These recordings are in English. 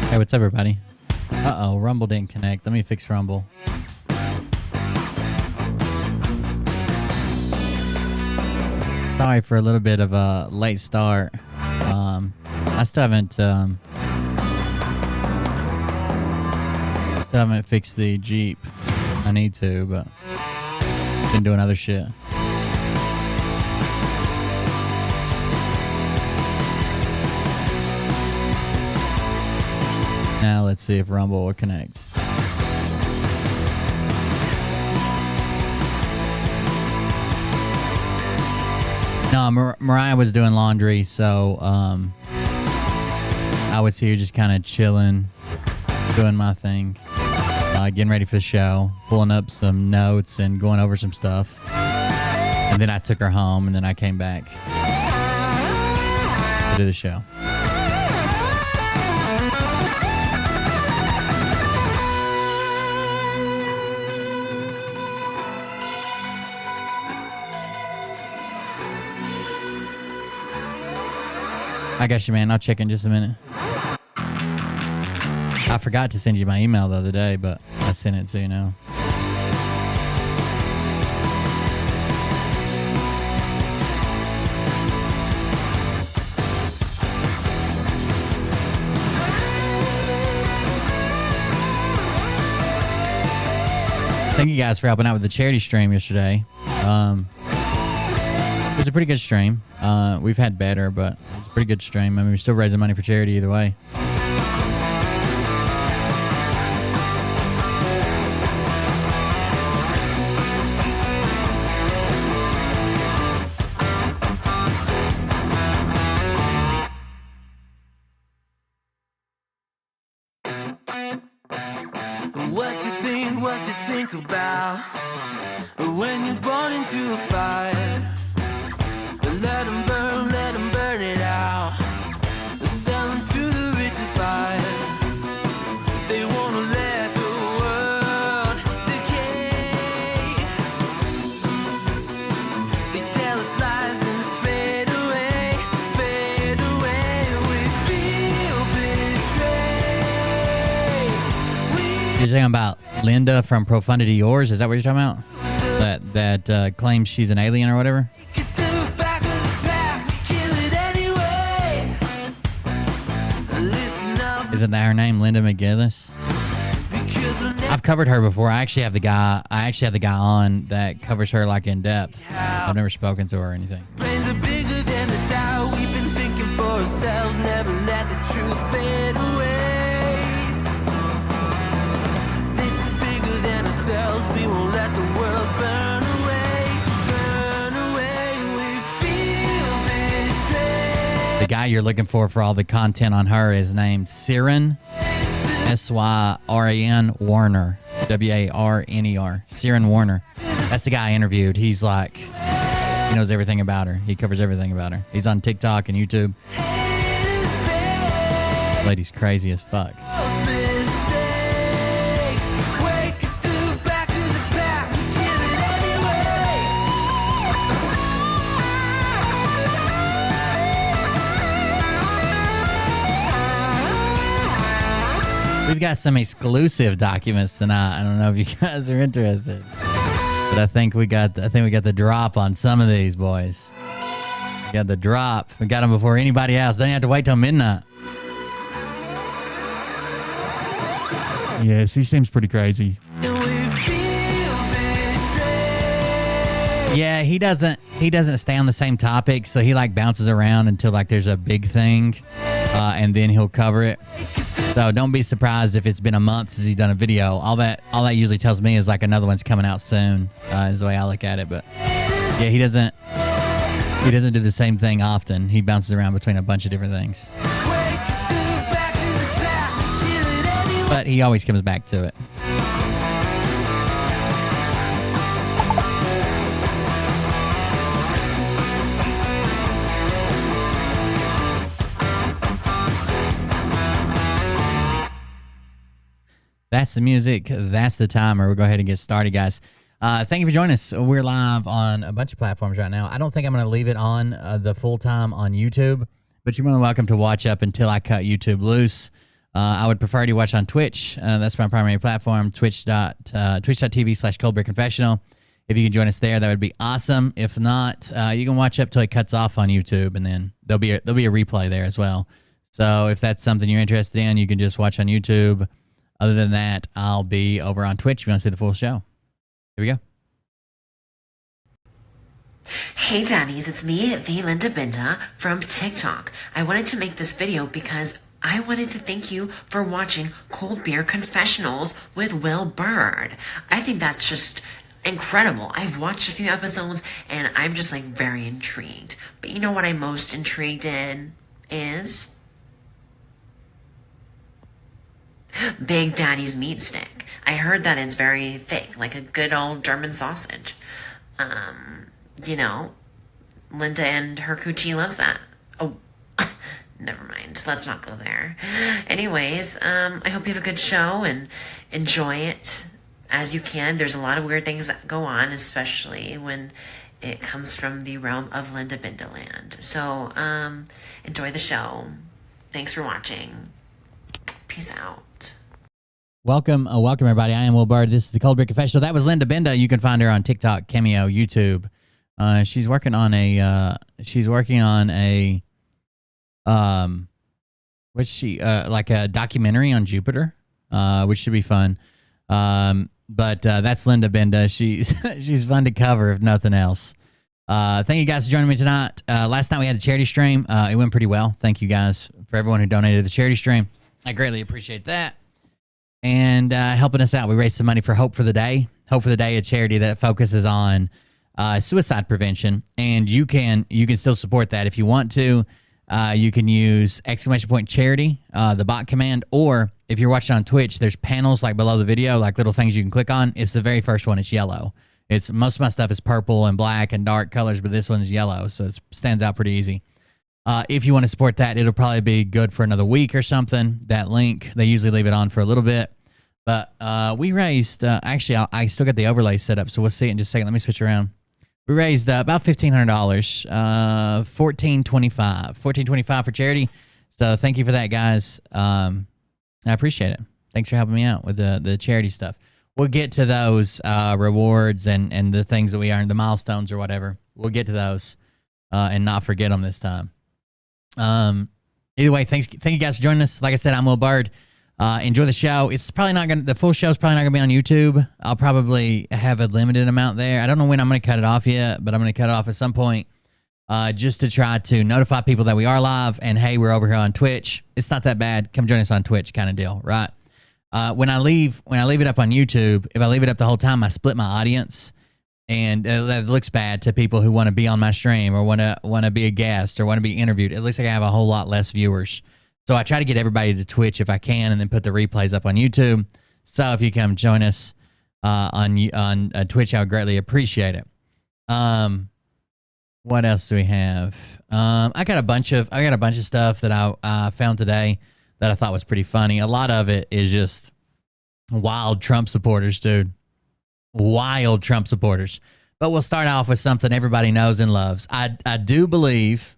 Hey, what's up, everybody? Uh-oh, Rumble didn't connect. Let me fix Rumble. Sorry for a little bit of a late start. I still haven't fixed the Jeep. I need to, but been doing other shit. Now let's see if Rumble will connect. No, Mariah was doing laundry, so I was here just kind of chilling, doing my thing, getting ready for the show, pulling up some notes and going over some stuff. And then I took her home, and then I came back to do the show. I got you, man. I'll check in just a minute. I forgot to send you my email the other day, but I sent it to you now. Thank you guys for helping out with the charity stream yesterday. It was a pretty good stream. We've had better, but it was a pretty good stream. I mean, we're still raising money for charity either way. What you think about when you're born into a fire? Let them burn it out. Sell them to the richest buyer. They want to let the world decay. They tell us lies and fade away. We feel betrayed. You're talking about Linda from Profundity Yours? Is that what you're talking about? That claims she's an alien or whatever? Isn't that her name, Linda McGillis? I've covered her before. I actually have the guy on that covers her like in depth. I've never spoken to her or anything. Brains are bigger than the doubt we've been thinking for ourselves. Never let the truth fade away. This is bigger than ourselves. We won't let the world burn away. We feel betrayed. The guy you're looking for all the content on her is named Syren, Syran Warner, Warner, Syren Warner. That's the guy I interviewed. He's like, he knows everything about her. He covers everything about her. He's on TikTok and YouTube. Lady's crazy as fuck. We've got some exclusive documents tonight. I don't know if you guys are interested, but I think we got the drop on some of these boys. We got the drop. We got them before anybody else. Don't have to wait till midnight. Yeah, she seems pretty crazy. Yeah, he doesn't stay on the same topic, so he like bounces around until like there's a big thing. and then he'll cover it. So don't be surprised if it's been a month since he's done a video. All that usually tells me is like another one's coming out soon, is the way I look at it. But yeah, he doesn't do the same thing often. He bounces around between a bunch of different things. But he always comes back to it. That's the music. That's the timer. We'll go ahead and get started, guys. Thank you for joining us. We're live on a bunch of platforms right now. I don't think I'm going to leave it on the full time on YouTube, but you're more than welcome to watch up until I cut YouTube loose. I would prefer to watch on Twitch. That's my primary platform, twitch.tv/coldbeerconfessional. If you can join us there, that would be awesome. If not, you can watch up till it cuts off on YouTube, and then there'll be a replay there as well. So if that's something you're interested in, you can just watch on YouTube. Other than that, I'll be over on Twitch if you want to see the full show. Here we go. Hey Daddies, it's me, the Linda Benda from TikTok. I wanted to make this video because I wanted to thank you for watching Cold Beer Confessionals with Will Bird. I think that's just incredible. I've watched a few episodes and I'm just like very intrigued. But you know what I'm most intrigued in is Big Daddy's meat stick. I heard that it's very thick, like a good old German sausage. You know, Linda and her coochie loves that. Oh, never mind. Let's not go there. Anyways, I hope you have a good show and enjoy it as you can. There's a lot of weird things that go on, especially when it comes from the realm of Linda Benda land. So, enjoy the show. Thanks for watching. Peace out. Welcome everybody. I am Will Bird. This is the Cold Beer Confessional. That was Linda Benda. You can find her on TikTok, Cameo, YouTube. She's working on a like a documentary on Jupiter, which should be fun. But that's Linda Benda. She's fun to cover if nothing else. Thank you guys for joining me tonight. Last night we had a charity stream. It went pretty well. Thank you guys for everyone who donated to the charity stream. I greatly appreciate that. And helping us out. We raised some money for Hope for the Day. Hope for the Day, a charity that focuses on suicide prevention. And you can still support that if you want to. You can use !charity, the bot command, or if you're watching on Twitch, there's panels like below the video, like little things you can click on. It's the very first one. It's yellow. Most of my stuff is purple and black and dark colors, but this one's yellow, so it stands out pretty easy. If you want to support that, it'll probably be good for another week or something. That link, they usually leave it on for a little bit. But we raised, actually, I still got the overlay set up, so we'll see it in just a second. Let me switch around. We raised about $1,500, $1,425 for charity. So thank you for that, guys. I appreciate it. Thanks for helping me out with the charity stuff. We'll get to those rewards and the things that we earned, the milestones or whatever. We'll get to those and not forget them this time. Either way, thank you guys for joining us. Like I said, I'm Will Bird. Enjoy the show. It's probably not going to, the full show's probably not going to be on YouTube. I'll probably have a limited amount there. I don't know when I'm going to cut it off yet, but I'm going to cut it off at some point just to try to notify people that we are live and, hey, we're over here on Twitch. It's not that bad. Come join us on Twitch kind of deal, right? When I leave it up on YouTube, if I leave it up the whole time, I split my audience. And that looks bad to people who want to be on my stream or want to be a guest or want to be interviewed. It looks like I have a whole lot less viewers. So I try to get everybody to Twitch if I can, and then put the replays up on YouTube. So if you come join us on Twitch, I would greatly appreciate it. What else do we have? I got a bunch of stuff that I found today that I thought was pretty funny. A lot of it is just wild Trump supporters, dude. Wild Trump supporters. But we'll start off with something everybody knows and loves. I do believe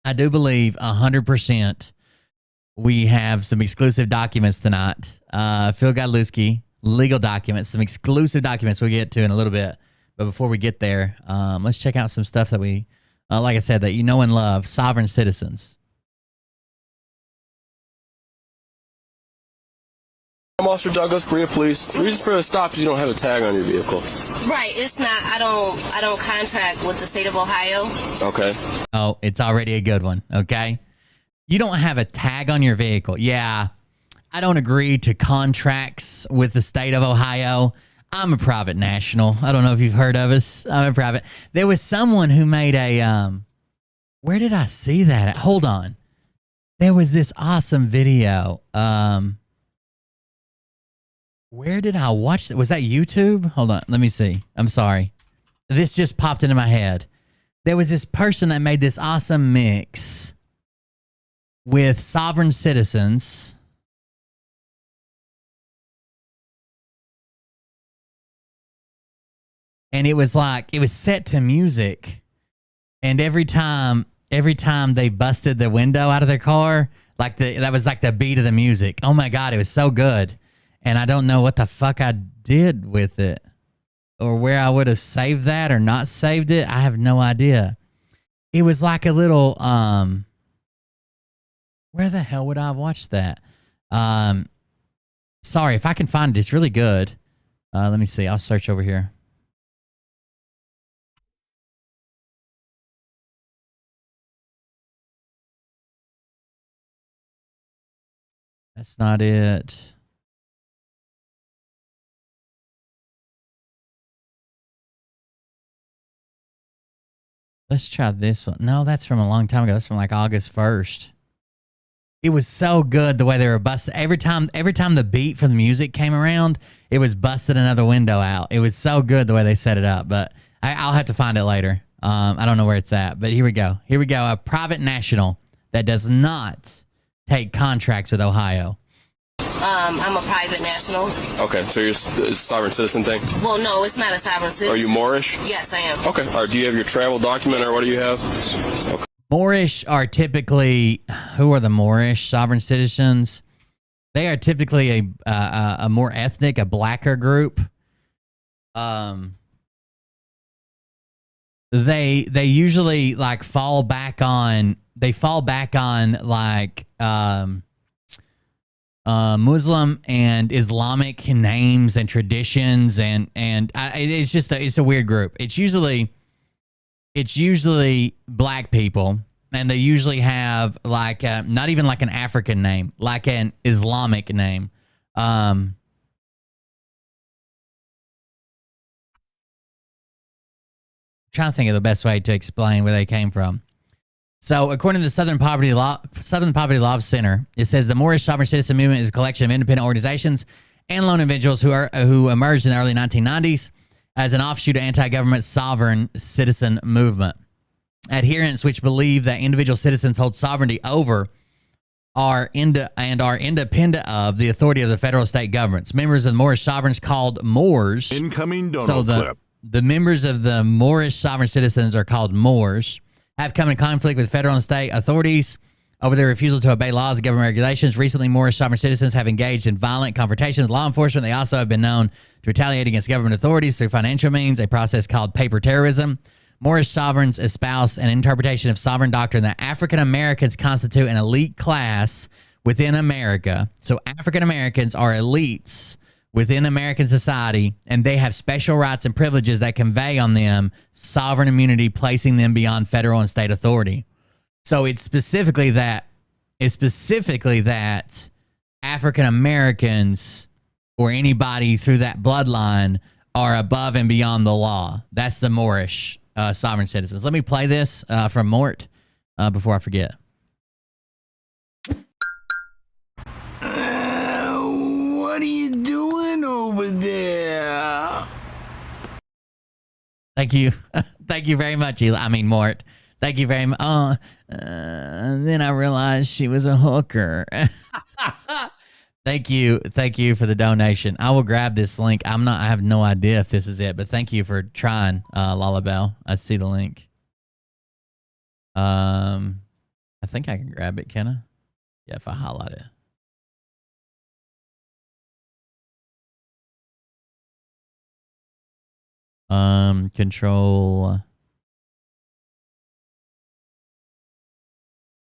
100% we have some exclusive documents tonight. Phil Godlewski, legal documents, some exclusive documents we'll get to in a little bit. But before we get there, let's check out some stuff that we, like I said, that you know and love, sovereign citizens. I'm Officer Douglas, Korea Police. The reason for the stop is you don't have a tag on your vehicle. Right, it's not. I don't contract with the state of Ohio. Okay. Oh, it's already a good one. Okay. You don't have a tag on your vehicle. Yeah, I don't agree to contracts with the state of Ohio. I'm a private national. I don't know if you've heard of us. I'm a private. There was someone who made a, where did I see that at? Hold on. There was this awesome video. Where did I watch that? Was that YouTube? Hold on. Let me see. I'm sorry. This just popped into my head. There was this person that made this awesome mix with sovereign citizens. And it was like, it was set to music. And every time they busted the window out of their car, like that was like the beat of the music. Oh my God, it was so good. And I don't know what the fuck I did with it or where I would have saved that or not saved it. I have no idea. It was like a little, where the hell would I have watched that? Sorry, if I can find it, it's really good. Let me see. I'll search over here. That's not it. Let's try this one. No, that's from a long time ago. That's from like August 1st. It was so good the way they were busted. Every time the beat for the music came around, it was busted another window out. It was so good the way they set it up, but I'll have to find it later. I don't know where it's at, but here we go. Here we go. A private national that does not take contracts with Ohio. I'm a private national. Okay, so you're a sovereign citizen thing? Well, no, it's not a sovereign citizen. Are you Moorish? Yes, I am. Okay. Or do you have your travel document or what do you have? Okay. Moorish are typically, who are the Moorish sovereign citizens? They are typically a more ethnic, a blacker group. They usually like fall back on like Muslim and Islamic names and traditions, and it's a weird group. It's usually black people, and they usually have like not even like an African name, like an Islamic name. Trying to think of the best way to explain where they came from. So, according to the Southern Poverty Law Center, it says the Moorish sovereign citizen movement is a collection of independent organizations and lone individuals who emerged in the early 1990s as an offshoot of anti-government sovereign citizen movement. Adherents which believe that individual citizens hold sovereignty over are independent of the authority of the federal state governments. Members of the Moorish sovereigns called Moors. Incoming Donald so clip. The members of the Moorish sovereign citizens are called Moors. Have come in conflict with federal and state authorities over their refusal to obey laws and government regulations. Recently, Moorish sovereign citizens have engaged in violent confrontations with law enforcement. They also have been known to retaliate against government authorities through financial means, a process called paper terrorism. Moorish sovereigns espouse an interpretation of sovereign doctrine that African Americans constitute an elite class within America. So African Americans are elites within American society, and they have special rights and privileges that convey on them sovereign immunity, placing them beyond federal and state authority. So it's specifically that African Americans or anybody through that bloodline are above and beyond the law. That's the Moorish sovereign citizens. Let me play this from Mort before I forget. What are you doing over there? Thank you. Thank you very much, Mort. Thank you very much. Then I realized she was a hooker. Thank you. Thank you for the donation. I will grab this link. I have no idea if this is it, but thank you for trying, Lullabelle. I see the link. I think I can grab it, can I? Yeah, if I highlight it. Control.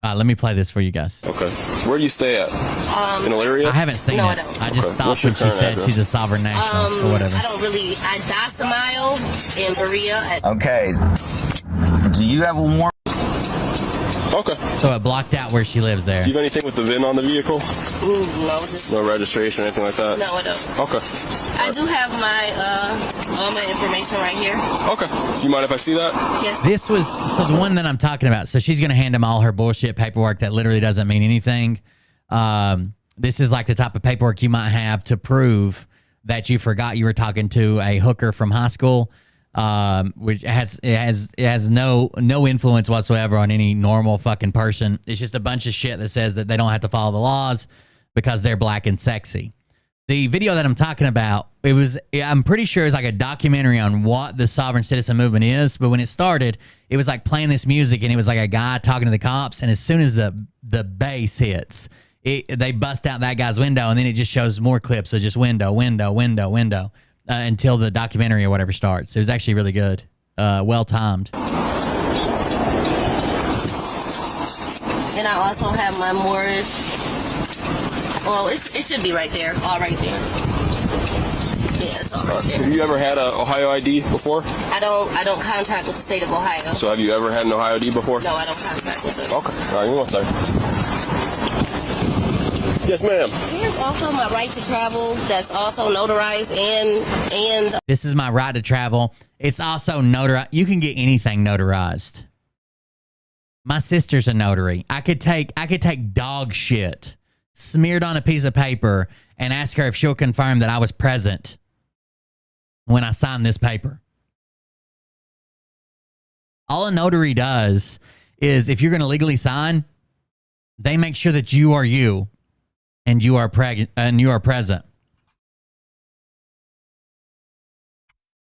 Let me play this for you guys. Okay. Where do you stay at? In Elyria? I haven't seen No, it. I don't. I just stopped when she said she's a sovereign national or whatever. I don't really. I Documile in Berea. Okay. Do you have one more? Okay. So it blocked out where she lives there. Do you have anything with the VIN on the vehicle? No, No registration or anything like that? no, I don't. Okay. I do have my all my information right here. Okay. You mind if I see that? Yes. This was, so the one that I'm talking about, so she's going to hand him all her bullshit paperwork that literally doesn't mean anything. This is like the type of paperwork you might have to prove that you forgot you were talking to a hooker from high school, which has no influence whatsoever on any normal fucking person. It's just a bunch of shit that says that they don't have to follow the laws because they're black and sexy. The video that I'm talking about, I'm pretty sure it's like a documentary on what the sovereign citizen movement is. But when it started, it was like playing this music and it was like a guy talking to the cops. And as soon as the bass hits, they bust out that guy's window, and then it just shows more clips of just window, until the documentary or whatever starts. It was actually really good. Well timed. And I also have my Morris. Well, it should be right there. All right there. Yeah, it's all right there. Have you ever had an Ohio ID before? I don't contract with the state of Ohio. So have you ever had an Ohio ID before? No, I don't contract with it. Okay. All right, give me 1 second. Yes, ma'am. Here's also my right to travel that's also notarized and This is my right to travel. It's also notarized. You can get anything notarized. My sister's a notary. I could take dog shit smeared on a piece of paper and ask her if she'll confirm that I was present when I signed this paper. All a notary does is, if you're going to legally sign, they make sure that you are you and you are present.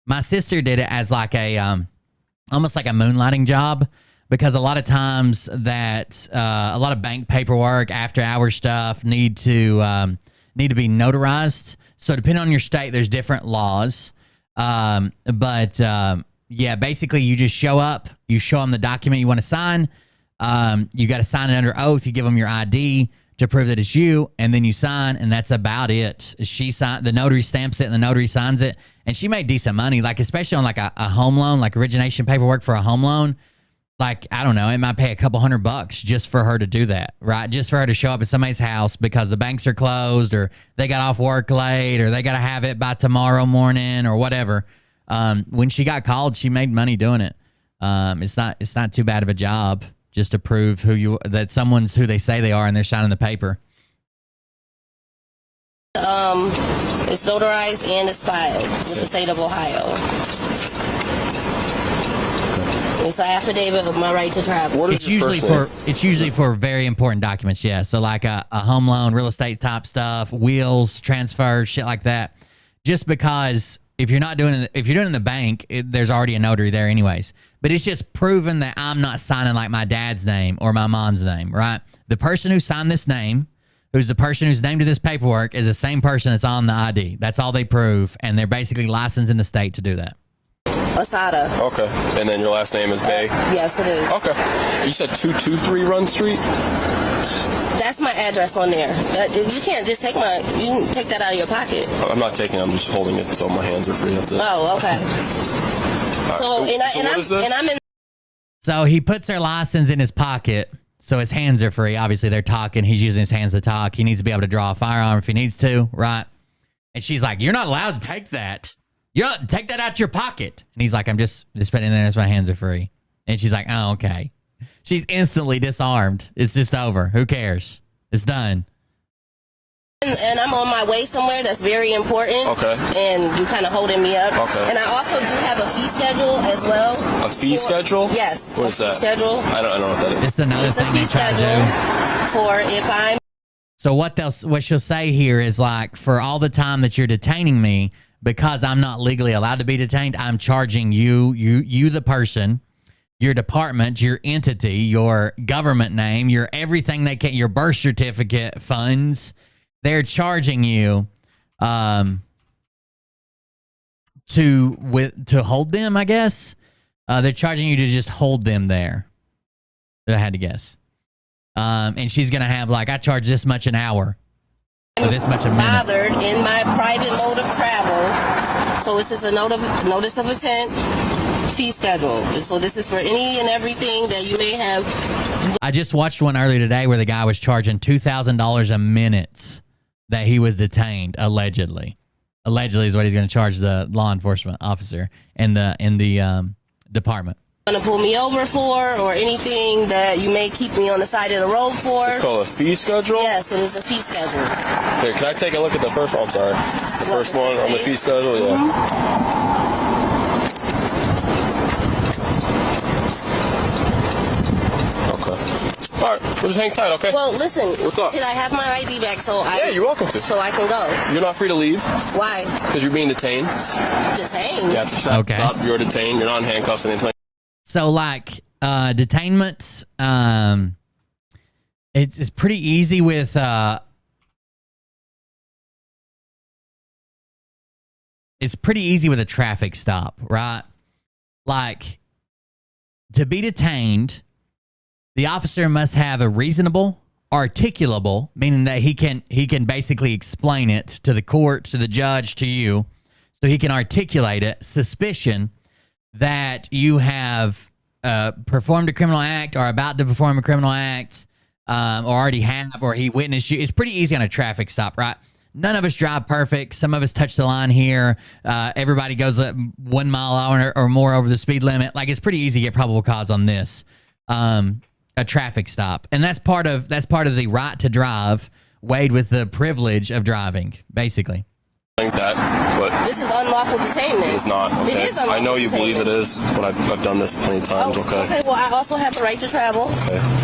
My sister did it as like a almost like a moonlighting job, because a lot of times that a lot of bank paperwork, after hour stuff need to be notarized. So depending on your state, there's different laws. Yeah, basically you just show up, you show them the document you want to sign. You got to sign it under oath. You give them your ID to prove that it's you, and then you sign, and that's about it. She signed, the notary stamps it, and the notary signs it. And she made decent money, like especially on like a home loan, like origination paperwork for a home loan. Like, I don't know, it might pay a couple $100 just for her to do that, right? Just for her to show up at somebody's house because the banks are closed, or they got off work late, or they got to have it by tomorrow morning, or whatever. When she got called, she made money doing it. It's not too bad of a job, just to prove that someone's who they say they are, and they're signing the paper. it's notarized and it's filed with the state of Ohio. It's an affidavit of my right to travel. It's usually for very important documents, yeah. So like a home loan, real estate type stuff, wills, transfers, shit like that. Just because if you're doing it in the bank, there's already a notary there anyways. But it's just proven that I'm not signing like my dad's name or my mom's name, right? The person who signed this name, who's the person who's named to this paperwork, is the same person that's on the ID. That's all they prove, and they're basically licensed in the state to do that. Asada. Okay. And then your last name is Bay? Yes, it is. Okay. You said 223 Run Street? That's my address on there. You can't just take you can take that out of your pocket. I'm not taking it, I'm just holding it so my hands are free. That's it. Oh, okay. So he puts her license in his pocket, so his hands are free. Obviously, they're talking. He's using his hands to talk. He needs to be able to draw a firearm if he needs to, right? And she's like, "You're not allowed to take that. You're not take that out your pocket." And he's like, "I'm just putting it in there so my hands are free." And she's like, "Oh, okay." She's instantly disarmed. It's just over. Who cares? It's done. And I'm on my way somewhere that's very important. Okay. And you kind of holding me up. Okay. And I also do have a fee schedule as well. A fee schedule? Yes. What's that? Schedule. I don't know what that is. It's another thing they try to do. For if I'm. So what she'll say here is like, for all the time that you're detaining me, because I'm not legally allowed to be detained, I'm charging you the person, your department, your entity, your government name, your everything they can, your birth certificate, funds. They're charging you to hold them, I guess. They're charging you to just hold them there. I had to guess. And she's going to have, like, I charge this much an hour. Or this much a minute. Bothered in my private mode of travel. So this is a notice of intent fee schedule. And so this is for any and everything that you may have I just watched one earlier today where the guy was charging $2,000 a minute that he was detained, allegedly. Allegedly is what he's going to charge the law enforcement officer in the department. Gonna pull me over for, or anything that you may keep me on the side of the road for. It's called a fee schedule? Yes, it is a fee schedule. Here, can I take a look at the first one? I'm sorry. The first one on the fee schedule? Yeah. Okay. All right. We'll just hang tight, okay? Well, listen. What's up? Can I have my ID back Yeah, you're welcome to. so I can go? You're not free to leave Why? because you're being detained. Detained? Yeah, it's a traffic Okay. stop. You're detained. You're not in handcuffs or anything. So like detainment, it's pretty easy with it's pretty easy with a traffic stop, right? Like to be detained, the officer must have a reasonable, articulable, meaning that he can basically explain it to the court, to the judge, to you, so he can articulate it, suspicion that you have performed a criminal act or about to perform a criminal act, or already have, or he witnessed you. It's pretty easy on a traffic stop, right? None of us drive perfect. Some of us touch the line here. Everybody goes 1 mile an hour or more over the speed limit. Like, it's pretty easy to get probable cause on this, a traffic stop, and that's part of the right to drive, weighed with the privilege of driving, basically. Think that, but This is unlawful detainment. it's not. Okay? It is unlawful I know you believe it detainment. is, but I've done this plenty of times. Okay. Okay, well, I also have a right to travel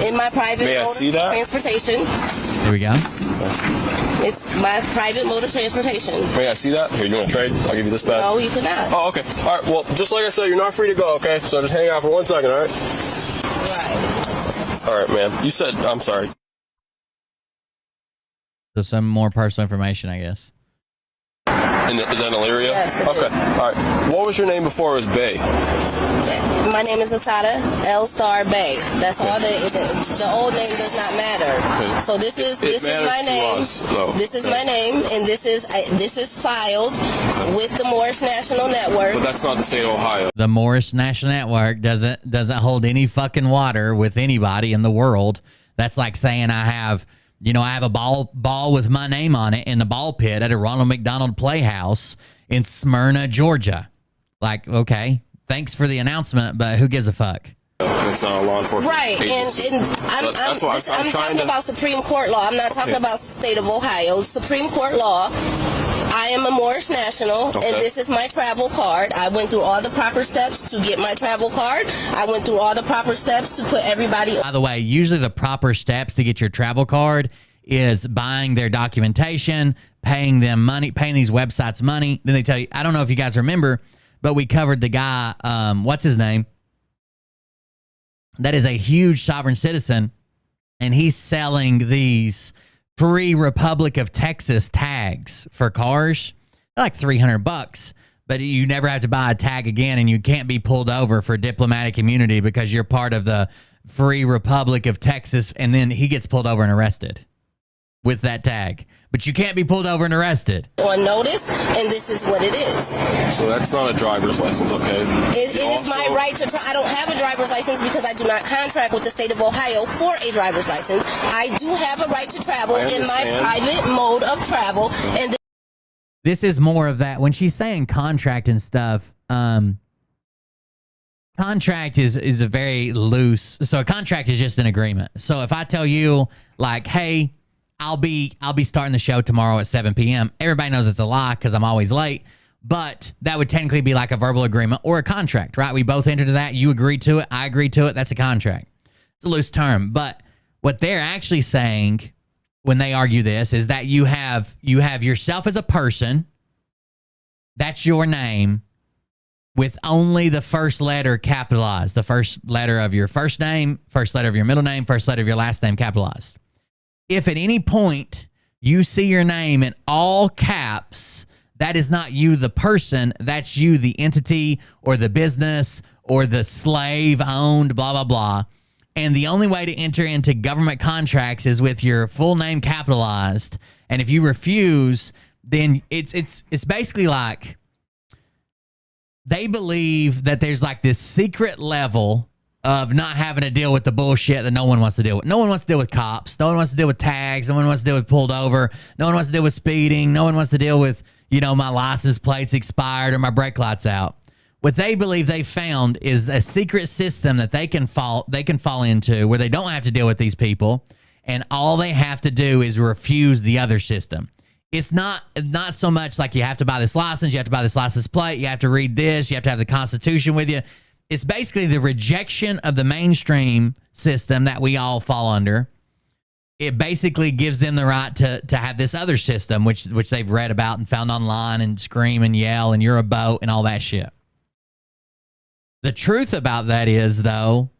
in my private May I mode see of that? transportation. Here we go. It's my private mode of transportation. May I see that? Here, you want to trade? I'll give you this bag. No, you cannot. Oh, okay. All right. Well, just like I said, you're not free to go. Okay. So just hang out for 1 second. All right. Right. All right, ma'am. You said I'm sorry. So some more personal information, I guess. Is that in Elyria? Yes, it Okay. is. All right. What was your name before it was Bay? My name is Asada L Star Bay. That's all. The old name does not matter. Okay. So this is matters my to name. us, though. This is my name, and this is filed with the Morris National Network. But that's not the state of Ohio. The Morris National Network doesn't hold any fucking water with anybody in the world. That's like saying I have a ball with my name on it in the ball pit at a Ronald McDonald Playhouse in Smyrna, Georgia. Like, okay, thanks for the announcement, but who gives a fuck? It's not a law enforcement Right, agency. and That's why I'm trying talking to. about Supreme Court law. I'm not talking about the state of Ohio. Supreme Court law. I am a Morris National, Okay. and this is my travel card. I went through all the proper steps to get my travel card. I went through all the proper steps to put everybody. By the way, usually the proper steps to get your travel card is buying their documentation, paying them money, paying these websites money. Then they tell you, I don't know if you guys remember, but we covered the guy, what's his name? That is a huge sovereign citizen, and he's selling these free Republic of Texas tags for cars. They're like $300, but you never have to buy a tag again, and you can't be pulled over for diplomatic immunity because you're part of the free Republic of Texas, and then he gets pulled over and arrested with that tag. But you can't be pulled over and arrested. On notice, and this is what it is. So that's not a driver's license, okay? It is my right to. I don't have a driver's license because I do not contract with the state of Ohio for a driver's license. I do have a right to travel in my private mode of travel, and This is more of that. When she's saying contract and stuff, contract is a very loose. So a contract is just an agreement. So if I tell you, like, hey, I'll be starting the show tomorrow at 7 p.m. Everybody knows it's a lie because I'm always late. But that would technically be like a verbal agreement or a contract, right? We both entered into that. You agreed to it. I agreed to it. That's a contract. It's a loose term. But what they're actually saying when they argue this is that you have yourself as a person. That's your name with only the first letter capitalized. The first letter of your first name, first letter of your middle name, first letter of your last name capitalized. If at any point you see your name in all caps, that is not you, the person. That's you, the entity or the business or the slave owned, blah, blah, blah. And the only way to enter into government contracts is with your full name capitalized. And if you refuse, then it's basically like they believe that there's like this secret level of not having to deal with the bullshit that no one wants to deal with. No one wants to deal with cops. No one wants to deal with tags. No one wants to deal with pulled over. No one wants to deal with speeding. No one wants to deal with, my license plate's expired or my brake light's out. What they believe they found is a secret system that they can fall into where they don't have to deal with these people, and all they have to do is refuse the other system. It's not so much like you have to buy this license, you have to buy this license plate, you have to read this, you have to have the Constitution with you. It's basically the rejection of the mainstream system that we all fall under. It basically gives them the right to have this other system, which they've read about and found online and scream and yell and you're a boat and all that shit. The truth about that is, though,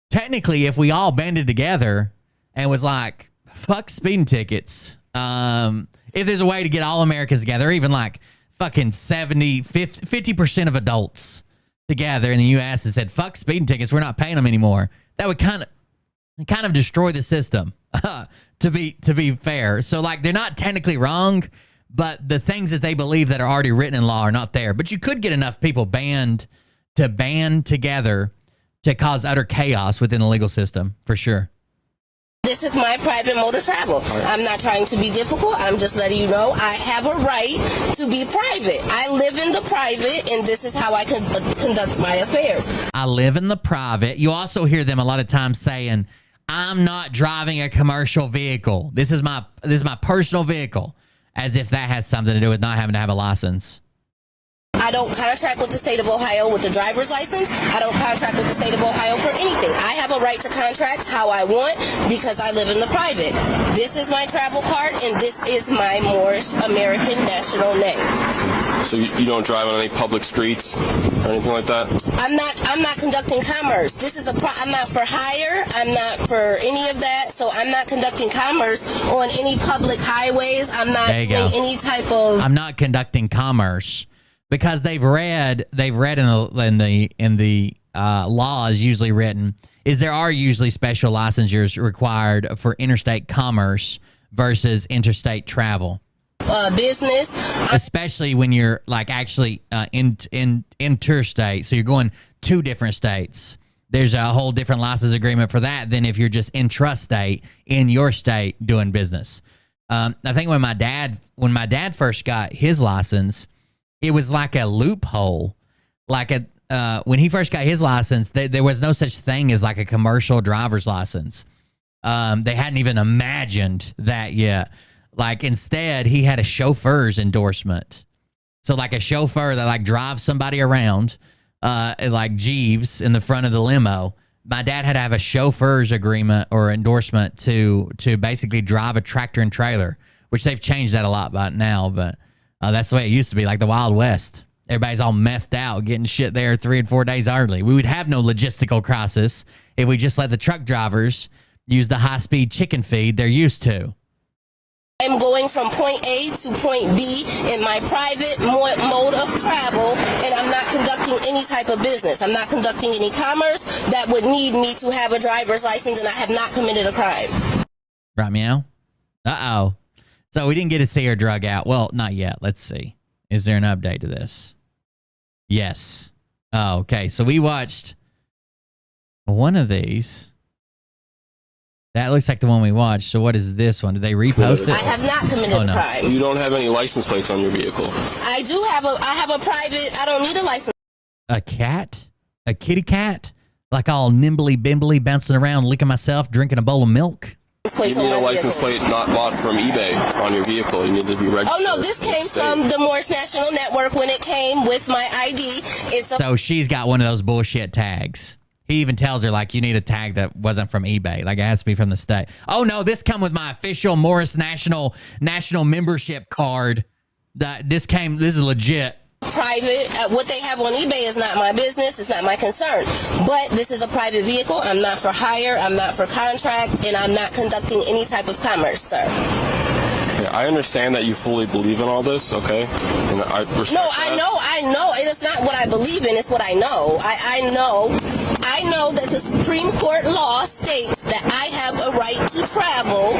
technically, if we all banded together and was like, fuck speeding tickets, if there's a way to get all Americans together, or even like fucking 50% of adults together in the U.S. and said, fuck speeding tickets, we're not paying them anymore, that would kind of destroy the system, to be fair. So, like, they're not technically wrong, but the things that they believe that are already written in law are not there. But you could get enough people band together to cause utter chaos within the legal system, for sure. This is my private mode of travel. I'm not trying to be difficult. I'm just letting you know I have a right to be private. I live in the private, and this is how I conduct my affairs. I live in the private. You also hear them a lot of times saying, I'm not driving a commercial vehicle. This is my personal vehicle, as if that has something to do with not having to have a license. I don't contract with the state of Ohio with the driver's license. I don't contract with the state of Ohio for anything. I have a right to contract how I want because I live in the private. This is my travel card, and this is my Moorish American national name. So you don't drive on any public streets or anything like that? I'm not conducting commerce. This is I'm not for hire. I'm not for any of that. So I'm not conducting commerce on any public highways. I'm not doing any type of. I'm not conducting commerce. Because they've read in the laws usually written is there are usually special licensures required for interstate commerce versus interstate travel. Business, especially when you're like actually interstate, so you're going to different states. There's a whole different license agreement for that than if you're just intrastate in your state doing business. I think when my dad first got his license, it was like a loophole. Like when he first got his license, there was no such thing as like a commercial driver's license. They hadn't even imagined that yet. Like instead, he had a chauffeur's endorsement. So like a chauffeur that like drives somebody around, like Jeeves in the front of the limo. My dad had to have a chauffeur's agreement or endorsement to basically drive a tractor and trailer, which they've changed that a lot by now, but. That's the way it used to be, like the Wild West. Everybody's all methed out, getting shit there 3 and 4 days early. We would have no logistical crisis if we just let the truck drivers use the high-speed chicken feed they're used to. I'm going from point A to point B in my private mode of travel, and I'm not conducting any type of business. I'm not conducting any commerce that would need me to have a driver's license, and I have not committed a crime. Right, meow? Uh-oh. So we didn't get to see her drug out. Well, not yet. Let's see. Is there an update to this? Yes. Oh, okay. So we watched one of these. That looks like the one we watched. So what is this one? Did they repost it? I have not committed a crime. You don't have any license plates on your vehicle. I do have I have a private, I don't need a license. A cat? A kitty cat? Like all nimbly bimbly bouncing around, licking myself, drinking a bowl of milk? You need a license plate not bought from eBay on your vehicle. You need to be registered. Oh, no, this came from the Moorish National Network when it came with my ID. So she's got one of those bullshit tags. He even tells her, like, you need a tag that wasn't from eBay. Like, it has to be from the state. Oh, no, this come with my official Morris National membership card. This is legit. Private, what they have on eBay is not my business. It's not my concern. But this is a private vehicle. I'm not for hire. I'm not for contract. And I'm not conducting any type of commerce, sir. Okay, I understand that you fully believe in all this, okay? And I respect I know. It is not what I believe in. It's what I know. I know that the Supreme Court law states that I have a right to travel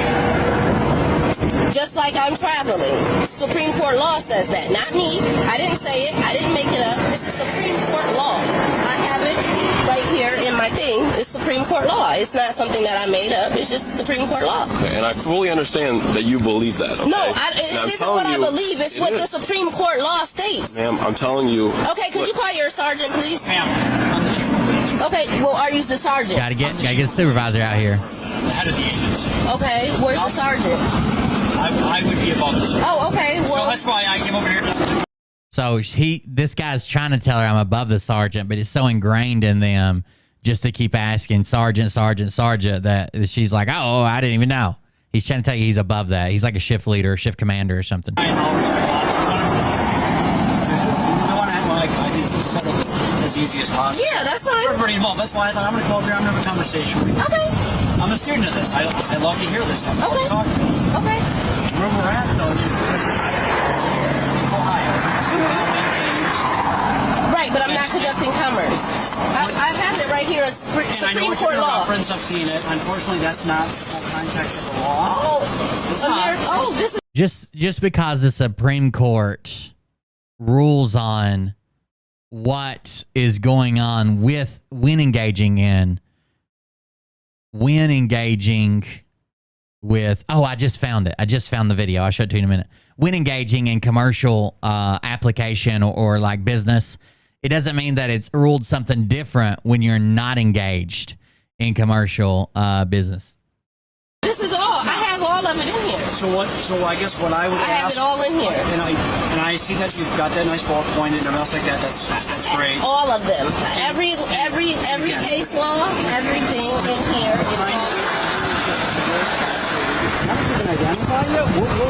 just like I'm traveling. Supreme Court law says that, not me. I didn't say it. I didn't make it up. This is Supreme Court law. I have it. right here in my thing is Supreme Court law. It's not something that I made up. It's just Supreme Court law. Okay, and I fully understand that you believe that, okay? No, it isn't what I believe. It's what the Supreme Court law states. Ma'am, I'm telling you. Okay, could you call your sergeant, please? Ma'am, I'm the chief of police. Okay, well, are you the sergeant? Gotta get the supervisor out here. The head of the agency. Okay, where's the sergeant? I would be above this. Oh, okay, well. So that's why I came over here to... So this guy's trying to tell her I'm above the sergeant, but it's so ingrained in them just to keep asking sergeant, sergeant, sergeant that she's like, oh, I didn't even know. He's trying to tell you he's above that. He's like a shift leader, shift commander or something. I think we settle this as easy as possible. Yeah, that's fine. Everybody involved. That's why I thought I'm going to come over here and have a conversation with you. Okay. I'm a student of this. I love to hear this stuff. I love Okay. to talk to you. Okay. Where we're at, though, is Ohio. Right, but I'm not conducting commerce. I have it right here. It's And I know Supreme what Court you're law. reference. I've seen it. Unfortunately, that's not the full context of the law. Oh, It's not. oh, this is. Just because the Supreme Court rules on what is going on when engaging with I just found it. I just found the video. I'll show it to you in a minute. When engaging in commercial application or like business, it doesn't mean that it's ruled something different when you're not engaged in commercial business. This is all. I have all of it in here. So I guess what I would I have ask. it all in here. And I see that you've got that nice bullet point and everything else like that. That's great. All of them. Every case law, everything in here is all.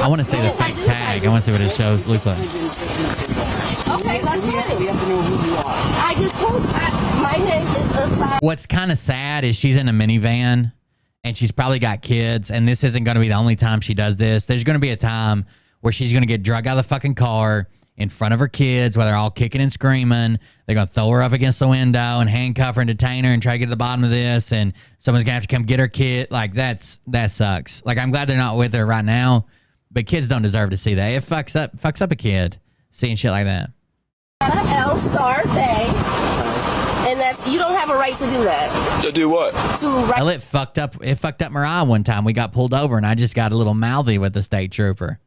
I want to see the fake tag. I want to see what it shows looks like. Okay, that's fine. We have to know who you are. I just told my name is Aside. What's kind of sad is she's in a minivan and she's probably got kids, and this isn't going to be the only time she does this. There's going to be a time where she's going to get drugged out of the fucking car in front of her kids while they're all kicking and screaming. They're going to throw her up against the window and handcuff her and detain her and try to get to the bottom of this, and someone's going to have to come get her kid. Like, that sucks. Like, I'm glad they're not with her right now, but kids don't deserve to see that. It fucks up a kid seeing shit like that. L star thing. And that's, you don't have a right to do that. To do what? To write Well, it fucked up Mariah one time. We got pulled over and I just got a little mouthy with the state trooper.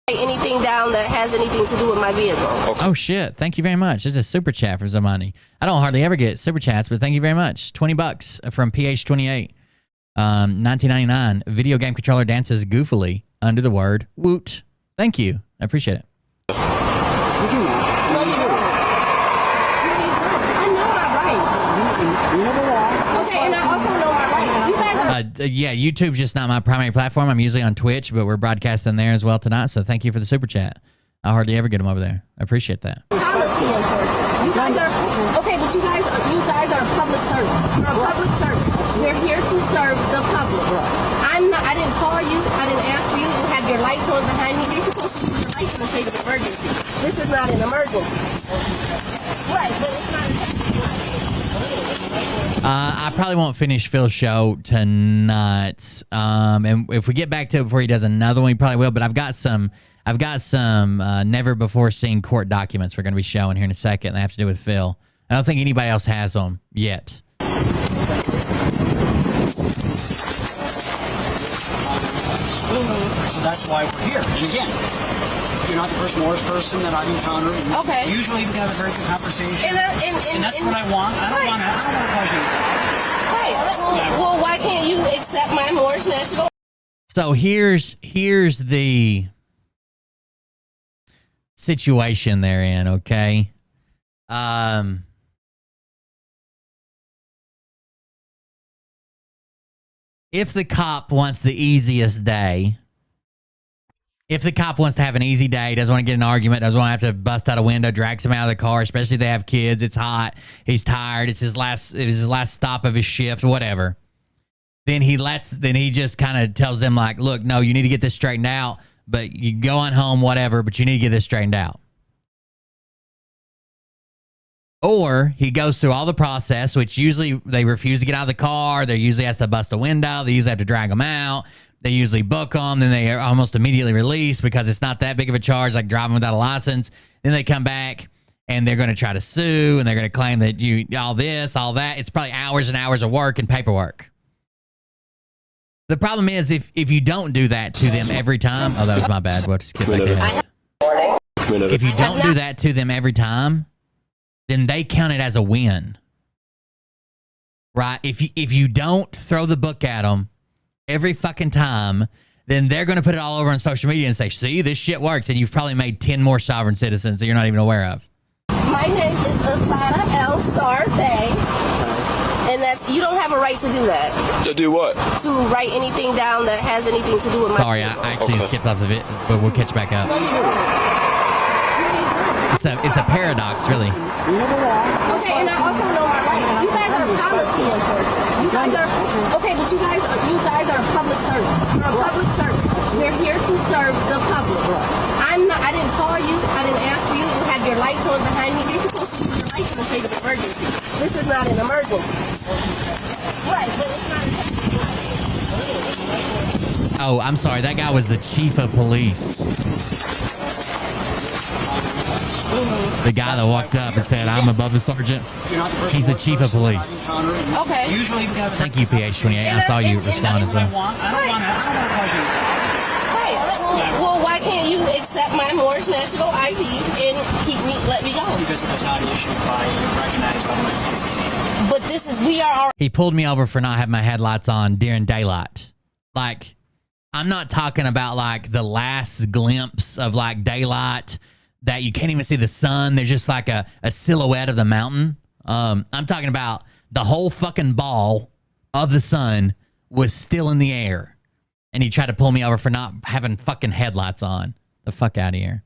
anything down that has anything to do with my vehicle. Oh shit, thank you very much. There's a super chat from Zamani. I don't hardly ever get super chats, but thank you very much. $20 from PH28. 1999. Video game controller dances goofily under the word woot. Thank you. I appreciate it. Yeah, YouTube's just not my primary platform. I'm usually on Twitch, but we're broadcasting there as well tonight. So thank you for the super chat. I hardly ever get them over there. I appreciate that. You guys are okay, but you guys are public servants. You're a public servant. We're here to serve the public. I didn't call you. I didn't ask for you. You have your lights on behind you. You're supposed to use your lights in a state of emergency. This is not an emergency. Right, but it's not an emergency. I probably won't finish Phil's show tonight. And if we get back to it before he does another one, we probably will. But I've got some never before seen court documents we're going to be showing here in a second. They have to do with Phil. I don't think anybody else has them yet. So that's why we're here. And again, you're not the first Morris person that I've encountered. Okay. Usually we can have a very good conversation. And that's what I want. I don't want to cause you. Right. Well, why can't you accept my Morris National? So here's the situation they're in, okay? If the cop wants the easiest day, if the cop wants to have an easy day, doesn't want to get in an argument, doesn't want to have to bust out a window, drags him out of the car, especially if they have kids, it's hot, he's tired, it was his last stop of his shift, whatever. Then he just kind of tells them like, look, no, you need to get this straightened out, but you can go on home, whatever, but you need to get this straightened out. Or he goes through all the process, which usually they refuse to get out of the car. They usually has to bust a window. They usually have to drag them out. They usually book them. Then they are almost immediately released because it's not that big of a charge, like driving without a license. Then they come back and they're going to try to sue, and they're going to claim that you all this, all that. It's probably hours and hours of work and paperwork. The problem is if you don't do that to them every time. Oh, that was my bad. We'll just get back ahead. If you don't do that to them every time, then they count it as a win. Right? If you don't throw the book at them every fucking time, then they're going to put it all over on social media and say, see, this shit works. And you've probably made 10 more sovereign citizens that you're not even aware of. My name is Asada L. Star Bay. And that's, you don't have a right to do that. To do what? To write anything down that has anything to do with my... Sorry, I actually skipped lots of it, but we'll catch back up. It's a paradox, really. Okay, and I also know my rights. You guys are policy enforcement. You guys are... Okay, but you guys are public servants. You're a public servant. We're here to serve the public. I didn't call you. I didn't ask for you. You have your lights on behind me. You're supposed to use your lights in a state of emergency. This is not an emergency. Right, but it's not an... Oh, I'm sorry. That guy was the chief of police. The guy that walked up and said, I'm above the sergeant. He's the chief of police. Okay. Thank you, PH28. I saw you respond as well. I don't want to cause you. Right. Well, why can't you accept my Morris National ID and let me go? Because it was not issued by recognized government. But this is, we are... He pulled me over for not having my headlights on during daylight. Like, I'm not talking about like the last glimpse of like daylight that you can't even see the sun. There's just like a silhouette of the mountain. I'm talking about the whole fucking ball of the sun was still in the air. And he tried to pull me over for not having fucking headlights on. The fuck out of here.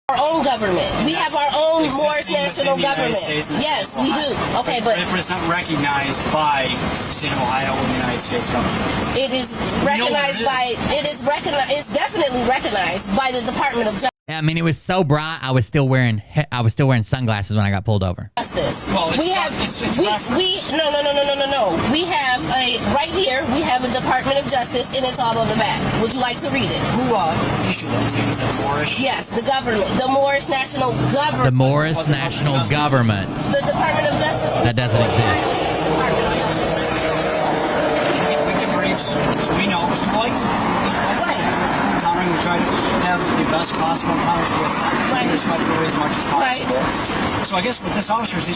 Our own government. We have our own Morris National government. Yes, we do. Okay, but it's not recognized by the state of Ohio or the United States government. It is recognized by. It is recognized. It's definitely recognized by the Department of Justice. I mean, it was so bright. I was still wearing sunglasses when I got pulled over. Well, we have no. We have right here. We have a Department of Justice, and it's all on the back. Would you like to read it? Who issued that? Is that Morris? Yes, the government, the Morris National Government. The Morris National Government. The Department of Justice. That doesn't exist. We get briefs, so we know. So we like we try to have the best possible encounters with as much as possible. Right. So I guess with this officer, if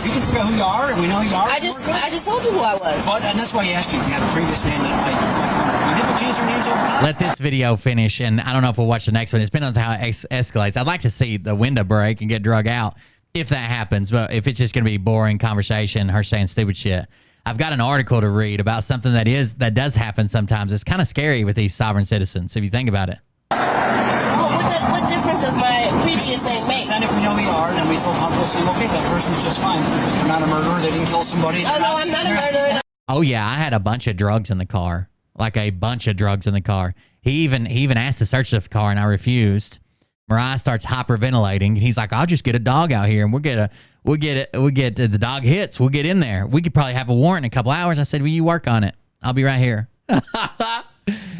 you can figure out who you are and we know who you are. I just told you who I was. And that's why he asked you if you had a previous name that you didn't change their names over time. Let this video finish, and I don't know if we'll watch the next one. It's been on how it escalates. I'd like to see the window break and get drug out if that happens, but if it's just going to be boring conversation, her saying stupid shit. I've got an article to read about something that does happen sometimes. It's kind of scary with these sovereign citizens, if you think about it. Well, what difference does my previous name make? Then if we know who you are, then we feel comfortable saying, okay, that person's just fine. They're not a murderer. They didn't kill somebody. Oh, no, I'm not a murderer. Oh, yeah, I had a bunch of drugs in the car. Like a bunch of drugs in the car. He even asked to search the car, and I refused. Mariah starts hyperventilating. He's like, I'll just get a dog out here, and we'll get the dog hits. We'll get in there. We could probably have a warrant in a couple hours. I said, well, you work on it. I'll be right here.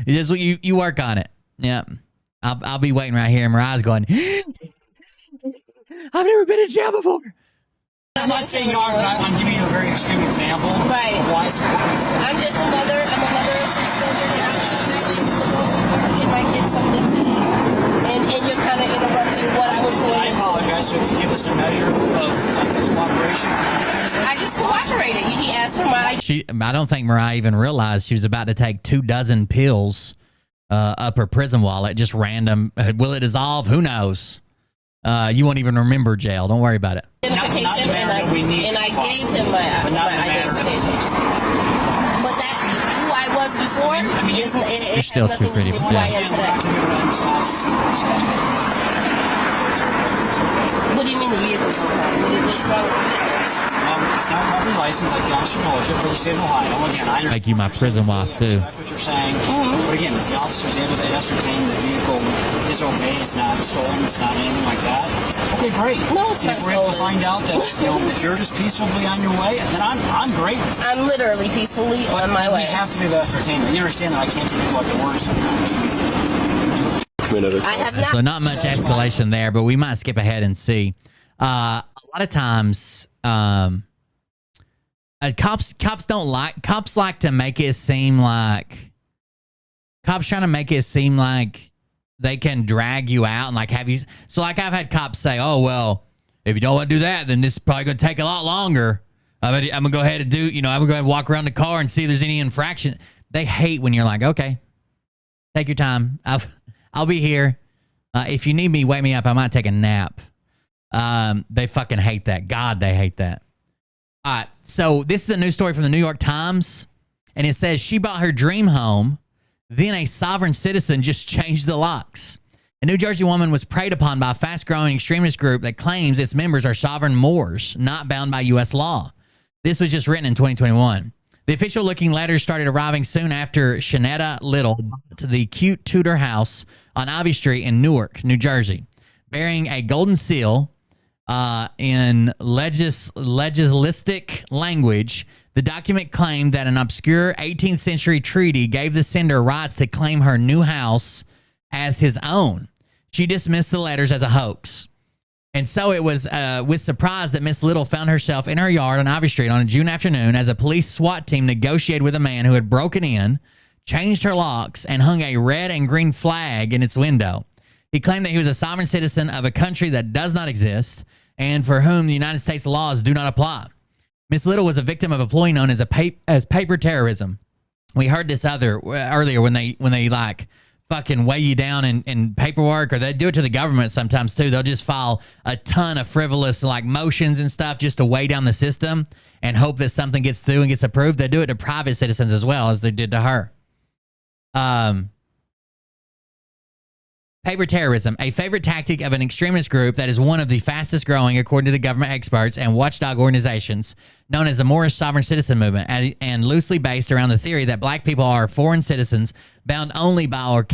You work on it. Yeah. I'll be waiting right here. And Mariah's going, I've never been in jail before. I'm not saying you are, but I'm giving you a very extreme example. Right. Of why it's important. I'm just a mother. I'm a mother of 6 children, and I'm expecting to go get my kids something to eat. And you're kind of interrupting what I was going I apologize. So if you give us a measure of cooperation. I just cooperated. He asked for my... I don't think Mariah even realized she was about to take 24 pills up her prison wallet. Just random. Will it dissolve? Who knows? You won't even remember jail. Don't worry about it. Identification, and I gave him my identification. But that, who I was before, it You're still has too nothing to pretty do with for who I that. am today. What do you mean the vehicle's okay? What's wrong with it? It's not properly licensed like the officer told you for the state of Ohio. Again, I understand. Make you my prison wife, too. What you're saying. But again, if the officer is able to ascertain the vehicle is okay, it's not stolen, it's not anything like that, okay, great. No, it's not if we're able to stolen. find out that if you're just peacefully on your way, then I'm great. I'm literally peacefully on my way. We have to be able to ascertain that. You understand that I can't tell you what the words I have not. So not much escalation there, but we might skip ahead and see. A lot of times, cops like to make it seem like cops trying to make it seem like they can drag you out and like have you. So like I've had cops say, "Oh well, if you don't want to do that, then this is probably going to take a lot longer. I'm gonna go ahead and do. I'm gonna go ahead and walk around the car and see if there's any infraction." They hate when you're like, "Okay, take your time. I'll be here. If you need me, wake me up. I might take a nap." They fucking hate that. God, they hate that. All right, so this is a news story from the New York Times, and it says she bought her dream home, then a sovereign citizen just changed the locks. A New Jersey woman was preyed upon by a fast-growing extremist group that claims its members are sovereign Moors, not bound by U.S. law. This was just written in 2021. The official-looking letters started arriving soon after Shanetta Little bought the cute Tudor house on Ivy Street in Newark, New Jersey, bearing a golden seal. In legislistic language, the document claimed that an obscure 18th century treaty gave the sender rights to claim her new house as his own. She dismissed the letters as a hoax. And so it was with surprise that Miss Little found herself in her yard on Ivy Street on a June afternoon as a police SWAT team negotiated with a man who had broken in, changed her locks, and hung a red and green flag in its window. He claimed that he was a sovereign citizen of a country that does not exist and for whom the United States laws do not apply. Miss Little was a victim of a ploy known as paper terrorism. We heard this earlier when they like fucking weigh you down in paperwork, or they do it to the government sometimes too. They'll just file a ton of frivolous like motions and stuff just to weigh down the system and hope that something gets through and gets approved. They do it to private citizens as well as they did to her. Paper terrorism, a favorite tactic of an extremist group that is one of the fastest growing, according to the government experts and watchdog organizations, known as the Moorish Sovereign Citizen Movement, and loosely based around the theory that black people are foreign citizens bound only by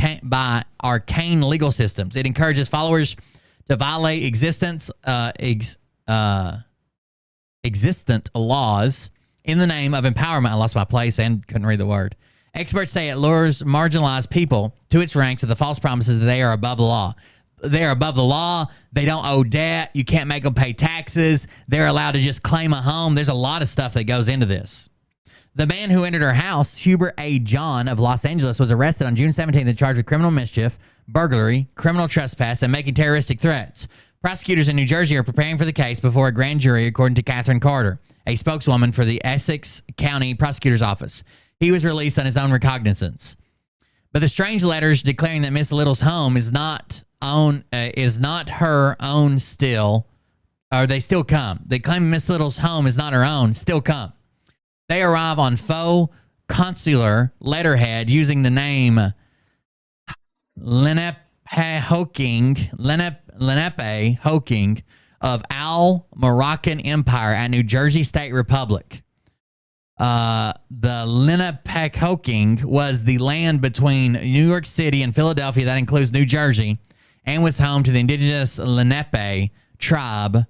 arcane legal systems. It encourages followers to violate existent laws in the name of empowerment. I lost my place and couldn't read the word. Experts say it lures marginalized people to its ranks with the false promises that they are above the law. They are above the law. They don't owe debt. You can't make them pay taxes. They're allowed to just claim a home. There's a lot of stuff that goes into this. The man who entered her house, Hubert A. John of Los Angeles, was arrested on June 17th and charged with criminal mischief, burglary, criminal trespass, and making terroristic threats. Prosecutors in New Jersey are preparing for the case before a grand jury, according to Catherine Carter, a spokeswoman for the Essex County Prosecutor's Office. He was released on his own recognizance. But the strange letters declaring that Miss Little's home is not her own still, or they still come. They claim Miss Little's home is not her own, still come. They arrive on faux consular letterhead using the name Lenape Hoking of Al Moroccan Empire at New Jersey State Republic. The Lenapehoking was the land between New York City and Philadelphia that includes New Jersey and was home to the indigenous Lenape tribe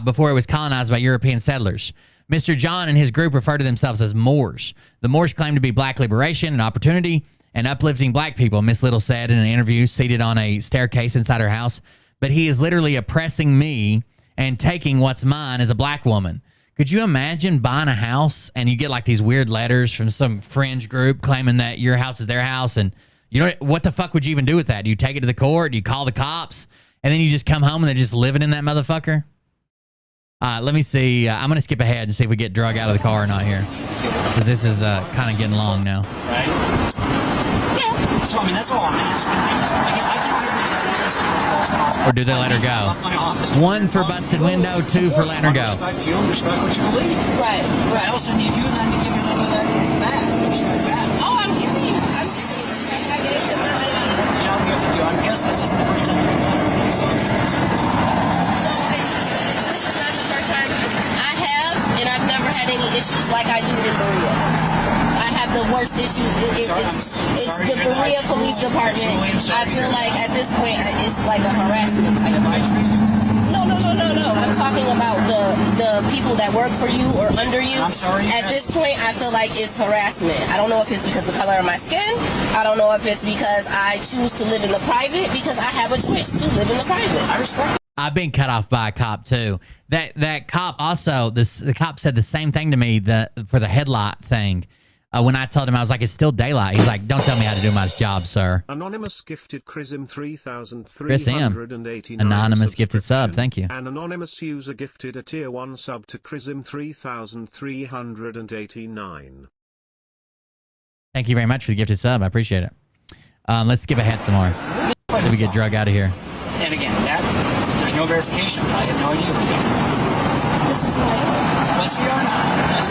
before it was colonized by European settlers. Mr. John and his group refer to themselves as Moors. The Moors claim to be black liberation and opportunity and uplifting black people, Miss Little said in an interview seated on a staircase inside her house. But he is literally oppressing me and taking what's mine as a black woman. Could you imagine buying a house and you get like these weird letters from some fringe group claiming that your house is their house, and you know what the fuck would you even do with that? Do you take it to the court? Do you call the cops? And then you just come home and they're just living in that motherfucker? Let me see. I'm going to skip ahead and see if we get drug out of the car or not here, because this is kind of getting long now. Right? Yeah. So, I mean, that's all I'm asking. Or do they let her go? 1 for busted window, 2 for letting her go. Respect you and respect what you believe. Right. I also need you then to give me that back. Oh, I'm giving you. I'm giving you respect. I gave you respect. I'm here with you. I'm guessing this isn't the first time you've done it. This is not the first time. I have, and I've never had any issues like I do in Berea. I have the worst issues. It's the Berea Police Department. I feel like at this point it's like a harassment type of thing. No. I'm talking about the people that work for you or under you. I'm sorry. At this point, I feel like it's harassment. I don't know if it's because of the color of my skin. I don't know if it's because I choose to live in the private, because I have a choice to live in the private. I respect I've been cut off by a cop too. That cop also, the cop said the same thing to me for the headlight thing. When I told him, I was like, it's still daylight. He's like, don't tell me how to do my job, sir. Anonymous gifted Chrism 3,389. Anonymous gifted sub, thank you. An anonymous user gifted a tier 1 sub to Chrism 3,389. Thank you very much for the gifted sub. I appreciate it. Let's skip ahead some more. So we get drug out of here. And again, there's no verification. I have no idea who you are. This is who I am. Once you are not, that's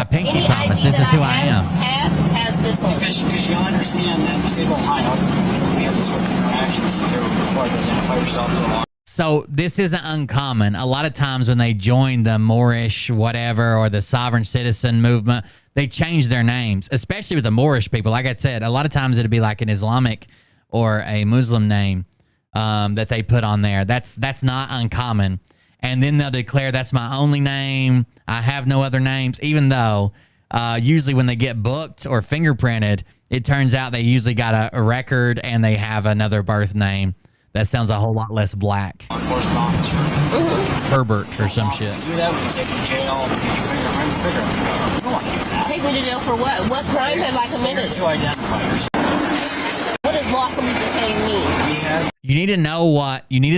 A pinky Any promise. ID This is that who I am. has this on. because you understand that in the state of Ohio, we have these sorts of interactions. So they're required to identify yourself as a law. So this isn't uncommon. A lot of times when they join the Moorish whatever or the sovereign citizen movement, they change their names, especially with the Moorish people. Like I said, a lot of times it'd be like an Islamic or a Muslim name that they put on there. That's not uncommon. And then they'll declare that's my only name. I have no other names, even though usually when they get booked or fingerprinted, it turns out they usually got a record and they have another birth name. That sounds a whole lot less black. Enforcement officer. Herbert or some shit. Do that, we can take you to jail, we can figure out. You don't want to do that. Take me to jail for what? What crime have I committed? To identify yourself. What does lawfully detained mean? We have You need to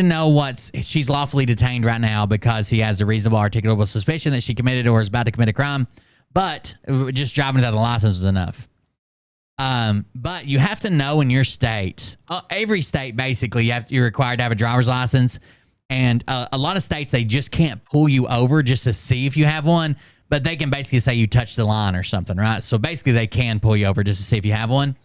know what's she's lawfully detained right now because he has a reasonable articulable suspicion that she committed or is about to commit a crime. But just driving without a license is enough. But you have to know in your state, every state basically, you're required to have a driver's license. And a lot of states, they just can't pull you over just to see if you have one. But they can basically say you touched the line or something, right? So basically they can pull you over just to see if you have one.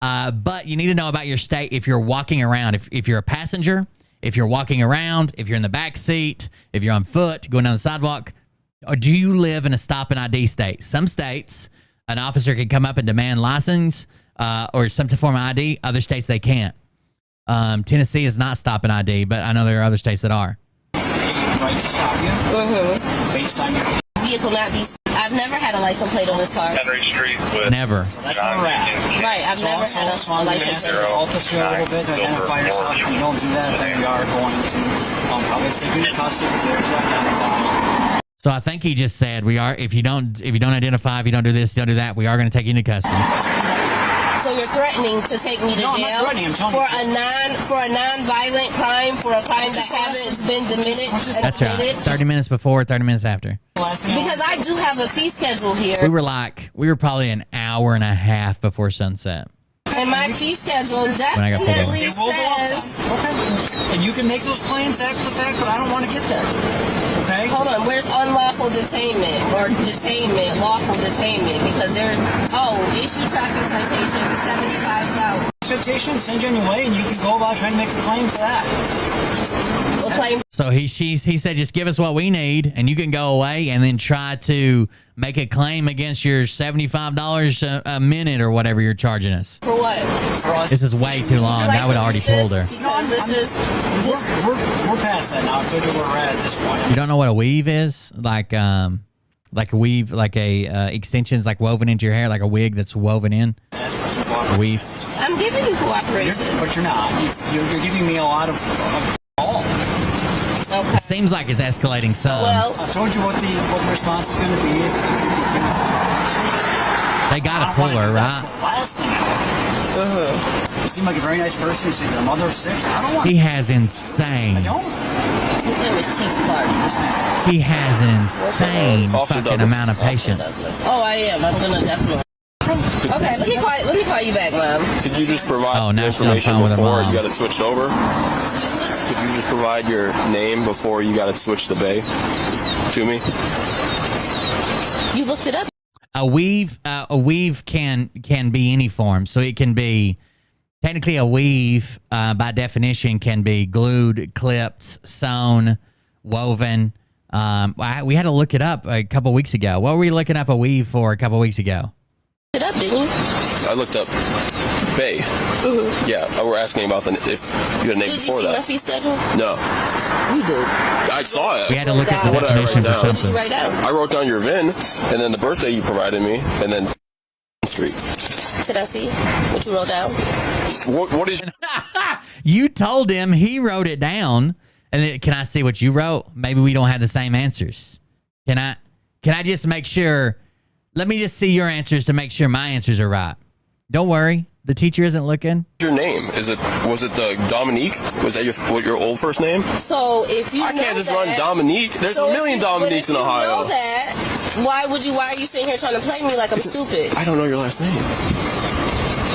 But you need to know about your state if you're walking around. If you're a passenger, if you're walking around, if you're in the back seat, if you're on foot, going down the sidewalk, or do you live in a stop and ID state? Some states, an officer can come up and demand license or some form of ID. Other states, they can't. Tennessee is not stop and ID, but I know there are other states that are. right to stop you. Based on your Vehicle not be. I've never had a license plate on this car. Henry Street with Never. that's where we're at. Right, I've never had a license plate. Help us here a little bit to identify yourself. If you don't do that, then we are going to probably take you to custody there to identify. So I think he just said we are. If you don't identify, if you don't do this, don't do that, we are going to take you into custody. So you're threatening to take me to No, I'm jail not threatening, I'm telling you. for a non-violent crime, for a crime that hasn't been diminished. That's right. 30 minutes before, 30 minutes after. Because I do have a fee schedule here. We were probably an hour and a half before sunset. And my fee schedule I got pulled over. definitely It will go up. says. Okay. And you can make those claims after the fact, but I don't want to get there. Okay? Hold on, where's unlawful detainment or detainment, lawful detainment? Because issue traffic citation $75. Citation, send you on your way, and you can go about trying to make a claim for that. Claim. So he said, just give us what we need, and you can go away and then try to make a claim against your $75 a minute or whatever you're charging us. For what? For us, This is way too long. I would have already told her. Because we're past that now. I told you where we're at this point. You don't know what a weave is? Like a weave, like a extensions like woven into your hair, like a wig that's woven in. That's for some A water. weave. I'm giving you cooperation. But you're not. You're giving me a lot of all. Okay. It seems like it's escalating some. Well, I told you what the response is going to be. They got to pull her, right? That's the last thing I want. You seem like a very nice person. You seem like a mother of six. I don't want He has insane. I don't. his name is Chief Clark. He has an insane Officer fucking Douglas. amount of patience. Oh, I am. I'm gonna definitely. Okay, let me call you back, Mom. Could you just provide Oh, the now she's on the information phone with her before mom. you got it switched over? Could you just provide your name before you got it switched to Bay to me? You looked it up. A weave can be any form. So it can be technically a weave by definition can be glued, clipped, sewn, woven. We had to look it up a couple weeks ago. What were we looking up a weave for a couple weeks ago? Looked it up, didn't you? I looked up Bay. Yeah, we're asking about if you had a name Did you before see my that. fee schedule? No, You did. I saw it. We had to look at the What did I write definitions or down? What did you something. write down? I wrote down your VIN, and then the birthday you provided me, and then Street. Could I see what you wrote down? What is You told him, he wrote it down. And then, can I see what you wrote? Maybe we don't have the same answers. Can I just make sure? Let me just see your answers to make sure my answers are right. Don't worry. The teacher isn't looking. Your name was it the Dominique? Was that your old first name? So if you I can't just run Dominique. There's a million Dominiques in Ohio. Know that, why are you sitting here trying to play me like I'm stupid? I don't know your last name.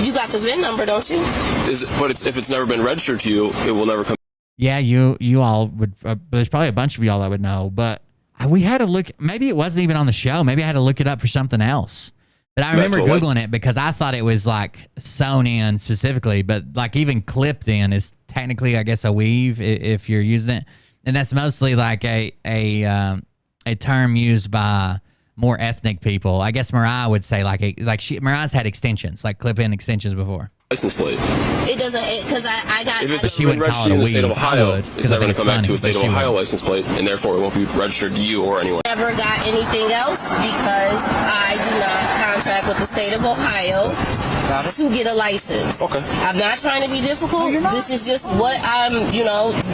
You got the VIN number, don't you? If it's never been registered to you, it will never come. Yeah, you all would. There's probably a bunch of y'all that would know, but we had to look. Maybe it wasn't even on the show. Maybe I had to look it up for something else. But I remember Googling it because I thought it was like sewn in specifically, but like even clipped in is technically, I guess, a weave if you're using it. And that's mostly like a term used by more ethnic people. I guess Mariah would say Mariah's had extensions, like clip-in extensions before. License plate. It doesn't, because I got. If it's been registered in the state of Ohio, it's never going to come back to a state of Ohio license plate, and therefore it won't be registered to you or anyone. Never got anything else because I do not contract with the state of Ohio to get a license. Okay. I'm not trying to be difficult. This is just what I'm.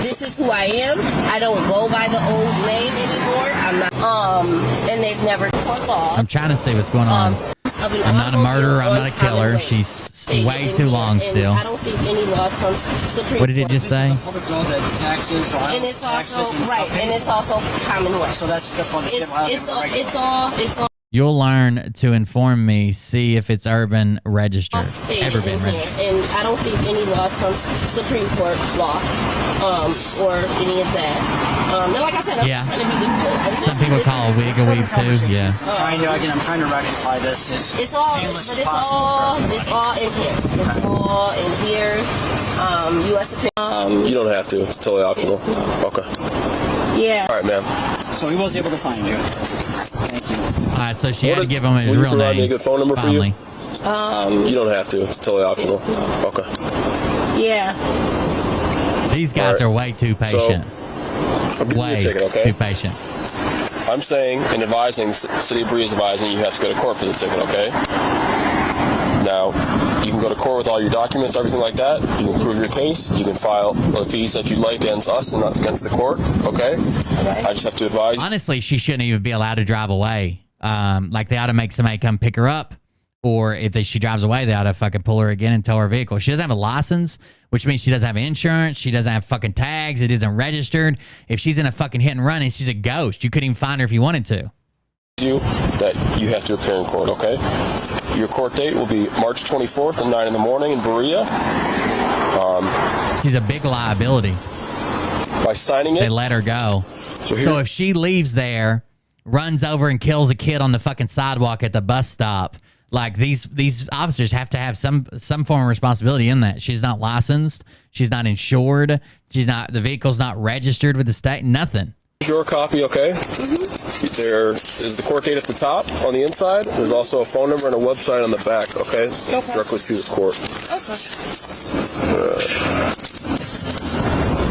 This is who I am. I don't go by the old name anymore. I'm not. And they've never court law. I'm trying to see what's going on. I'm not a murderer. I'm not a killer. She's way too long still. I don't think any law from Supreme. What did it just say? And it's also right, and it's also Commonwealth. So that's one. It's all. You'll learn to inform me. See if it's urban registered. Ever been registered? And I don't think any law from Supreme Court law, or any of that. And like I said, I'm trying to be difficult. Some people call a wig a weave too. Yeah. I'm trying to rectify this. It's all in here. It's all in here. U.S. Supreme. You don't have to. It's totally optional. Okay. Yeah. All right, ma'am. So he was able to find you. Thank you. All right, so she had to give him his Will you real provide name. me a good phone number finally. for you? You don't have to. It's totally optional. Okay. Yeah. These guys are way too patient. I'll give you a ticket, okay? Too patient. I'm saying and advising, City of Bree is advising you have to go to court for the ticket, okay? Now, you can go to court with all your documents, everything like that. You can prove your case. You can file the fees that you'd like against us and not against the court, okay? I just have to advise. Honestly, she shouldn't even be allowed to drive away. Like, they ought to make somebody come pick her up. Or if she drives away, they ought to fucking pull her again and tow her vehicle. She doesn't have a license, which means she doesn't have insurance. She doesn't have fucking tags. It isn't registered. If she's in a fucking hit and run and she's a ghost, you couldn't even find her if you wanted to. That you have to appear in court, okay? Your court date will be March 24th at 9 in the morning in Berea. She's a big liability. By signing it, they let her go. So if she leaves there, runs over and kills a kid on the fucking sidewalk at the bus stop, like these officers have to have some form of responsibility in that. She's not licensed. She's not insured. The vehicle's not registered with the state. Nothing. Your copy, okay? Mm-hmm. There is the court date at the top on the inside. There's also a phone number and a website on the back, okay? Directly to the court.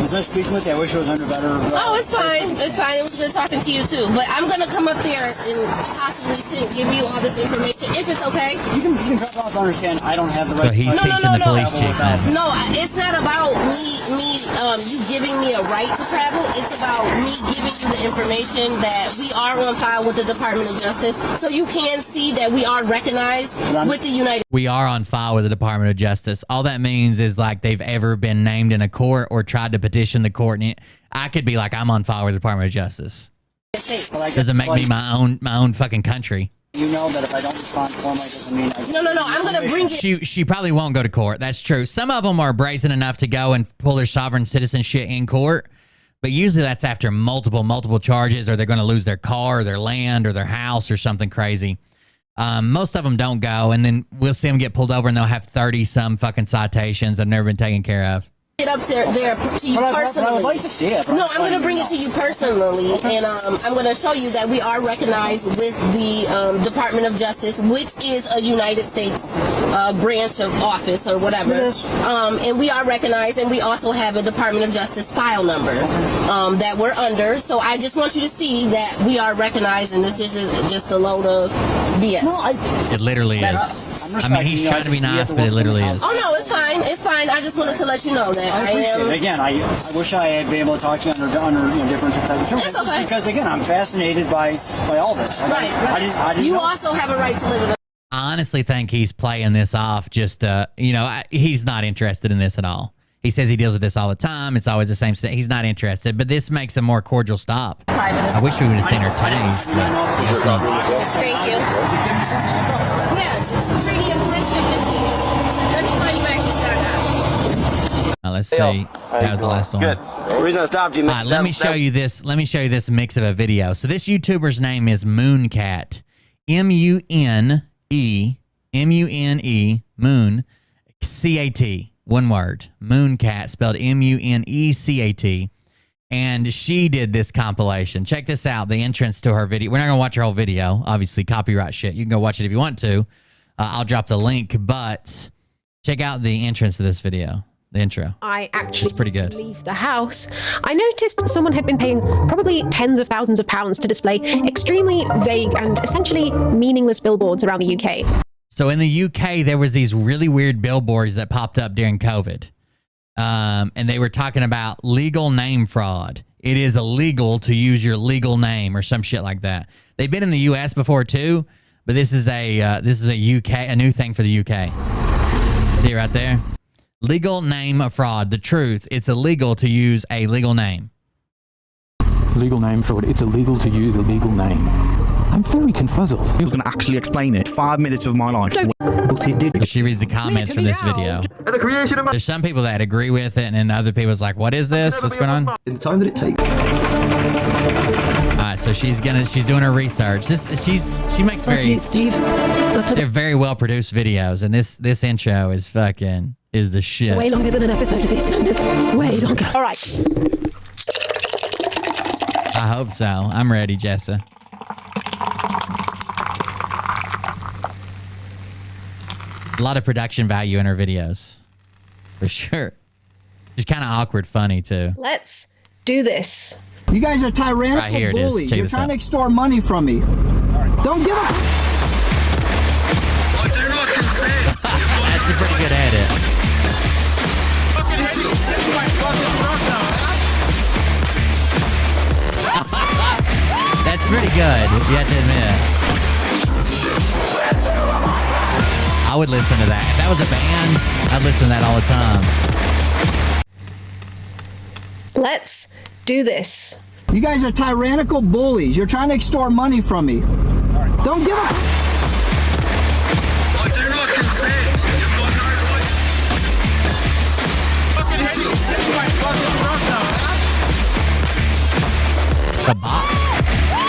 Was I speaking with you? I wish it was under better. Oh, it's fine. It's fine. It was good talking to you too. But I'm gonna come up there and possibly give you all this information if it's okay. You can drop off. Understand? I don't have the right. So he's teaching the police chief now. No, it's not about you giving me a right to travel. It's about me giving you the information that we are on file with the Department of Justice, so you can see that we are recognized with the United. We are on file with the Department of Justice. All that means is like they've ever been named in a court or tried to petition the court. And I could be like, I'm on file with the Department of Justice. Doesn't make me my own fucking country. You know that if I don't respond formally, doesn't mean I... No. I'm going to bring it... She probably won't go to court. That's true. Some of them are brazen enough to go and pull their sovereign citizenship in court. But usually that's after multiple charges, or they're going to lose their car or their land or their house or something crazy. Most of them don't go, and then we'll see them get pulled over and they'll have 30-some fucking citations that have never been taken care of. Get up there to you personally. I would like to see it. No, I'm going to bring it to you personally, and I'm going to show you that we are recognized with the Department of Justice, which is a United States branch of office or whatever. And we are recognized, and we also have a Department of Justice file number that we're under. So I just want you to see that we are recognized, and this isn't just a load of BS. It literally is. I mean, he's trying to be nice, but it literally is. Oh, no, it's fine. It's fine. I just wanted to let you know that I appreciate it. Again, I wish I had been able to talk to you under different types of circumstances okay. because, again, I'm fascinated by all this. Right. I didn't you know. also have a right to live in a I honestly think he's playing this off just, he's not interested in this at all. He says he deals with this all the time. It's always the same thing. He's not interested, but this makes a more cordial stop. private. I wish we would have seen her tased. Thank you. Yeah, it's treaty of friendship and peace. Let me call you back. Let's see. That was the last one. Good. The reason I stopped you, All right, let me show you this. Let me show you this mix of a video. So this YouTuber's name is Mooncat. M-U-N-E, Moon, C-A-T, one word. Mooncat, spelled M-U-N-E-C-A-T. And she did this compilation. Check this out, the entrance to her video. We're not going to watch her whole video. Obviously, copyright shit. You can go watch it if you want to. I'll drop the link, but check out the entrance to this video. The intro. I actually It's pretty good. to leave the house. I noticed someone had been paying probably tens of thousands of pounds to display extremely vague and essentially meaningless billboards around the UK. So in the UK, there was these really weird billboards that popped up during COVID. And they were talking about legal name fraud. It is illegal to use your legal name or some shit like that. They've been in the US before too, but this is a new thing for the UK. See it right there? Legal name fraud. The truth. It's illegal to use a legal name. Legal name fraud. It's illegal to use a legal name. I'm very confuzzled. He was going to actually explain it. 5 minutes of my life. But it did. She reads the comments from this video. The creation of There's some people that agree with it, and then other people's like, "What is this? What's going on?" in the time that it takes. All right, so she's doing her research. She makes they're very well produced videos, and this intro is the shit. Way longer than an episode of EastEnders. Way longer. All right. I hope so. I'm ready, Jessa. A lot of production value in her videos, for sure. She's kind of awkward, funny too. Let's do this. You guys are tyrannical Right here it is. bullies. Check You're this trying out. to extort money from me. Don't give up. That's a pretty good edit. That's pretty good, you have to admit. I would listen to that. If that was a band, I'd listen to that all the time. Let's do this. You guys are tyrannical bullies. You're trying to extort money from me. Don't give up. I do not consent. You've got no right. Fucking hit you. Fucking The bop.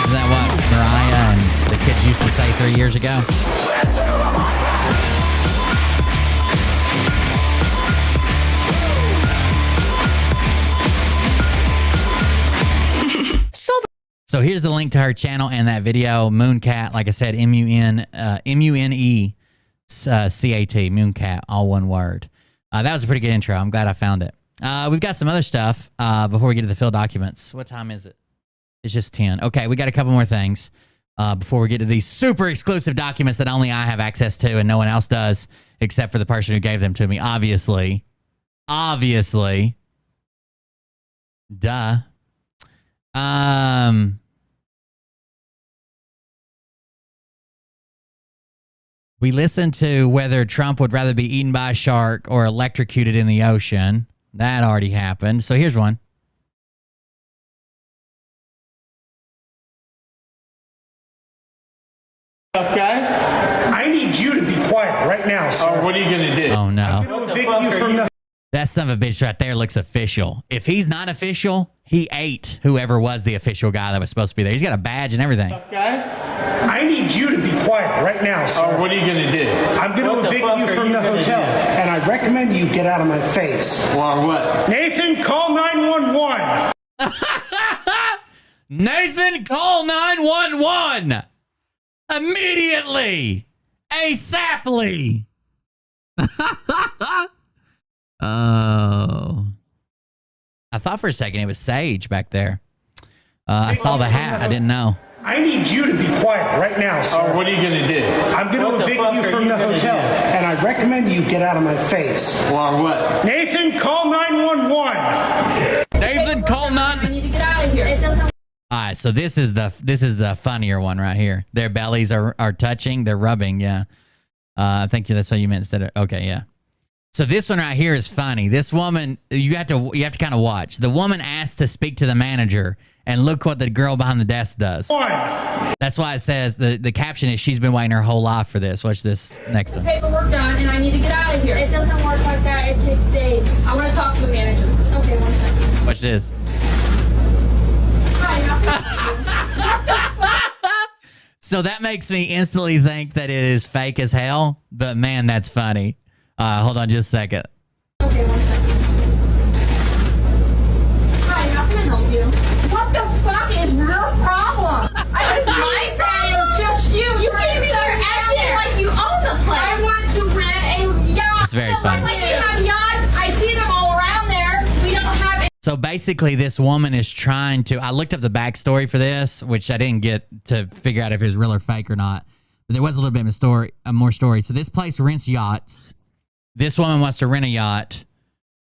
Is that what Mariah and the kids used to say 3 years ago? So here's the link to her channel and that video, Mooncat. Like I said, M-U-N-E-C-A-T, Mooncat, all one word. That was a pretty good intro. I'm glad I found it. We've got some other stuff before we get to the Phil documents. What time is it? It's just 10. Okay, we got a couple more things before we get to these super exclusive documents that only I have access to and no one else does except for the person who gave them to me, obviously. Obviously. Duh. We listened to whether Trump would rather be eaten by a shark or electrocuted in the ocean. That already happened. So here's one. Tough guy, I need you to be quiet right now, sir. Oh, what are you going to do? Oh, no. I'm going to evict you from the... That son of a bitch right there looks official. If he's not official, he ate whoever was the official guy that was supposed to be there. He's got a badge and everything. Tough guy, I need you to be quiet right now, sir. Oh, what are you going to do? I'm going to evict you from the hotel, and I recommend you get out of my face. Or what? Nathan, call 911. Nathan, call 911 immediately, ASAPly. Oh, I thought for a second it was Sage back there. I saw the hat. I didn't know. I need you to be quiet right now, sir. Oh, what are you going to do? I'm going to evict you from the hotel, and I recommend you get out of my face. Or what? Nathan, call 911. Nathan, call 9. I need to get out of here. It doesn't. All right, so this is the funnier one right here. Their bellies are touching, they're rubbing. Yeah, I think that's what you meant instead of. Okay, yeah. So this one right here is funny. This woman, you have to kind of watch. The woman asked to speak to the manager, and look what the girl behind the desk does. That's why it says the caption is she's been waiting her whole life for this. Watch this next one. Paperwork done, and I need to get out of here. It doesn't work like that. It takes days. I want to talk to the manager. Okay, 1 second. Watch this. Hi, what the fuck? So that makes me instantly think that it is fake as hell. But man, that's funny. Hold on just a second. Okay, 1 second. Hi, how can I help you? What the fuck is your problem? It's my problem. It's just you. You came here acting like you own the place. I want to rent a yacht. It's very funny. Like we have yachts. I see them all around there. We don't have any. So basically, this woman is trying to. I looked up the backstory for this, which I didn't get to figure out if it was real or fake or not. But there was a little bit of a story, more story. So this place rents yachts. This woman wants to rent a yacht.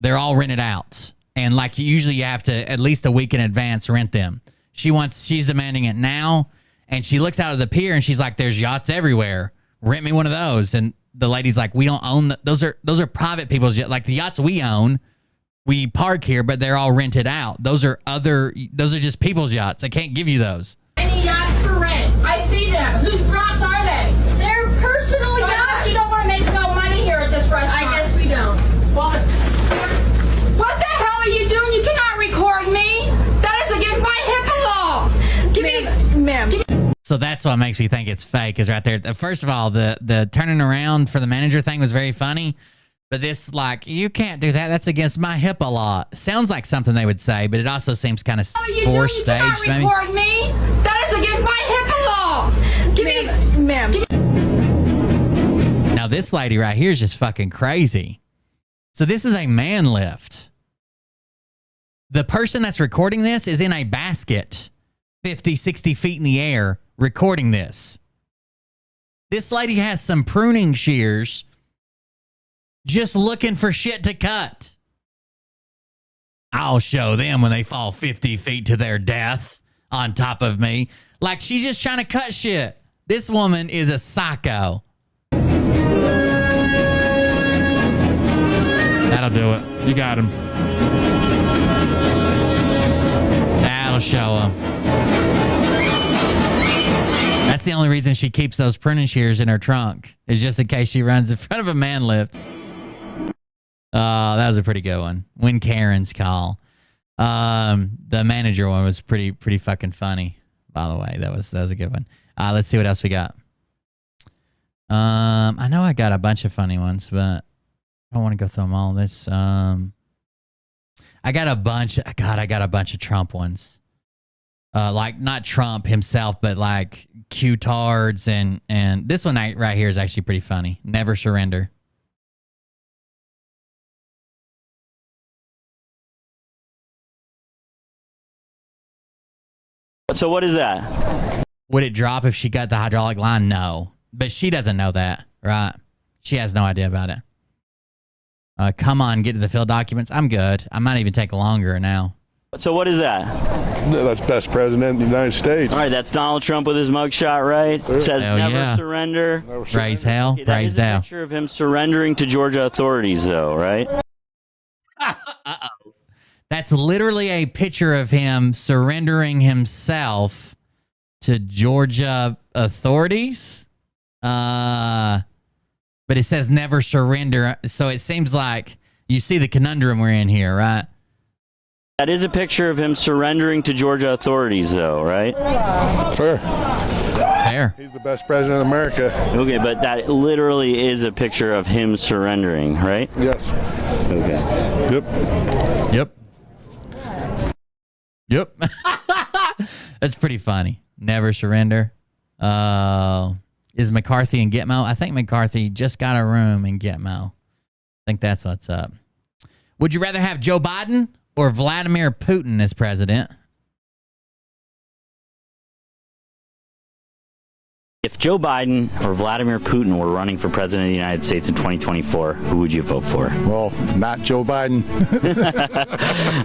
They're all rented out. And like usually you have to at least a week in advance rent them. She's demanding it now. And she looks out of the pier and she's like, there's yachts everywhere. Rent me one of those. And the lady's like, we don't own those are private people's yachts. Like the yachts we own, we park here, but they're all rented out. Those are just people's yachts. I can't give you those. Any yachts for rent. I see them. Whose yachts are they? They're personal yachts. You don't want to make no money here at this restaurant. I guess we don't. Well, what the hell are you doing? You cannot record me. That is against my HIPAA law. Give me, ma'am. So that's what makes me think it's fake. Is right there. First of all, the turning around for the manager thing was very funny. But this, like, you can't do that. That's against my HIPAA law. Sounds like something they would say, but it also seems kind of forced staged. You cannot record me. That is against my HIPAA law. Give me, ma'am. Now this lady right here is just fucking crazy. So this is a man lift. The person that's recording this is in a basket 50, 60 feet in the air recording this. This lady has some pruning shears just looking for shit to cut. I'll show them when they fall 50 feet to their death on top of me. Like she's just trying to cut shit. This woman is a psycho. That'll do it. You got him. That'll show him. That's the only reason she keeps those pruning shears in her trunk, is just in case she runs in front of a man lift. That was a pretty good one. When Karen's call. The manager one was pretty fucking funny, by the way. That was a good one. Let's see what else we got. I know I got a bunch of funny ones, but I don't want to go through them all. This I got a bunch of Trump ones. Like not Trump himself, but like Q-tards and this one right here is actually pretty funny. Never surrender. So what is that? Would it drop if she got the hydraulic line? No. But she doesn't know that, right? She has no idea about it. Come on, get to the Phil documents. I'm good. I might even take longer now. So what is that? That's best president of the United States. All right, that's Donald Trump with his mugshot, right? It says hell never yeah. surrender. Praise hell, Okay, praise that is thou. a picture of him surrendering to Georgia authorities, though, right? Uh-oh. That's literally a picture of him surrendering himself to Georgia authorities. But it says never surrender. So it seems like you see the conundrum we're in here, right? That is a picture of him surrendering to Georgia authorities, though, right? Fair. Fair. He's the best president of America. Okay, but that literally is a picture of him surrendering, right? Yes. Okay. Yep. Yep. That's pretty funny. Never surrender. Is McCarthy in Gitmo? I think McCarthy just got a room in Gitmo. I think that's what's up. Would you rather have Joe Biden or Vladimir Putin as president? If Joe Biden or Vladimir Putin were running for president of the United States in 2024, who would you vote for? Well, not Joe Biden.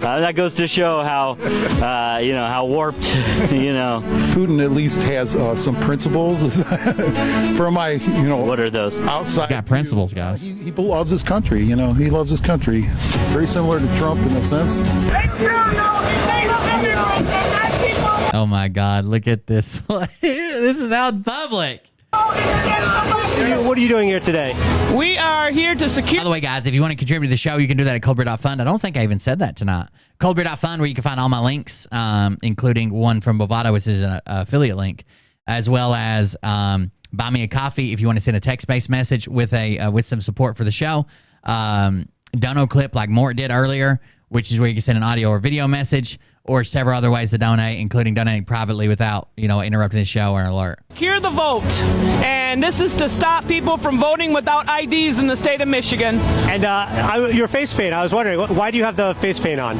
That goes to show how, how warped, Putin at least has some principles. For my, What are those? Outside. He's got principles, guys. He loves his country. He loves his country. Very similar to Trump in a sense. Oh my God! Look at this. This is out in public. What are you doing here today? We are here to secure. By the way, guys, if you want to contribute to the show, you can do that at coldbeer.fund. I don't think I even said that tonight. Coldbeer.fund, where you can find all my links, including one from Bovado, which is an affiliate link, as well as buy me a coffee if you want to send a text-based message with some support for the show. Dono clip like Mort did earlier, which is where you can send an audio or video message, or several other ways to donate, including donating privately without, interrupting the show or an alert. Secure the vote, and this is to stop people from voting without IDs in the state of Michigan. And your face paint, I was wondering, why do you have the face paint on?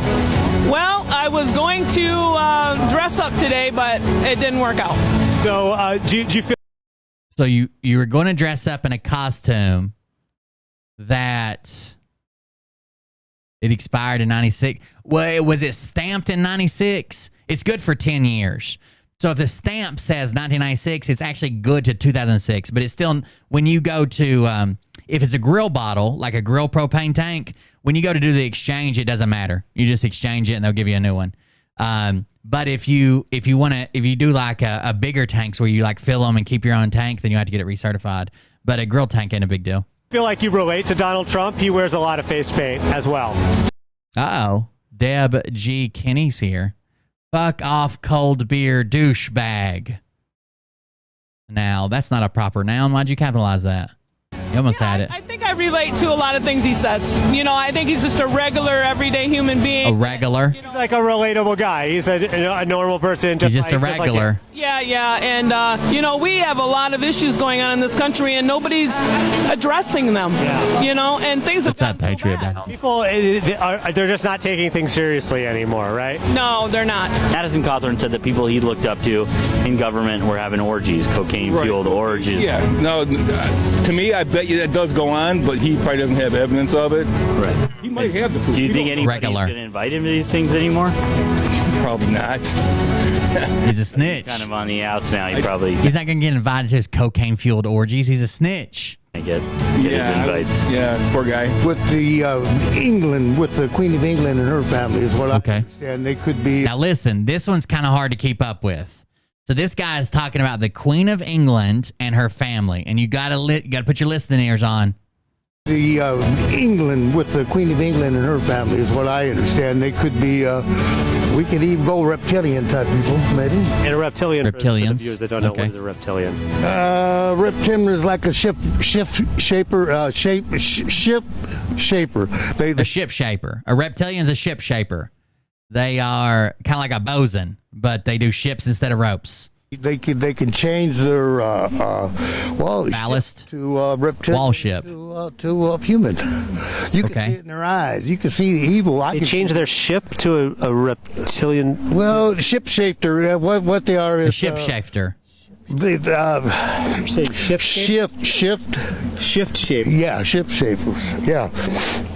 Well, I was going to dress up today, but it didn't work out. So, do you feel? So you were going to dress up in a costume that it expired in 96. Well, was it stamped in 96? It's good for 10 years. So if the stamp says 1996, it's actually good to 2006. But it's still, when you go to, if it's a grill bottle, like a grill propane tank, when you go to do the exchange, it doesn't matter. You just exchange it and they'll give you a new one. But if you do like a bigger tanks where you like fill them and keep your own tank, then you have to get it recertified. But a grill tank ain't a big deal. Feel like you relate to Donald Trump? He wears a lot of face paint as well. Uh-oh. Deb G. Kinney's here. Fuck off, cold beer douchebag. Now, that's not a proper noun. Why'd you capitalize that? You almost had it. I think I relate to a lot of things he says. I think he's just a regular, everyday human being. A regular? He's like a relatable guy. He's a normal person. He's just a regular. Yeah. And, we have a lot of issues going on in this country, and nobody's addressing them. Yeah. And things What's that, Patriot? People, they're just not taking things seriously anymore, right? No, they're not. Addison Cawthorn said that people he looked up to in government were having orgies, cocaine-fueled orgies. Yeah, no, to me, I bet you that does go on, but he probably doesn't have evidence of it. Right. He might have the proof. Do you think anybody's going to invite him to these things anymore? Probably not. He's a snitch. He's kind of on the outs now. He's not going to get invited to his cocaine-fueled orgies. He's a snitch. Get his invites. Yeah, poor guy. With the England, with the Queen of England and her family is what I understand. They could be. Now listen, this one's kind of hard to keep up with. So this guy is talking about the Queen of England and her family, and you got to put your listening ears on. The England, with the Queen of England and her family is what I understand. They could be, we could even go reptilian type people, maybe. And a reptilian, Reptilians. for the viewers that don't know, what is a reptilian? Reptilian is like a ship shaper. A ship shaper. A reptilian's a ship shaper. They are kind of like a bosun, but they do ships instead of ropes. They can change their ballast to reptilian wall ship to human. You can see it in their eyes. You can see the evil. They change their ship to a reptilian. Well, ship shifter. What they are is a ship shifter. Shift shape. Yeah, ship shapers. Yeah,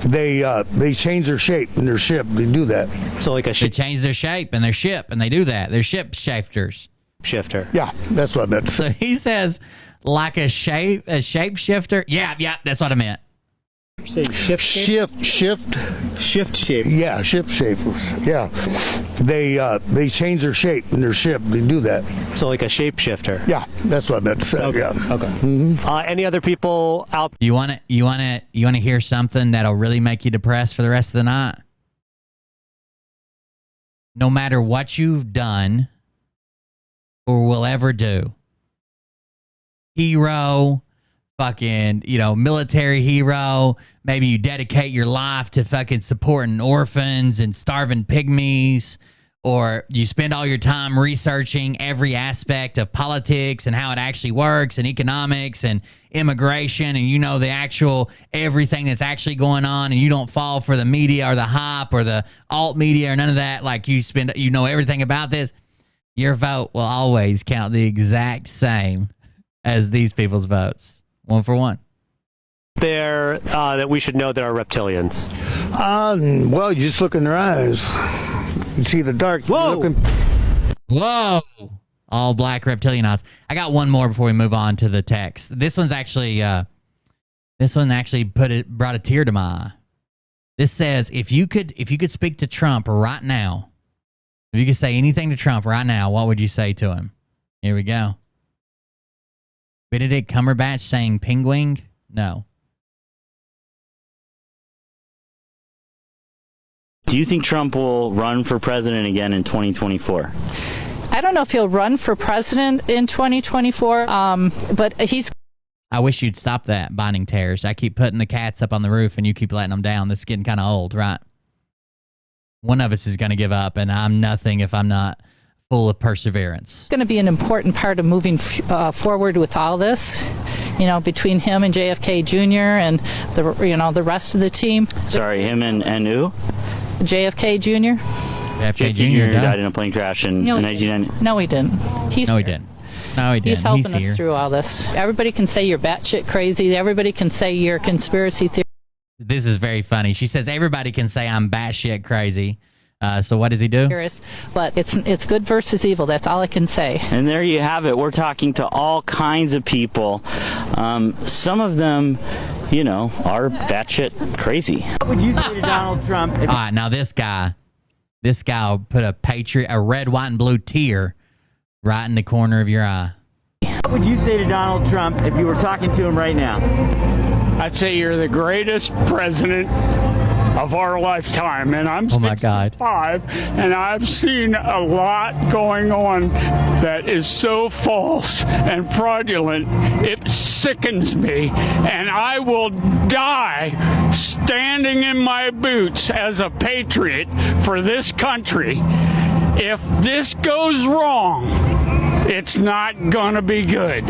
they change their shape in their ship. They do that. So like a ship. They change their shape in their ship, and they do that. They're ship shifters. Shifter. Yeah, that's what I meant. So he says like a shape shifter. Yeah, that's what I meant. Shift shape. Yeah, ship shapers. Yeah, they change their shape in their ship. They do that. So like a shapeshifter. Yeah, that's what I meant to say. Okay. Yeah. Okay. Mm-hmm. Any other people out? You want to hear something that'll really make you depressed for the rest of the night? No matter what you've done or will ever do, hero, fucking, military hero. Maybe you dedicate your life to fucking supporting orphans and starving pygmies, or you spend all your time researching every aspect of politics and how it actually works and economics and immigration, and the actual everything that's actually going on, and you don't fall for the media or the hype or the alt media or none of that. Like you know everything about this. Your vote will always count the exact same as these people's votes. 1 for 1. There that we should know there are reptilians. Well, you just look in their eyes. You see the dark. Whoa! Whoa! All black reptilian eyes. I got one more before we move on to the text. This one actually brought a tear to my eye. This says, if you could speak to Trump right now, if you could say anything to Trump right now, what would you say to him? Here we go. Benedict Cumberbatch saying penguin? No. Do you think Trump will run for president again in 2024? I don't know if he'll run for president in 2024, but he's... I wish you'd stop that, binding terrors. I keep putting the cats up on the roof and you keep letting them down. This is getting kind of old, right? One of us is going to give up, and I'm nothing if I'm not full of perseverance. going to be an important part of moving forward with all this, between him and JFK Jr. and the rest of the team. Sorry, him and who? JFK Jr. JFK Jr. died in a plane crash in 1990. No, he didn't. He didn't. No, he didn't. He's helping us through all this. Everybody can say you're batshit crazy. Everybody can say you're a conspiracy theory. This is very funny. She says everybody can say I'm batshit crazy. So what does he do? But it's good versus evil. That's all I can say. And there you have it. We're talking to all kinds of people. Some of them, are batshit crazy. What would you say to Donald Trump? All right, now this guy will put a red, white, and blue tear right in the corner of your eye. What would you say to Donald Trump if you were talking to him right now? I'd say you're the greatest president of our lifetime, and I'm 65, and I've seen a lot going on that is so false and fraudulent, it sickens me, and I will die standing in my boots as a patriot for this country. If this goes wrong, it's not gonna be good.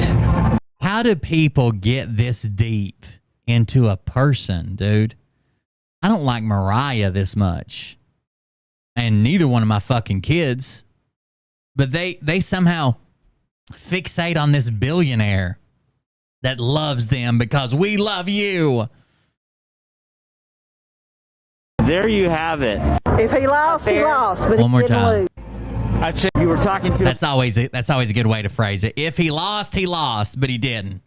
How do people get this deep into a person, dude? I don't like Mariah this much. And neither one of my fucking kids. But they somehow fixate on this billionaire that loves them because we love you. There you have it. If he lost, he lost. But One more he didn't time. lose. I'd say you were talking to. That's always a good way to phrase it. If he lost, but he didn't.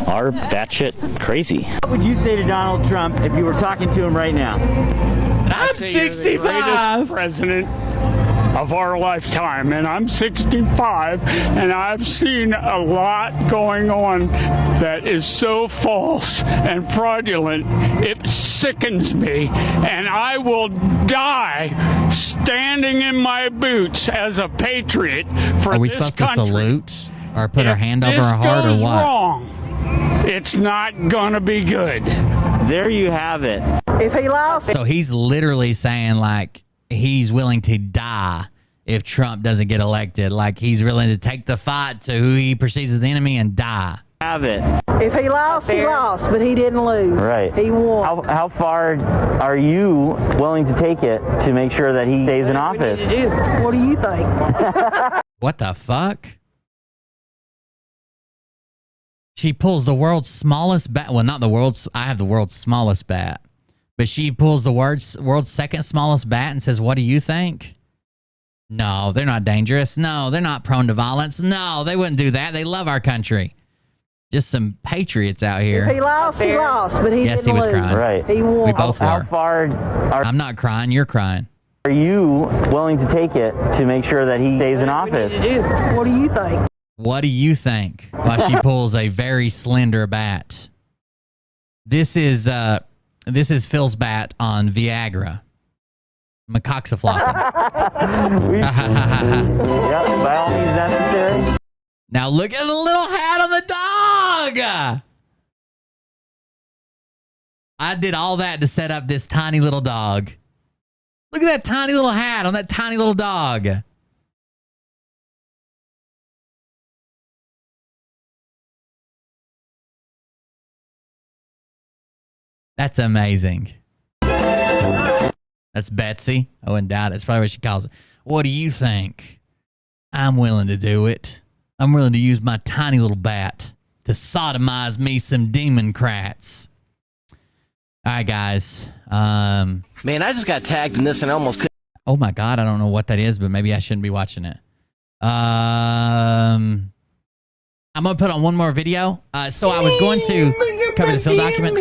Are batshit crazy. What would you say to Donald Trump if you were talking to him right now? I'm 65. President of our lifetime, and I'm 65, and I've seen a lot going on that is so false and fraudulent, it sickens me, and I will die standing in my boots as a patriot for Are we this supposed country. to salute or put our hand over This our heart or goes what? wrong, it's not gonna be good. There you have it. If he lost, So he's literally saying like he's willing to die if Trump doesn't get elected. Like he's willing to take the fight to who he perceives as the enemy and die. Have it. if he lost, he lost. But he didn't lose. Right. He won. How far are you willing to take it to make sure that he stays in office? What do you think? What the fuck? She pulls the world's smallest bat. Well, not the world's. I have the world's smallest bat. But she pulls the world's second smallest bat and says, what do you think? No, they're not dangerous. No, they're not prone to violence. No, they wouldn't do that. They love our country. Just some patriots out here. If he lost, he lost. But he Yes, didn't he was lose. crying. Right. He won. We both How were. far I'm not crying. You're crying. are you willing to take it to make sure that he stays in office? What do you think? What do you think? While she pulls a very slender bat. This is Phil's bat on Viagra. Macoxaflockin. Yep, by all means necessary. Now look at the little hat on the dog. I did all that to set up this tiny little dog. Look at that tiny little hat on that tiny little dog. That's amazing. That's Betsy. I wouldn't doubt it. That's probably what she calls it. What do you think? I'm willing to do it. I'm willing to use my tiny little bat to sodomize me some Democrats. All right, guys. Man, I just got tagged in this and I almost couldn't. Oh my God, I don't know what that is, but maybe I shouldn't be watching it. I'm gonna put on one more video. So I was going to cover the Phil documents.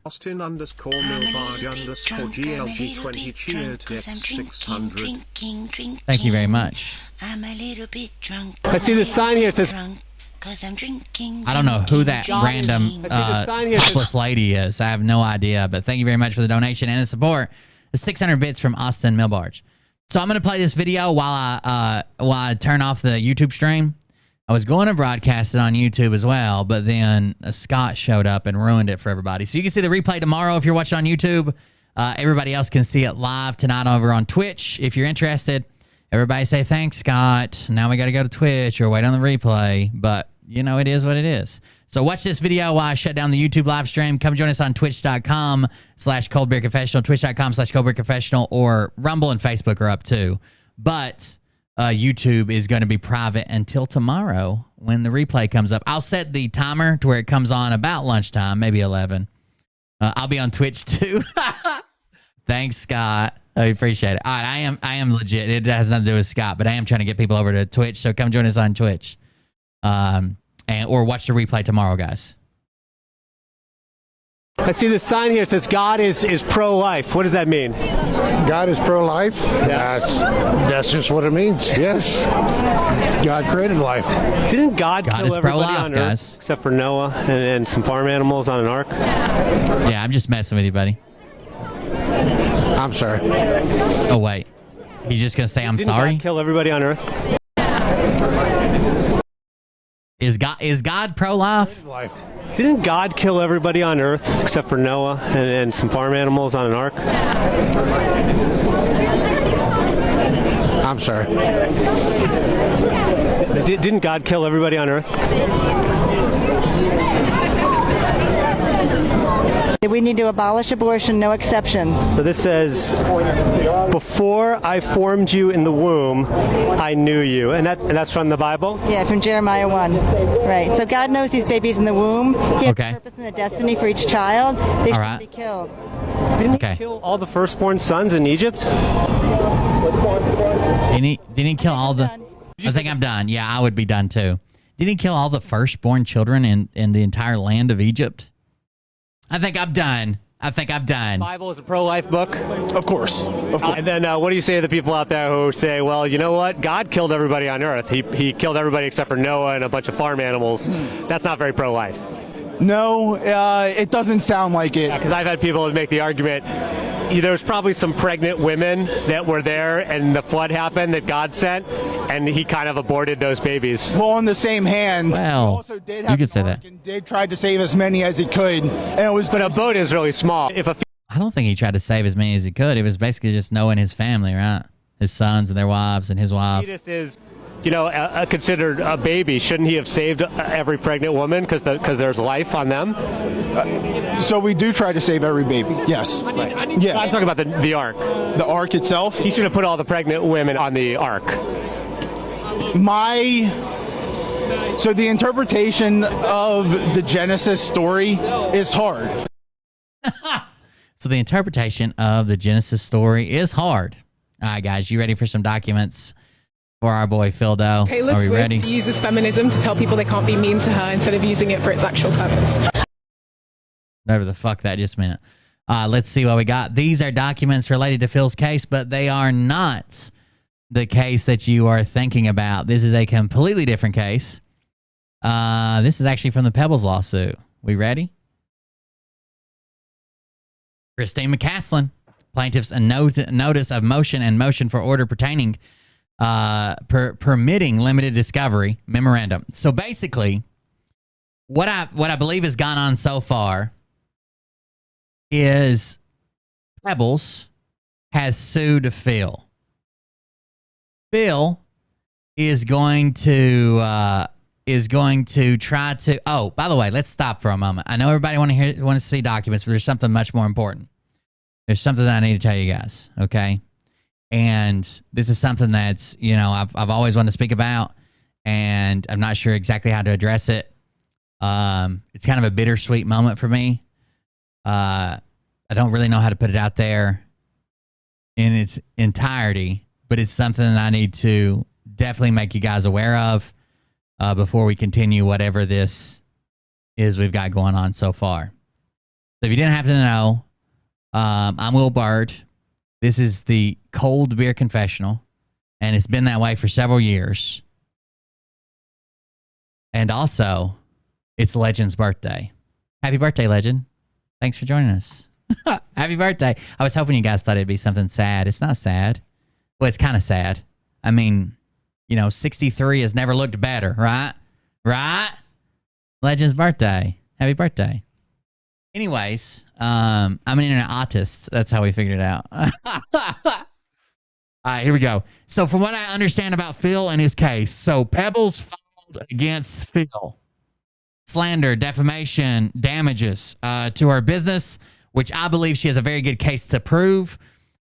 Austin _Milbard _GLG 20 cheered hits 600. Thank you very much. I'm a little bit drunk. I see the sign here that says. I don't know who that random topless lady is. I have no idea, but thank you very much for the donation and the support. The 600 bits from Austin Milbarge. So I'm going to play this video while I turn off the YouTube stream. I was going to broadcast it on YouTube as well, but then Scott showed up and ruined it for everybody. So you can see the replay tomorrow if you're watching on YouTube. Everybody else can see it live tonight over on Twitch if you're interested. Everybody say thanks, Scott. Now we got to go to Twitch or wait on the replay, but you know, it is what it is. So watch this video while I shut down the YouTube live stream. Come join us on twitch.com/coldbeerconfessional, twitch.com/coldbeerconfessional, or Rumble and Facebook are up too. But YouTube is going to be private until tomorrow when the replay comes up. I'll set the timer to where it comes on about lunchtime, maybe 11. I'll be on Twitch too. Thanks, Scott. I appreciate it. All right, I am legit. It has nothing to do with Scott, but I am trying to get people over to Twitch, so come join us on Twitch. Or watch the replay tomorrow, guys. I see the sign here that says God is pro-life. What does that mean? God is pro-life? Yeah. That's just what it means, yes. God created life. Didn't God kill is everybody pro-life, on guys. Earth except for Noah and some farm animals on an ark? Yeah, I'm just messing with you, buddy. I'm sorry. Oh, wait. He's just going to say I'm sorry? Didn't God kill everybody on Earth? Is God pro-life? Didn't God kill everybody on Earth except for Noah and some farm animals on an ark? I'm sorry. Didn't God kill everybody on Earth? We need to abolish abortion, no exceptions. So this says, before I formed you in the womb, I knew you. And that's from the Bible? Yeah, from Jeremiah 1. Right. So God knows these babies in the womb. He has a purpose and a destiny for each child. They should be killed. Didn't he kill all the firstborn sons in Egypt? Didn't he kill all the... I think I'm done. Yeah, I would be done too. Didn't he kill all the firstborn children in the entire land of Egypt? I think I'm done. The Bible is a pro-life book? Of course. And then what do you say to the people out there who say, well, you know what? God killed everybody on Earth. He killed everybody except for Noah and a bunch of farm animals. That's not very pro-life. No, it doesn't sound like it. Because I've had people make the argument, there's probably some pregnant women that were there and the flood happened that God sent, and he kind of aborted those babies. Well, on the same hand, well, he also did have you could say that. And did try to save as many as he could, and it was. But a boat is really small. I don't think he tried to save as many as he could. It was basically just knowing his family, right? His sons and their wives and his wife. Fetus is, considered a baby. Shouldn't he have saved every pregnant woman because there's life on them? So we do try to save every baby. Yes. Yeah. I'm talking about the ark. The ark itself. He should have put all the pregnant women on the ark. So the interpretation of the Genesis story is hard. So the interpretation of the Genesis story is hard. All right, guys, you ready for some documents for our boy Phil Doe? Taylor Are we Swift ready? uses feminism to tell people they can't be mean to her instead of using it for its actual purpose. Whatever the fuck that just meant. Let's see what we got. These are documents related to Phil's case, but they are not the case that you are thinking about. This is a completely different case. This is actually from the Pebbles lawsuit. We ready? Christine McCaslin, plaintiff's notice of motion and motion for order pertaining permitting limited discovery memorandum. So basically, what I believe has gone on so far is Pebbles has sued Phil. Phil is going to try to. Oh, by the way, let's stop for a moment. I know everybody want to see documents, but there's something much more important. There's something that I need to tell you guys. Okay, and this is something that's I've always wanted to speak about, and I'm not sure exactly how to address it. It's kind of a bittersweet moment for me. I don't really know how to put it out there in its entirety, but it's something that I need to definitely make you guys aware of before we continue whatever this is we've got going on so far. So if you didn't happen to know, I'm Will Bird. This is the Cold Beer Confessional, and it's been that way for several years. And also, it's Legend's birthday. Happy birthday, Legend. Thanks for joining us. Happy birthday. I was hoping you guys thought it'd be something sad. It's not sad. Well, it's kind of sad. I mean, 63 has never looked better, right? Right? Legend's birthday. Happy birthday. Anyways, I'm an internet autist. That's how we figured it out. All right, here we go. So from what I understand about Phil and his case, so Pebbles filed against Phil. Slander, defamation, damages to her business, which I believe she has a very good case to prove.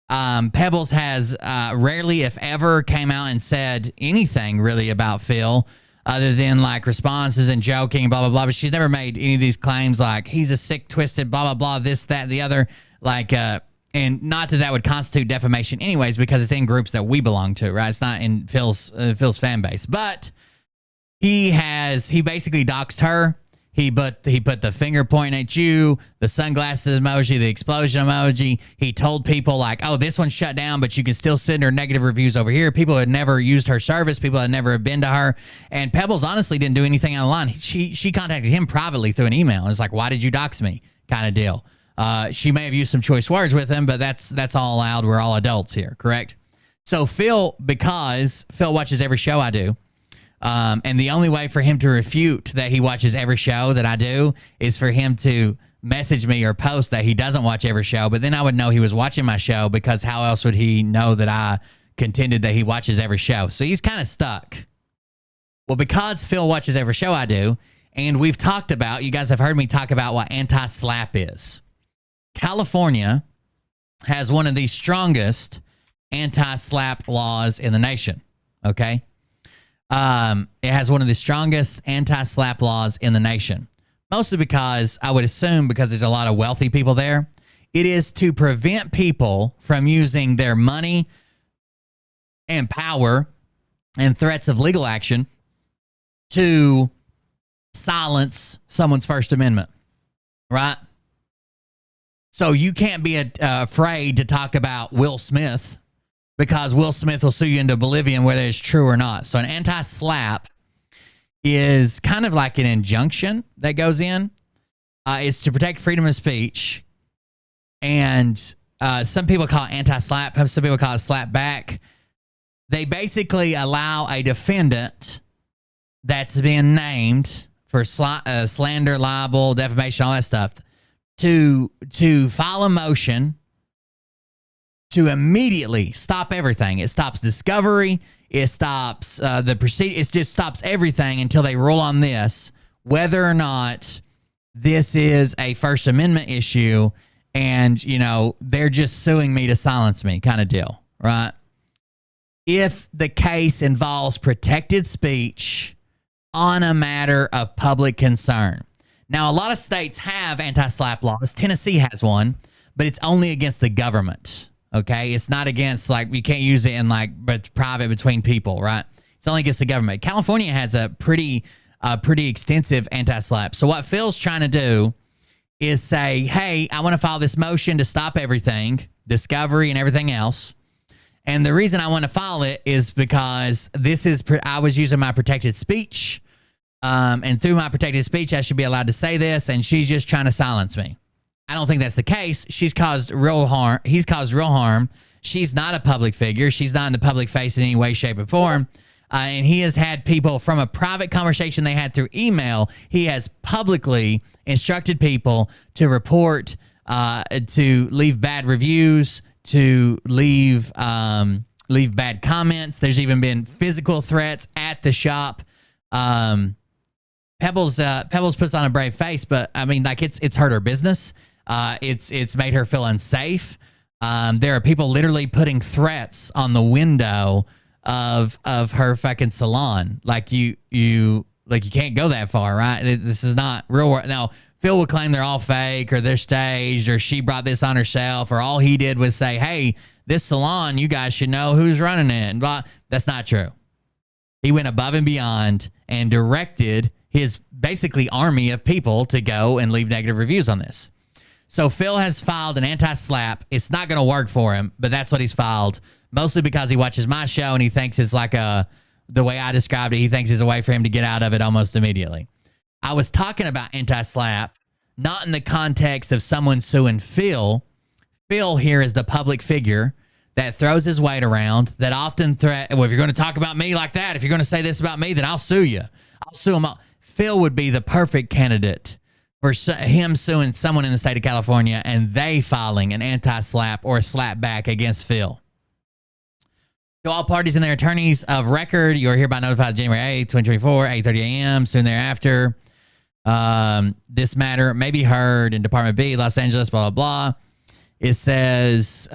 Pebbles has rarely, if ever, came out and said anything really about Phil other than like responses and joking, blah, blah, blah. But she's never made any of these claims like he's a sick, twisted, blah, blah, blah, this, that, the other. Like, and not that would constitute defamation anyways, because it's in groups that we belong to, right? It's not in Phil's fan base. But he basically doxed her. He put the finger pointing at you, the sunglasses emoji, the explosion emoji. He told people like, oh, this one's shut down, but you can still send her negative reviews over here. People had never used her service. People had never been to her. And Pebbles honestly didn't do anything out of line. She contacted him privately through an email. It's like, why did you dox me? Kind of deal. She may have used some choice words with him, but that's all allowed. We're all adults here, correct? So Phil, because Phil watches every show I do, and the only way for him to refute that he watches every show that I do is for him to message me or post that he doesn't watch every show. But then I would know he was watching my show, because how else would he know that I contended that he watches every show? So he's kind of stuck. Well, because Phil watches every show I do, and we've talked about, you guys have heard me talk about what anti-SLAPP is. California has one of the strongest anti-SLAPP laws in the nation, okay? It has one of the strongest anti-SLAPP laws in the nation. Mostly because, I would assume, because there's a lot of wealthy people there. It is to prevent people from using their money and power and threats of legal action to silence someone's First Amendment, right? So you can't be afraid to talk about Will Smith, because Will Smith will sue you into oblivion whether it's true or not. So an anti-SLAPP is kind of like an injunction that goes in. It's to protect freedom of speech. And some people call it anti-SLAPP. Some people call it slap back. They basically allow a defendant that's been named for slander, libel, defamation, all that stuff, to file a motion to immediately stop everything. It stops discovery. It stops the proceed. It just stops everything until they rule on this, whether or not this is a First Amendment issue, and they're just suing me to silence me, kind of deal, right? If the case involves protected speech on a matter of public concern. Now, a lot of states have anti-SLAPP laws. Tennessee has one, but it's only against the government. Okay, it's not against, like, you can't use it in but private between people, right? It's only against the government. California has a pretty extensive anti-SLAPP. So what Phil's trying to do is say, hey, I want to file this motion to stop everything, discovery and everything else. And the reason I want to file it is because I was using my protected speech, and through my protected speech, I should be allowed to say this, and she's just trying to silence me. I don't think that's the case. He's caused real harm. She's not a public figure. She's not in the public face in any way, shape, or form. And he has had people, from a private conversation they had through email, he has publicly instructed people to report, to leave bad reviews, to leave bad comments. There's even been physical threats at the shop. Pebbles puts on a brave face, but I mean, like, it's hurt her business. It's made her feel unsafe. There are people literally putting threats on the window of her fucking salon. Like, you like you can't go that far, right? This is not real world. Now, Phil will claim they're all fake or they're staged or she brought this on herself or all he did was say, hey, this salon, you guys should know who's running it. And blah. That's not true. He went above and beyond and directed his basically army of people to go and leave negative reviews on this. So Phil has filed an anti-SLAPP. It's not going to work for him, but that's what he's filed, mostly because he watches my show and he thinks it's like the way I described it, he thinks it's a way for him to get out of it almost immediately. I was talking about anti-SLAPP, not in the context of someone suing Phil. Phil here is the public figure that throws his weight around, that often well, if you're going to talk about me like that, if you're going to say this about me, then I'll sue you. I'll sue him. Phil would be the perfect candidate for him suing someone in the state of California and they filing an anti-SLAPP or a slap back against Phil. To all parties and their attorneys of record, you are hereby notified January 8th, 2024, 8:30 a.m. Soon thereafter, this matter may be heard in Department B, Los Angeles, blah, blah, blah. It says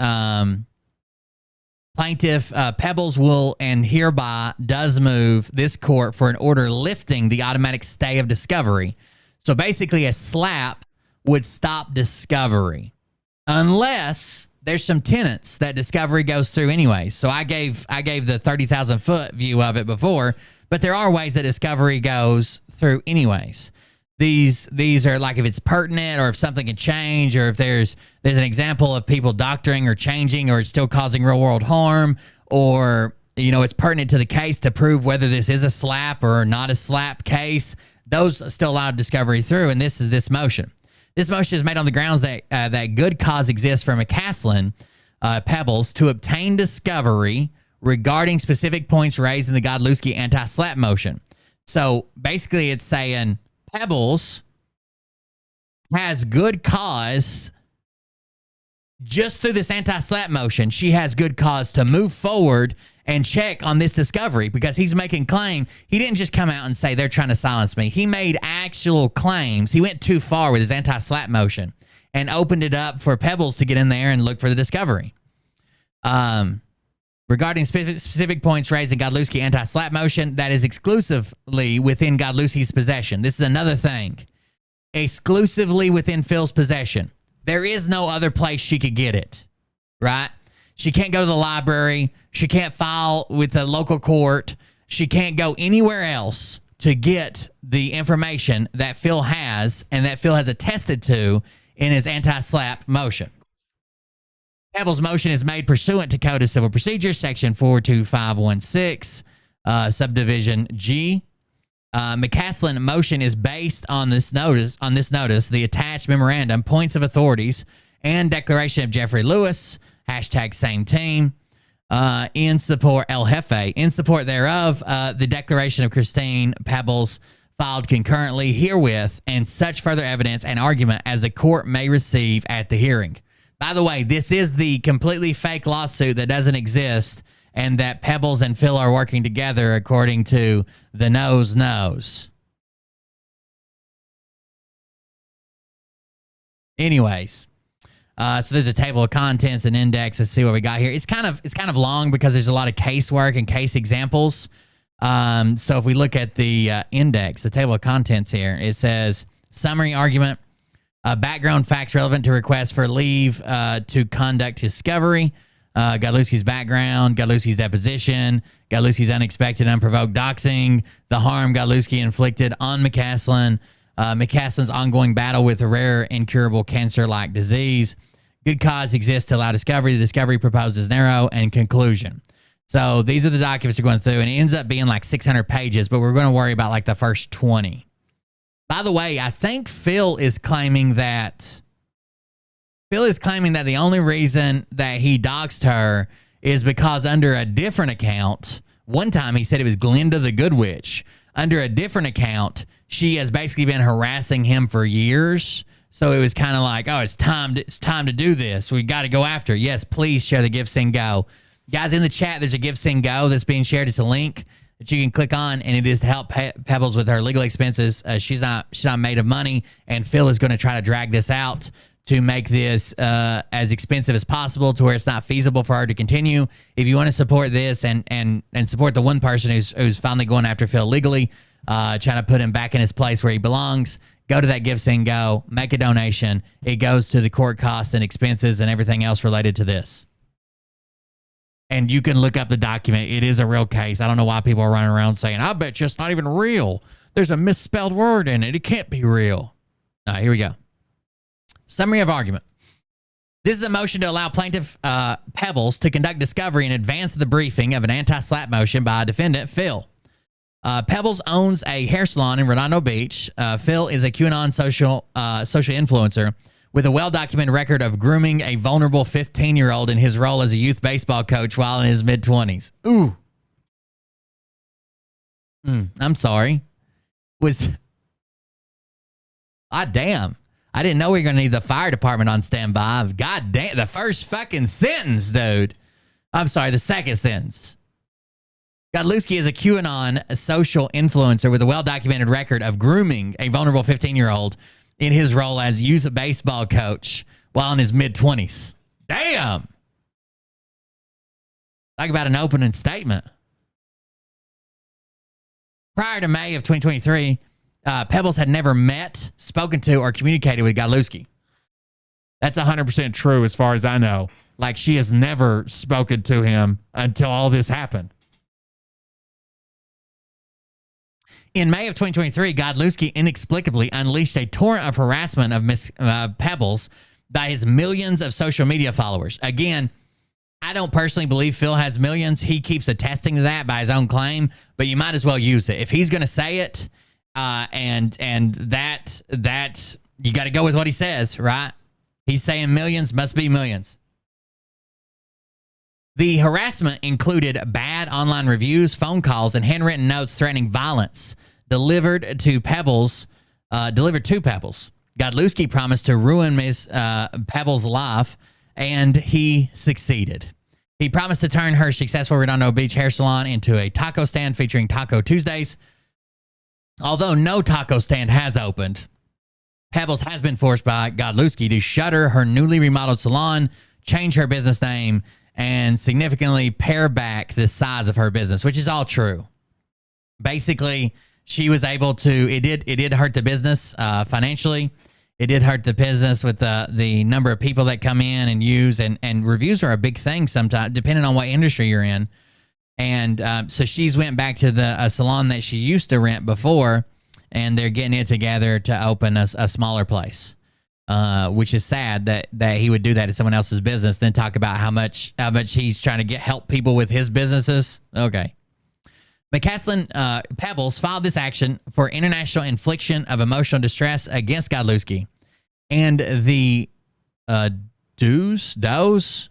plaintiff Pebbles will and hereby does move this court for an order lifting the automatic stay of discovery. So basically a slap would stop discovery unless there's some tenets that discovery goes through anyway. So I gave the 30,000 foot view of it before, but there are ways that discovery goes through anyways. These are like if it's pertinent or if something can change or if there's an example of people doctoring or changing or it's still causing real world harm or, you know, it's pertinent to the case to prove whether this is a slap or not a slap case. Those still allow discovery through, and this is this motion. This motion is made on the grounds that that good cause exists for McCaslin, Pebbles, to obtain discovery regarding specific points raised in the Godlewski anti-SLAPP motion. So basically it's saying Pebbles has good cause just through this anti-SLAPP motion. She has good cause to move forward and check on this discovery because he's making claim. He didn't just come out and say they're trying to silence me. He made actual claims. He went too far with his anti-SLAPP motion and opened it up for Pebbles to get in there and look for the discovery. Regarding specific points raised in Godlewski anti-SLAPP motion, that is exclusively within Godlewski's possession. This is another thing. Exclusively within Phil's possession. There is no other place she could get it, right? She can't go to the library. She can't file with the local court. She can't go anywhere else to get the information that Phil has and that Phil has attested to in his anti-SLAPP motion. Pebbles' motion is made pursuant to Code of Civil Procedure, Section 42516, Subdivision G. McCaslin motion is based on this notice, the attached memorandum, points of authorities, and declaration of Jeffrey Lewis, hashtag same team, in support El Jefe. In support thereof, the declaration of Christine Pebbles filed concurrently herewith, and such further evidence and argument as the court may receive at the hearing. By the way, this is the completely fake lawsuit that doesn't exist and that Pebbles and Phil are working together according to the knows. Anyways, so there's a table of contents and index. Let's see what we got here. It's kind of long because there's a lot of casework and case examples. So if we look at the index, the table of contents here, it says summary argument, background facts relevant to request for leave to conduct discovery, Godlewski's background, Godlewski's deposition, Godlewski's unexpected unprovoked doxing, the harm Godlewski inflicted on McCaslin, McCaslin's ongoing battle with a rare incurable cancer-like disease, good cause exists to allow discovery, the discovery proposed is narrow, and conclusion. So these are the documents we're going through, and it ends up being like 600 pages, but we're going to worry about like the first 20. By the way, I think Phil is claiming that the only reason that he doxed her is because under a different account, one time he said it was Glinda the Good Witch. Under a different account, she has basically been harassing him for years. So it was kind of like, oh, it's time to do this. We got to go after it. Yes, please share the Give, Sing, Go. Guys, in the chat, there's a Give, Sing, Go that's being shared. It's a link that you can click on, and it is to help Pebbles with her legal expenses. She's not made of money, and Phil is going to try to drag this out to make this as expensive as possible to where it's not feasible for her to continue. If you want to support this and support the one person who's finally going after Phil legally, trying to put him back in his place where he belongs. Go to that Give, Send, Go, make a donation. It goes to the court costs and expenses and everything else related to this. And you can look up the document. It is a real case. I don't know why people are running around saying, I bet you it's not even real. There's a misspelled word in it. It can't be real. All right, here we go. Summary of argument. This is a motion to allow plaintiff Pebbles to conduct discovery in advance of the briefing of an anti-SLAPP motion by defendant Phil. Pebbles owns a hair salon in Redondo Beach. Phil is a QAnon social influencer with a well-documented record of grooming a vulnerable 15-year-old in his role as a youth baseball coach while in his mid-20s. Ooh. I'm sorry. Damn. I didn't know we were going to need the fire department on standby. God damn. The first fucking sentence, dude. I'm sorry, the second sentence. Godlewski is a QAnon social influencer with a well-documented record of grooming a vulnerable 15-year-old in his role as youth baseball coach while in his mid-20s. Damn. Talk about an opening statement. Prior to May of 2023, Pebbles had never met, spoken to, or communicated with Godlewski. That's 100% true as far as I know. Like, she has never spoken to him until all this happened. In May of 2023, Godlewski inexplicably unleashed a torrent of harassment of Miss Pebbles by his millions of social media followers. Again, I don't personally believe Phil has millions. He keeps attesting to that by his own claim, but you might as well use it. If he's going to say it, and that you got to go with what he says, right? He's saying millions, must be millions. The harassment included bad online reviews, phone calls, and handwritten notes threatening violence delivered to Pebbles. Godlewski promised to ruin Miss Pebbles' life, and he succeeded. He promised to turn her successful Redondo Beach hair salon into a taco stand featuring Taco Tuesdays. Although no taco stand has opened, Pebbles has been forced by Godlewski to shutter her newly remodeled salon, change her business name, and significantly pare back the size of her business, which is all true. Basically, she was able to, it did hurt the business financially. It did hurt the business with the number of people that come in and use, and reviews are a big thing sometimes, depending on what industry you're in. And so she's went back to a salon that she used to rent before, and they're getting it together to open a smaller place. Which is sad that he would do that to someone else's business, then talk about how much he's trying to help people with his businesses. Okay. McCaslin Pebbles filed this action for international infliction of emotional distress against Godlewski. And the Does?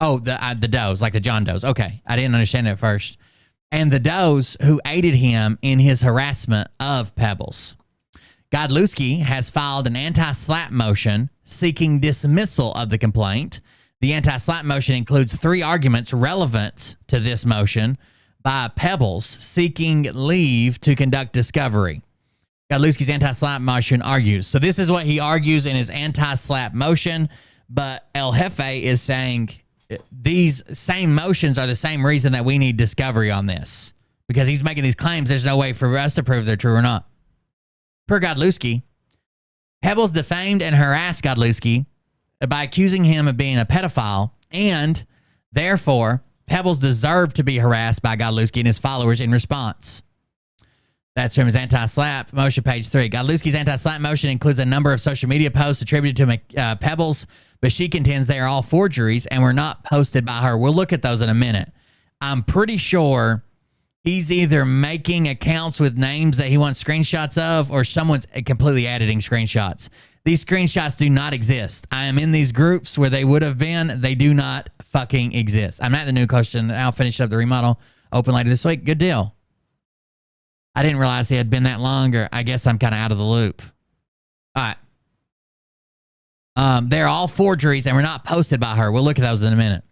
Oh, the Does, like the John Does. Okay. I didn't understand it at first. And the Does who aided him in his harassment of Pebbles. Godlewski has filed an anti-SLAPP motion seeking dismissal of the complaint. The anti-SLAPP motion includes 3 arguments relevant to this motion by Pebbles seeking leave to conduct discovery. Godlewski's anti-SLAPP motion argues. So this is what he argues in his anti-SLAPP motion, but El Jefe is saying these same motions are the same reason that we need discovery on this. Because he's making these claims, there's no way for us to prove they're true or not. Per Godlewski, Pebbles defamed and harassed Godlewski by accusing him of being a pedophile, and therefore, Pebbles deserved to be harassed by Godlewski and his followers in response. That's from his anti-SLAPP motion, page 3. Godlewski's anti-SLAPP motion includes a number of social media posts attributed to Pebbles, but she contends they are all forgeries and were not posted by her. We'll look at those in a minute. I'm pretty sure he's either making accounts with names that he wants screenshots of, or someone's completely editing screenshots. These screenshots do not exist. I am in these groups where they would have been. They do not fucking exist. I'm at the new question. I'll finish up the remodel. Open later this week. Good deal. I didn't realize he had been that long, or I guess I'm kind of out of the loop. All right. They're all forgeries and were not posted by her. We'll look at those in a minute.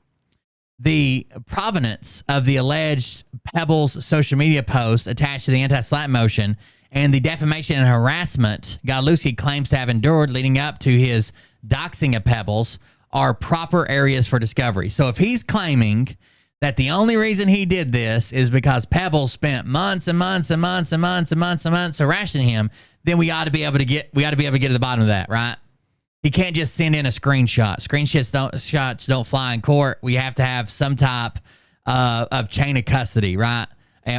The provenance of the alleged Pebbles social media posts attached to the anti-SLAPP motion and the defamation and harassment Godlewski claims to have endured leading up to his doxing of Pebbles are proper areas for discovery. So if he's claiming that the only reason he did this is because Pebbles spent months and months and months and months and months and months harassing him, then we ought to be able to get to the bottom of that, right? He can't just send in a screenshot. Screenshots don't fly in court. We have to have some type of chain of custody, right?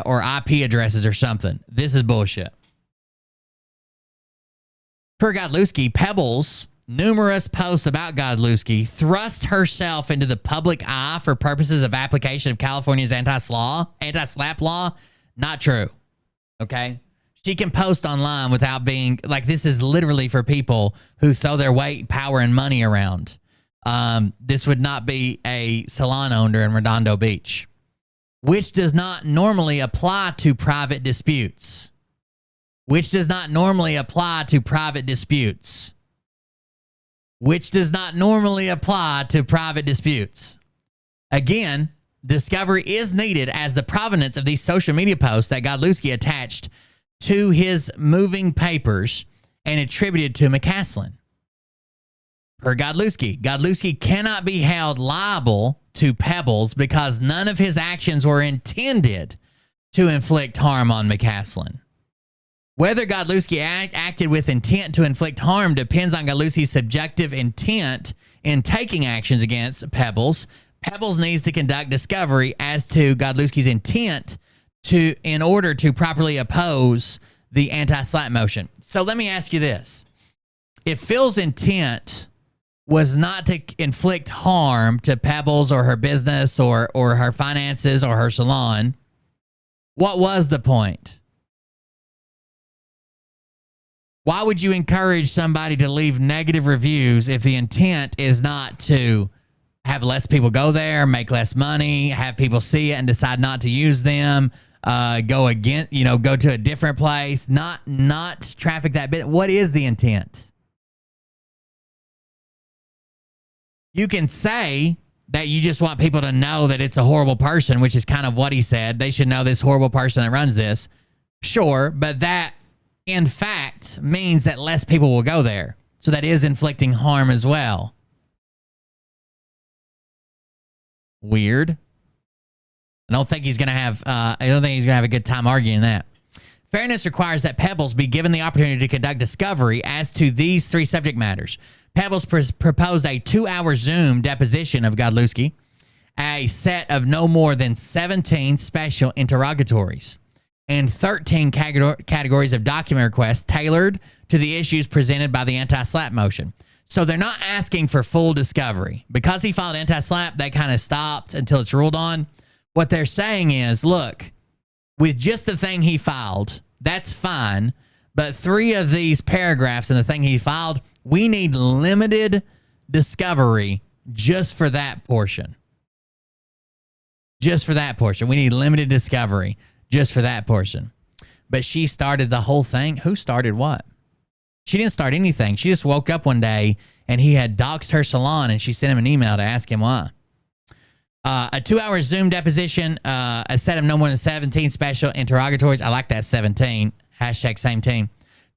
Or IP addresses or something. This is bullshit. Per Godlewski, Pebbles' numerous posts about Godlewski thrust herself into the public eye for purposes of application of California's anti-SLAPP law. Not true. Okay? She can post online without being, like, this is literally for people who throw their weight, power, and money around. This would not be a salon owner in Redondo Beach, which does not normally apply to private disputes. Which does not normally apply to private disputes. Which does not normally apply to private disputes. Again, discovery is needed as the provenance of these social media posts that Godlewski attached to his moving papers and attributed to McCaslin. Per Godlewski, Godlewski cannot be held liable to Pebbles because none of his actions were intended to inflict harm on McCaslin. Whether Godlewski acted with intent to inflict harm depends on Godlewski's subjective intent in taking actions against Pebbles. Pebbles needs to conduct discovery as to Godlewski's intent in order to properly oppose the anti-SLAPP motion. So let me ask you this. If Phil's intent was not to inflict harm to Pebbles or her business or her finances or her salon, what was the point? Why would you encourage somebody to leave negative reviews if the intent is not to have less people go there, make less money, have people see it and decide not to use them, go to a different place, not traffic that bit? What is the intent? You can say that you just want people to know that it's a horrible person, which is kind of what he said. They should know this horrible person that runs this. Sure, but that in fact means that less people will go there. So that is inflicting harm as well. Weird. I don't think he's going to have a good time arguing that. Fairness requires that Pebbles be given the opportunity to conduct discovery as to these three subject matters. Pebbles proposed a 2-hour Zoom deposition of Godlewski, a set of no more than 17 special interrogatories, and 13 categories of document requests tailored to the issues presented by the anti-SLAPP motion. So they're not asking for full discovery. Because he filed anti-SLAPP, that kind of stopped until it's ruled on. What they're saying is, look, with just the thing he filed, that's fine, but 3 of these paragraphs in the thing he filed, we need limited discovery just for that portion. Just for that portion. We need limited discovery just for that portion. But she started the whole thing. Who started what? She didn't start anything. She just woke up one day and he had doxed her salon and she sent him an email to ask him why. A 2-hour Zoom deposition, a set of no more than 17 special interrogatories. I like that 17. Hashtag same team.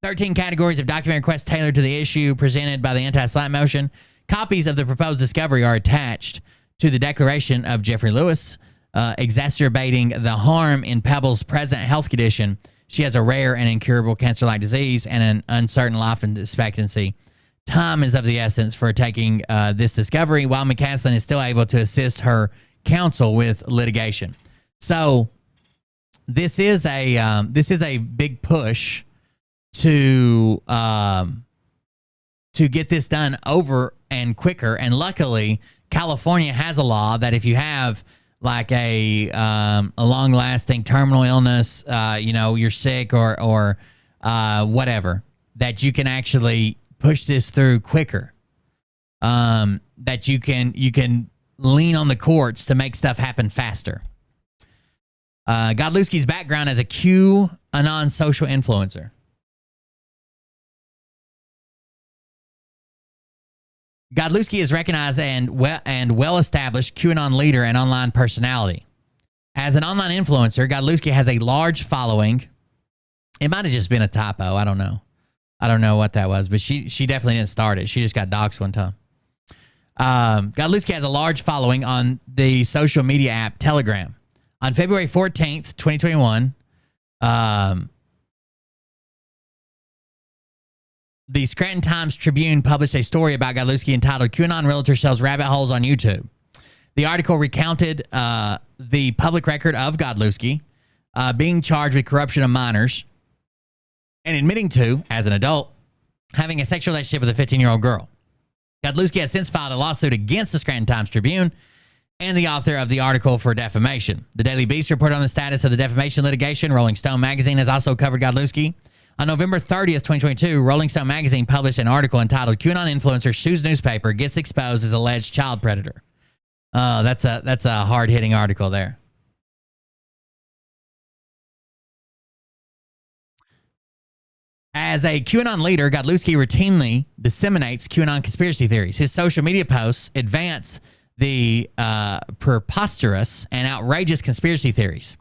13 categories of document requests tailored to the issue presented by the anti-SLAPP motion. Copies of the proposed discovery are attached to the declaration of Jeffrey Lewis, exacerbating the harm in Pebbles' present health condition. She has a rare and incurable cancer-like disease and an uncertain life expectancy. Time is of the essence for taking this discovery, while McCaslin is still able to assist her counsel with litigation. So this is a big push to get this done over and quicker. And luckily, California has a law that if you have like a long-lasting terminal illness, you're sick or whatever, that you can actually push this through quicker. That you can lean on the courts to make stuff happen faster. Godlewski's background as a QAnon social influencer. Godlewski is recognized and well-established QAnon leader and online personality. As an online influencer, Godlewski has a large following. It might have just been a typo. I don't know. I don't know what that was, but she definitely didn't start it. She just got doxxed one time. Godlewski has a large following on the social media app Telegram. On February 14th, 2021, the Scranton Times-Tribune published a story about Godlewski entitled QAnon Realtor Sells Rabbit Holes on YouTube. The article recounted the public record of Godlewski being charged with corruption of minors and admitting to, as an adult, having a sexual relationship with a 15-year-old girl. Godlewski has since filed a lawsuit against the Scranton Times-Tribune and the author of the article for defamation. The Daily Beast reported on the status of the defamation litigation. Rolling Stone magazine has also covered Godlewski. On November 30th, 2022, Rolling Stone magazine published an article entitled "QAnon Influencer Sues Newspaper Gets Exposed as Alleged Child Predator." That's a hard-hitting article there. As a QAnon leader, Godlewski routinely disseminates QAnon conspiracy theories. His social media posts advance the preposterous and outrageous conspiracy theories.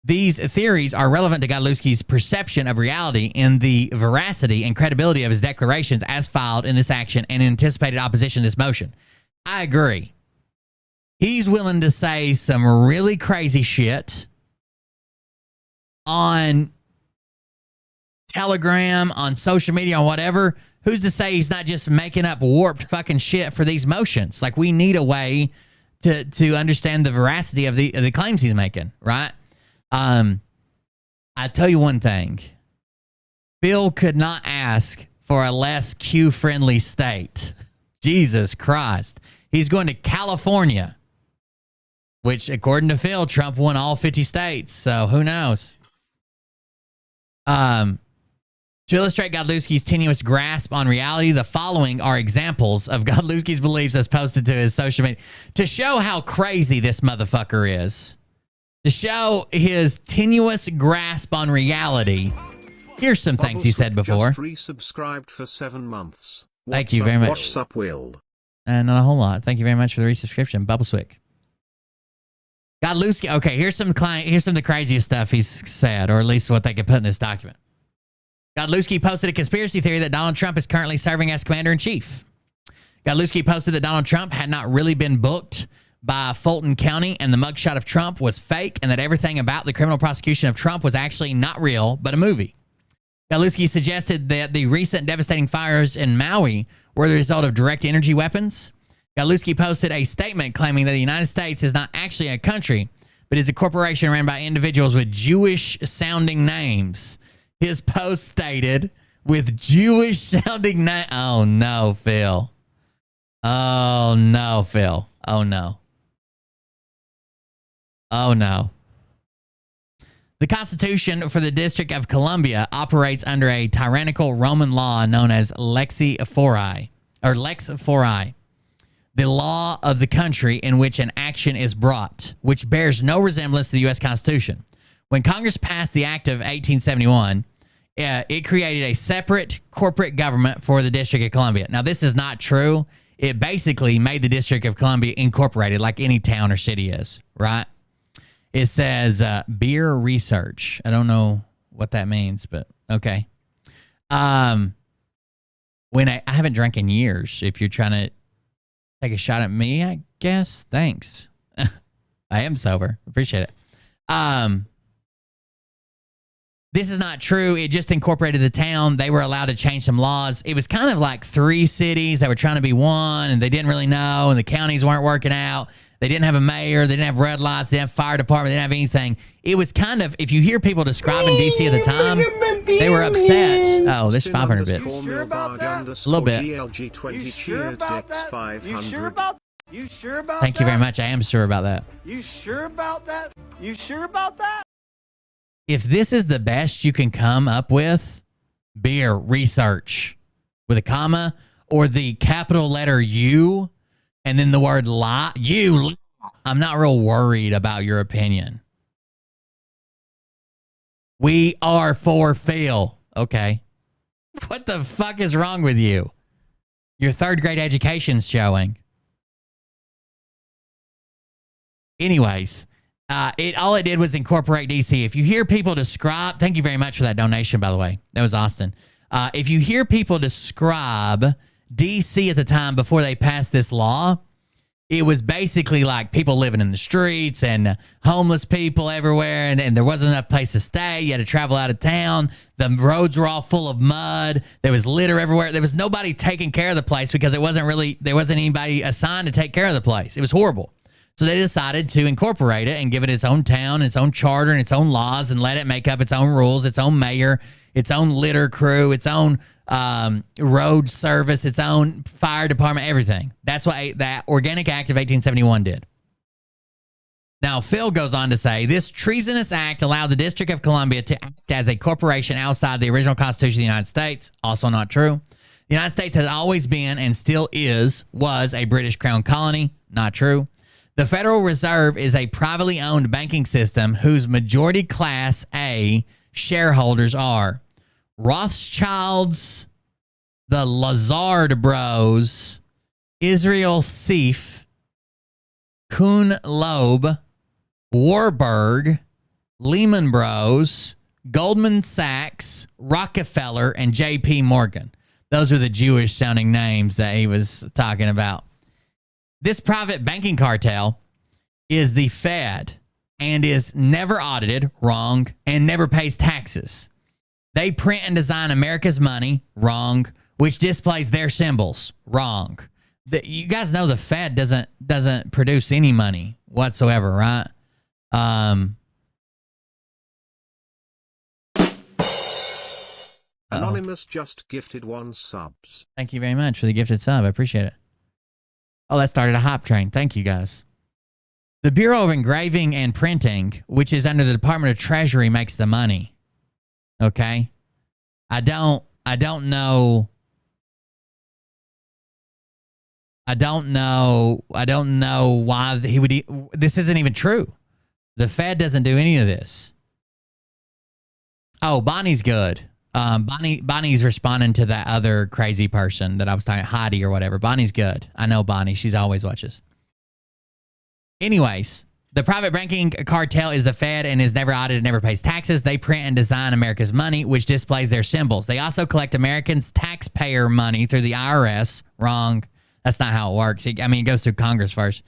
These theories are relevant to Godlewski's perception of reality and the veracity and credibility of his declarations as filed in this action and anticipated opposition to this motion. I agree. He's willing to say some really crazy shit on Telegram, on social media, on whatever. Who's to say he's not just making up warped fucking shit for these motions? Like, we need a way to understand the veracity of the claims he's making, right? I tell you one thing. Phil could not ask for a less Q-friendly state. Jesus Christ. He's going to California, which, according to Phil, Trump won all 50 states. So who knows? To illustrate Godlewski's tenuous grasp on reality, the following are examples of Godlewski's beliefs as posted to his social media. To show how crazy this motherfucker is, to show his tenuous grasp on reality, here's some things he said before. Just resubscribed for 7 months. Thank you very much. What's up, Will? And not a whole lot. Thank you very much for the resubscription, Bubbleswick. Godlewski. Okay, here's some of the craziest stuff he's said, or at least what they could put in this document. Godlewski posted a conspiracy theory that Donald Trump is currently serving as commander-in-chief. Godlewski posted that Donald Trump had not really been booked by Fulton County and the mugshot of Trump was fake, and that everything about the criminal prosecution of Trump was actually not real, but a movie. Godlewski suggested that the recent devastating fires in Maui were the result of direct energy weapons. Godlewski posted a statement claiming that the United States is not actually a country, but is a corporation ran by individuals with Jewish-sounding names. His post stated, with Jewish-sounding names. Oh, no, Phil. Oh, no, Phil. Oh, no. Oh, no. The Constitution for the District of Columbia operates under a tyrannical Roman law known as Lex Fori, the law of the country in which an action is brought, which bears no resemblance to the U.S. Constitution. When Congress passed the Act of 1871, it created a separate corporate government for the District of Columbia. Now, this is not true. It basically made the District of Columbia incorporated like any town or city is, right? It says beer research. I don't know what that means, but okay. When I haven't drank in years. If you're trying to take a shot at me, I guess. Thanks. I am sober. Appreciate it. This is not true. It just incorporated the town. They were allowed to change some laws. It was kind of like 3 cities that were trying to be one, and they didn't really know, and the counties weren't working out. They didn't have a mayor. They didn't have red lights. They didn't have a fire department. They didn't have anything. It was kind of, if you hear people describing D.C. at the time, they were upset. Oh, this 500 bits. You sure about that? A little bit. GLG20 cheered Dex 500. You sure about that? You sure about Thank you very much. I am sure about that. You sure about that? You sure about that? If this is the best you can come up with, beer research with a comma or the capital letter U and then the word lie, I'm not real worried about your opinion. We are for Phil. Okay. What the fuck is wrong with you? Your 3rd grade education's showing. Anyways, all it did was incorporate DC. If you hear people describe, thank you very much for that donation, by the way. That was Austin. If you hear people describe D.C. at the time, before they passed this law, it was basically like people living in the streets and homeless people everywhere, and there wasn't enough place to stay. You had to travel out of town. The roads were all full of mud. There was litter everywhere. There was nobody taking care of the place because there wasn't anybody assigned to take care of the place. It was horrible. So they decided to incorporate it and give it its own town, its own charter, and its own laws, and let it make up its own rules, its own mayor, its own litter crew, its own road service, its own fire department, everything. That's what that Organic Act of 1871 did. Now, Phil goes on to say, this treasonous act allowed the District of Columbia to act as a corporation outside the original Constitution of the United States. Also not true. The United States has always been and still was a British Crown colony. Not true. The Federal Reserve is a privately owned banking system whose majority Class A shareholders are Rothschilds, the Lazard Bros, Israel Seif, Kuhn Loeb, Warburg, Lehman Bros, Goldman Sachs, Rockefeller, and J.P. Morgan. Those are the Jewish-sounding names that he was talking about. This private banking cartel is the Fed and is never audited, wrong, and never pays taxes. They print and design America's money, wrong, which displays their symbols, wrong. You guys know the Fed doesn't produce any money whatsoever, right? Anonymous just gifted 1 subs. Thank you very much for the gifted sub. I appreciate it. Oh, that started a hype train. Thank you, guys. The Bureau of Engraving and Printing, which is under the Department of Treasury, makes the money. Okay? I don't know why he would. This isn't even true. The Fed doesn't do any of this. Oh, Bonnie's good. Bonnie's responding to that other crazy person that I was talking, Heidi or whatever. Bonnie's good. I know Bonnie. She's always watches. Anyways, the private banking cartel is the Fed and is never audited, never pays taxes. They print and design America's money, which displays their symbols. They also collect Americans' taxpayer money through the IRS. Wrong. That's not how it works. It goes through Congress first.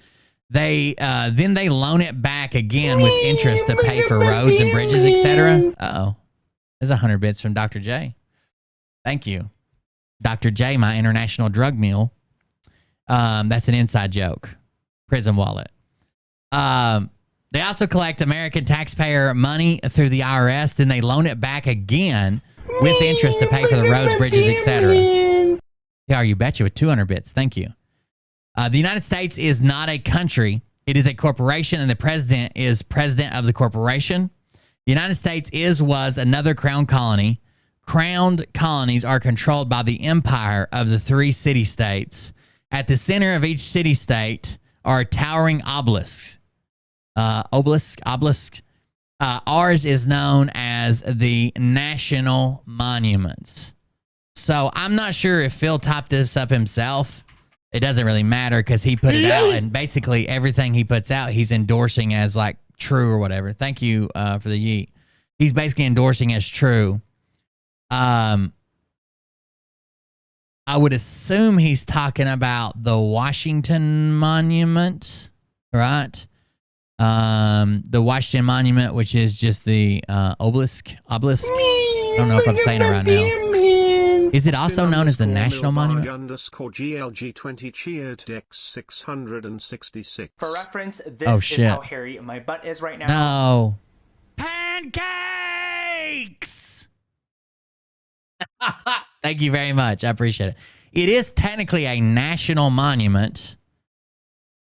Then they loan it back again with interest to pay for roads and bridges, etc. Uh-oh. There's 100 bits from Dr. J. Thank you. Dr. J, my international drug mule. That's an inside joke. Prison wallet. They also collect American taxpayer money through the IRS. Then they loan it back again with interest to pay for the roads, bridges, etc. Yeah, you betcha with 200 bits. Thank you. The United States is not a country. It is a corporation, and the president is president of the corporation. The United States was another crown colony. Crowned colonies are controlled by the empire of the 3 city-states. At the center of each city-state are towering obelisks. Ours is known as the National Monuments. So I'm not sure if Phil typed this up himself. It doesn't really matter because he put it out, and basically everything he puts out, he's endorsing as like true or whatever. Thank you for the yeet. He's basically endorsing as true. I would assume he's talking about the Washington Monument, right? The Washington Monument, which is just the obelisk. I don't know if I'm saying it right now. Is it also known as the National Monument? _GLG20 cheered Dex 666. For reference, this is how hairy my butt is right now. No. Pancakes! Thank you very much. I appreciate it. It is technically a national monument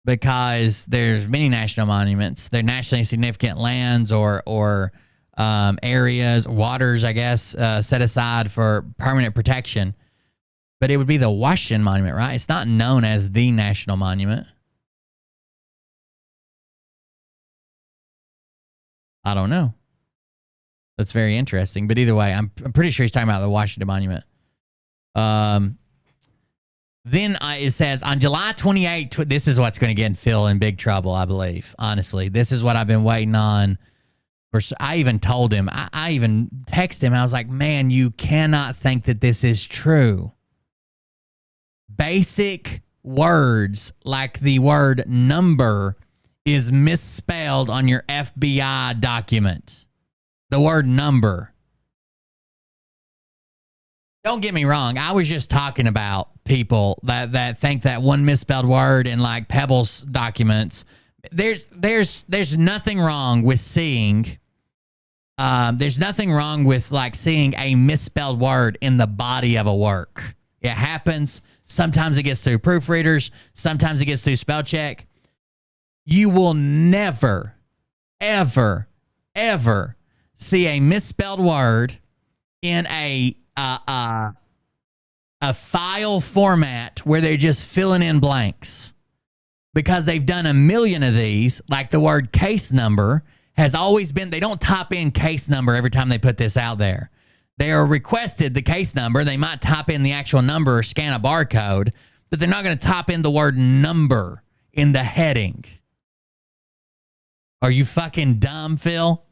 because there's many national monuments. They're nationally significant lands or areas, waters, I guess, set aside for permanent protection. But it would be the Washington Monument, right? It's not known as the National Monument. I don't know. That's very interesting. But either way, I'm pretty sure he's talking about the Washington Monument. Then it says, on July 28th, this is what's going to get Phil in big trouble, I believe. Honestly, this is what I've been waiting on. I even told him, I even texted him. I was like, man, you cannot think that this is true. basic words like the word number is misspelled on your FBI document. The word number. Don't get me wrong. I was just talking about people that think that one misspelled word in like Pebbles documents. There's nothing wrong with seeing. There's nothing wrong with like seeing a misspelled word in the body of a work. It happens. Sometimes it gets through proofreaders. Sometimes it gets through spell check. You will never, ever, ever see a misspelled word in a file format where they're just filling in blanks, because they've done a million of these. Like the word case number has always been, they don't type in case number every time they put this out there. They are requested the case number. They might type in the actual number or scan a barcode, but they're not going to type in the word number in the heading. Are you fucking dumb, Phil?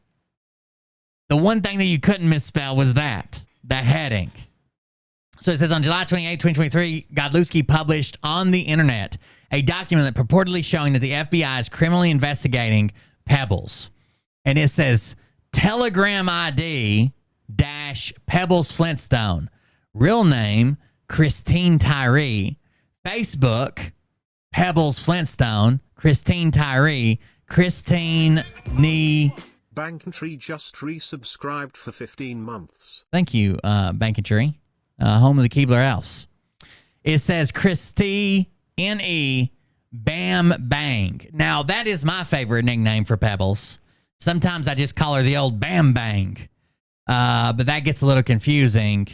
The one thing that you couldn't misspell was that, the heading. So it says on July 28, 2023, Godlewski published on the internet a document that purportedly showing that the FBI is criminally investigating Pebbles. And it says Telegram ID Pebbles Flintstone. Real name, Christine Tyree. Facebook, Pebbles Flintstone. Christine Tyree. Christine Nee. Bankentry just resubscribed for 15 months. Thank you, Bankentry. Home of the Keebler House. It says Christy N.E. Bam Bang. Now, that is my favorite nickname for Pebbles. Sometimes I just call her the old Bam Bang. But that gets a little confusing.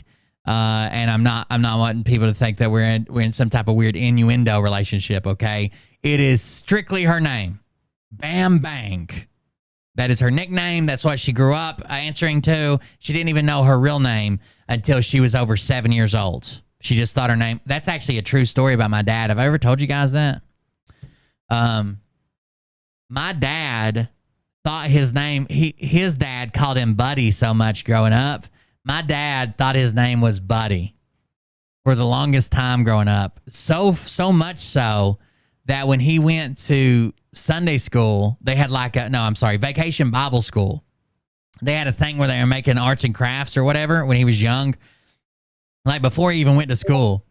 And I'm not wanting people to think that we're in some type of weird innuendo relationship, okay? It is strictly her name. Bam Bang. That is her nickname. That's what she grew up answering to. She didn't even know her real name until she was over 7 years old. She just thought her name. That's actually a true story about my dad. Have I ever told you guys that? My dad thought his name, his dad called him Buddy so much growing up. My dad thought his name was Buddy for the longest time growing up. So much so that when he went to Sunday school, they had Vacation Bible School. They had a thing where they were making arts and crafts or whatever when he was young, like before he even went to school.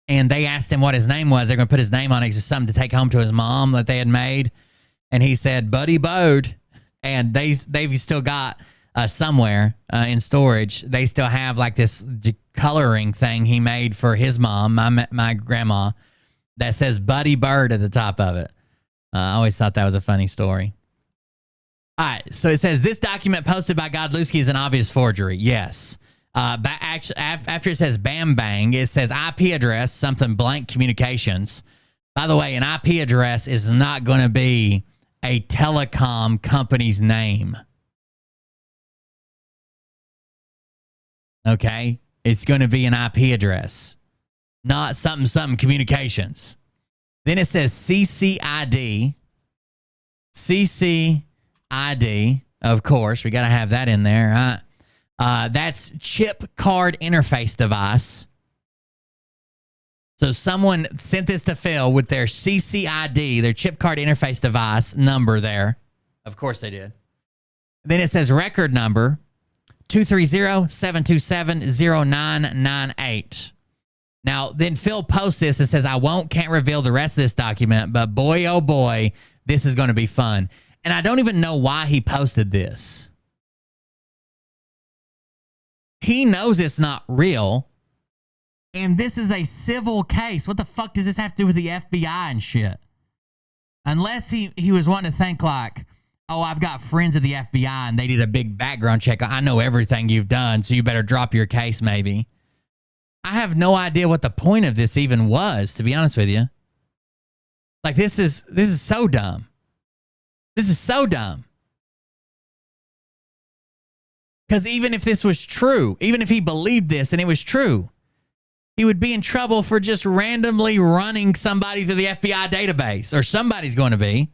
And they asked him what his name was. They're going to put his name on it. It's just something to take home to his mom that they had made. And he said, Buddy Bode. And they've still got somewhere in storage. They still have like this coloring thing he made for his mom, my grandma, that says Buddy Bird at the top of it. I always thought that was a funny story. All right, so it says this document posted by Godlewski is an obvious forgery. Yes. After it says Bam Bang, it says IP address, something blank communications. By the way, an IP address is not going to be a telecom company's name. Okay? It's going to be an IP address, not something communications. Then it says CCID. CCID, of course. We got to have that in there, right? That's chip card interface device. So someone sent this to Phil with their CCID, their chip card interface device number there. Of course they did. Then it says record number 230-727-0998. Now, then Phil posts this and says, can't reveal the rest of this document, but boy, oh boy, this is going to be fun. And I don't even know why he posted this. He knows it's not real. And this is a civil case. What the fuck does this have to do with the FBI and shit? Unless he was wanting to think like, oh, I've got friends at the FBI and they did a big background check. I know everything you've done, so you better drop your case maybe. I have no idea what the point of this even was, to be honest with you. Like, this is so dumb. This is so dumb. Because even if this was true, even if he believed this and it was true, he would be in trouble for just randomly running somebody through the FBI database, or somebody's going to be.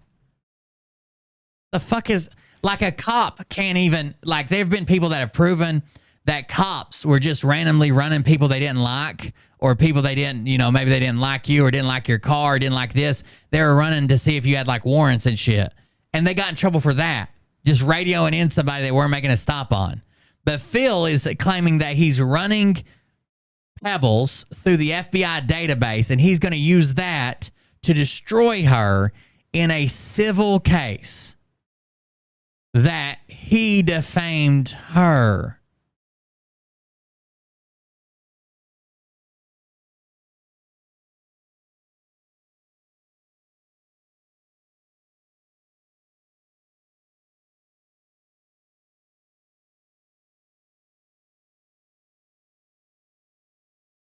The fuck is, like, a cop can't even, like, there have been people that have proven that cops were just randomly running people they didn't like, or people they didn't, you know, maybe they didn't like you or didn't like your car or didn't like this. They were running to see if you had like warrants and shit. And they got in trouble for that. Just radioing in somebody they weren't making a stop on. But Phil is claiming that he's running Pebbles through the FBI database, and he's going to use that to destroy her in a civil case that he defamed her.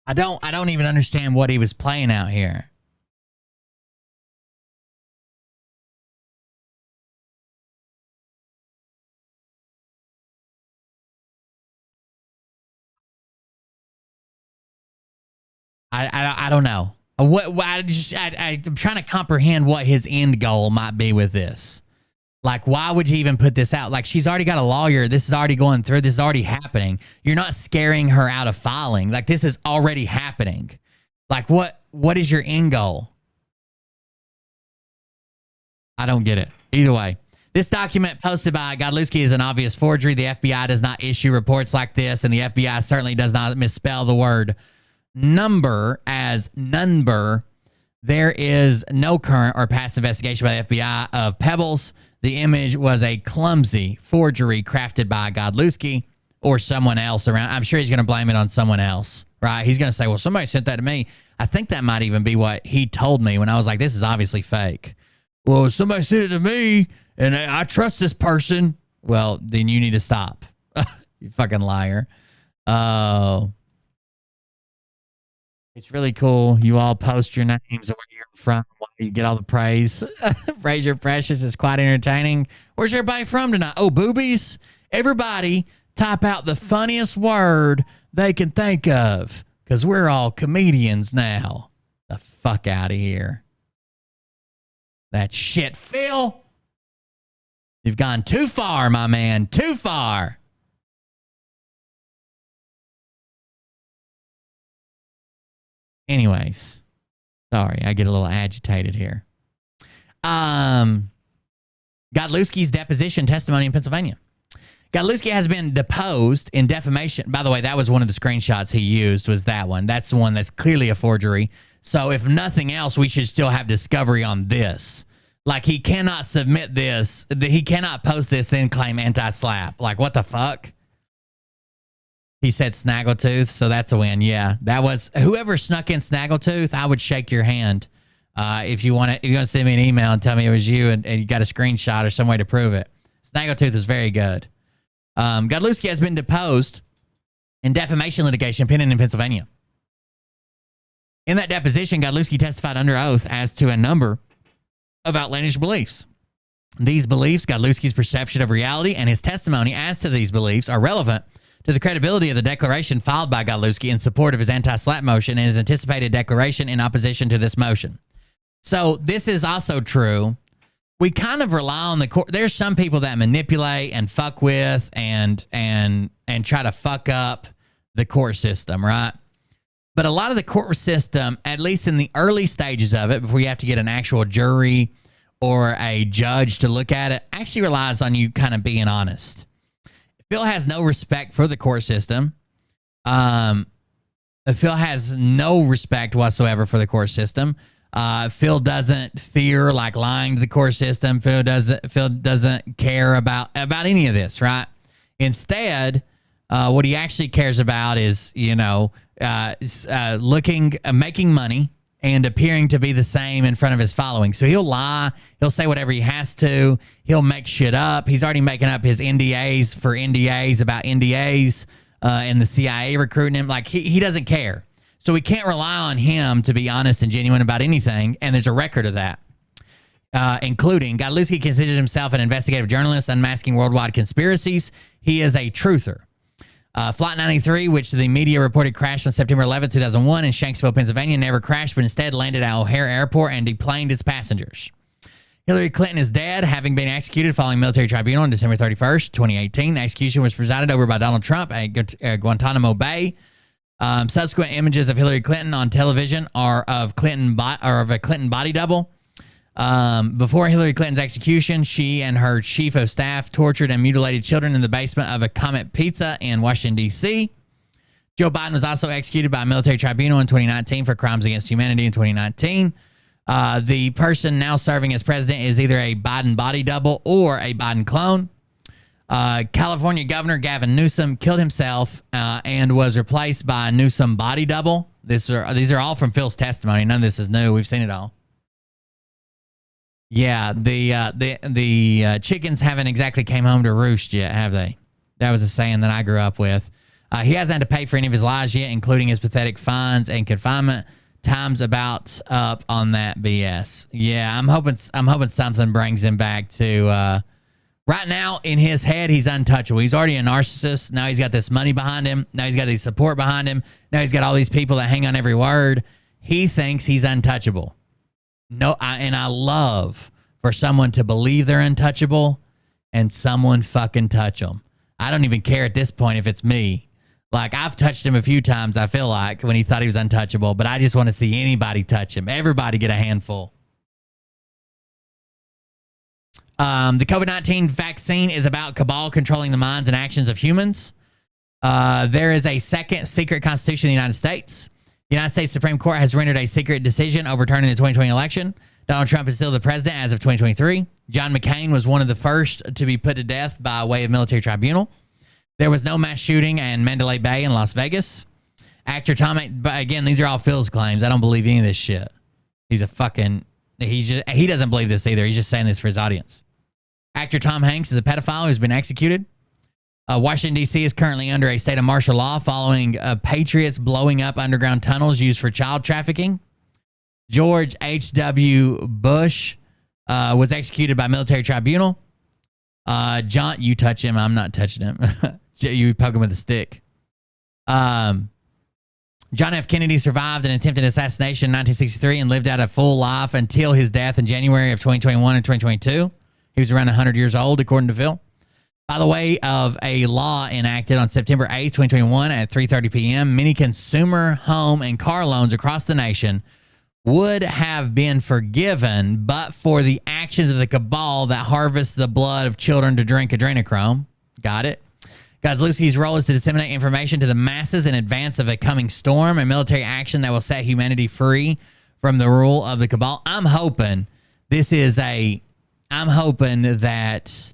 I don't even understand what he was playing out here. I don't know. I'm trying to comprehend what his end goal might be with this. Like, why would you even put this out? Like, she's already got a lawyer. This is already going through. This is already happening. You're not scaring her out of filing. Like, this is already happening. Like, what is your end goal? I don't get it. Either way, this document posted by Godlewski is an obvious forgery. The FBI does not issue reports like this, and the FBI certainly does not misspell the word number as number. There is no current or past investigation by the FBI of Pebbles. The image was a clumsy forgery crafted by Godlewski or someone else around. I'm sure he's going to blame it on someone else, right? He's going to say, well, somebody sent that to me. I think that might even be what he told me when I was like, this is obviously fake. Well, somebody sent it to me, and I trust this person. Well, then you need to stop. You fucking liar. Oh. It's really cool. You all post your names and where you're from, why you get all the praise. Fraser Precious is quite entertaining. Where's everybody from tonight? Oh, boobies. Everybody type out the funniest word they can think of, because we're all comedians now. The fuck out of here. That shit, Phil. You've gone too far, my man. Too far. Anyways, sorry, I get a little agitated here. Godlewski's deposition testimony in Pennsylvania. Godlewski has been deposed in defamation. By the way, that was one of the screenshots he used, was that one. That's the one that's clearly a forgery. So if nothing else, we should still have discovery on this. Like, he cannot submit this. He cannot post this and claim anti-SLAPP. Like, what the fuck? He said Snaggletooth, so that's a win. Yeah, that was whoever snuck in Snaggletooth. I would shake your hand if you want to send me an email and tell me it was you, and you got a screenshot or some way to prove it. Snaggletooth is very good. Godlewski has been deposed in defamation litigation pending in Pennsylvania. In that deposition, Godlewski testified under oath as to a number of outlandish beliefs. These beliefs, Godlewski's perception of reality, and his testimony as to these beliefs are relevant to the credibility of the declaration filed by Godlewski in support of his anti-SLAPP motion and his anticipated declaration in opposition to this motion. So this is also true. We kind of rely on the court. There's some people that manipulate and fuck with and try to fuck up the court system, right? But a lot of the court system, at least in the early stages of it, before you have to get an actual jury or a judge to look at it, actually relies on you kind of being honest. Phil has no respect for the court system. Phil has no respect whatsoever for the court system. Phil doesn't fear like lying to the court system. Phil doesn't care about any of this, right? Instead, what he actually cares about is, making money and appearing to be the same in front of his following. So he'll lie. He'll say whatever he has to. He'll make shit up. He's already making up his NDAs for NDAs about NDAs and the CIA recruiting him. Like, he doesn't care. So we can't rely on him to be honest and genuine about anything, and there's a record of that, including Godlewski considers himself an investigative journalist unmasking worldwide conspiracies. He is a truther. Flight 93, which the media reported crashed on September 11, 2001 in Shanksville, Pennsylvania, never crashed, but instead landed at O'Hare Airport and deplaned its passengers. Hillary Clinton is dead, having been executed following military tribunal on December 31st, 2018. The execution was presided over by Donald Trump at Guantanamo Bay. Subsequent images of Hillary Clinton on television are of a Clinton body double. Before Hillary Clinton's execution, she and her chief of staff tortured and mutilated children in the basement of a Comet Pizza in Washington, D.C. Joe Biden was also executed by a military tribunal in 2019 for crimes against humanity in 2019. The person now serving as president is either a Biden body double or a Biden clone. California Governor Gavin Newsom killed himself and was replaced by a Newsom body double. These are all from Phil's testimony. None of this is new. We've seen it all. Yeah, the chickens haven't exactly came home to roost yet, have they? That was a saying that I grew up with. He hasn't had to pay for any of his lies yet, including his pathetic fines and confinement. Time's about up on that BS. Yeah, I'm hoping something brings him back to. Right now, in his head, he's untouchable. He's already a narcissist. Now he's got this money behind him. Now he's got this support behind him. Now he's got all these people that hang on every word. He thinks he's untouchable. I love for someone to believe they're untouchable and someone fucking touch them. I don't even care at this point if it's me. Like, I've touched him a few times, I feel like, when he thought he was untouchable, but I just want to see anybody touch him. Everybody get a handful. The COVID-19 vaccine is about cabal controlling the minds and actions of humans. There is a second secret constitution of the United States. The United States Supreme Court has rendered a secret decision overturning the 2020 election. Donald Trump is still the president as of 2023. John McCain was one of the first to be put to death by way of military tribunal. There was no mass shooting in Mandalay Bay in Las Vegas. Actor Tom, but again, these are all Phil's claims. I don't believe any of this shit. He doesn't believe this either. He's just saying this for his audience. Actor Tom Hanks is a pedophile who's been executed. Washington, D.C. is currently under a state of martial law following patriots blowing up underground tunnels used for child trafficking. George H.W. Bush was executed by military tribunal. John, you touch him. I'm not touching him. You poke him with a stick. John F. Kennedy survived an attempted assassination in 1963 and lived out a full life until his death in January of 2021 and 2022. He was around 100 years old, according to Phil. By the way of a law enacted on September 8th, 2021 at 3:30 p.m., many consumer, home, and car loans across the nation would have been forgiven but for the actions of the cabal that harvests the blood of children to drink adrenochrome. Got it? Godlewski's role is to disseminate information to the masses in advance of a coming storm, a military action that will set humanity free from the rule of the cabal. I'm hoping that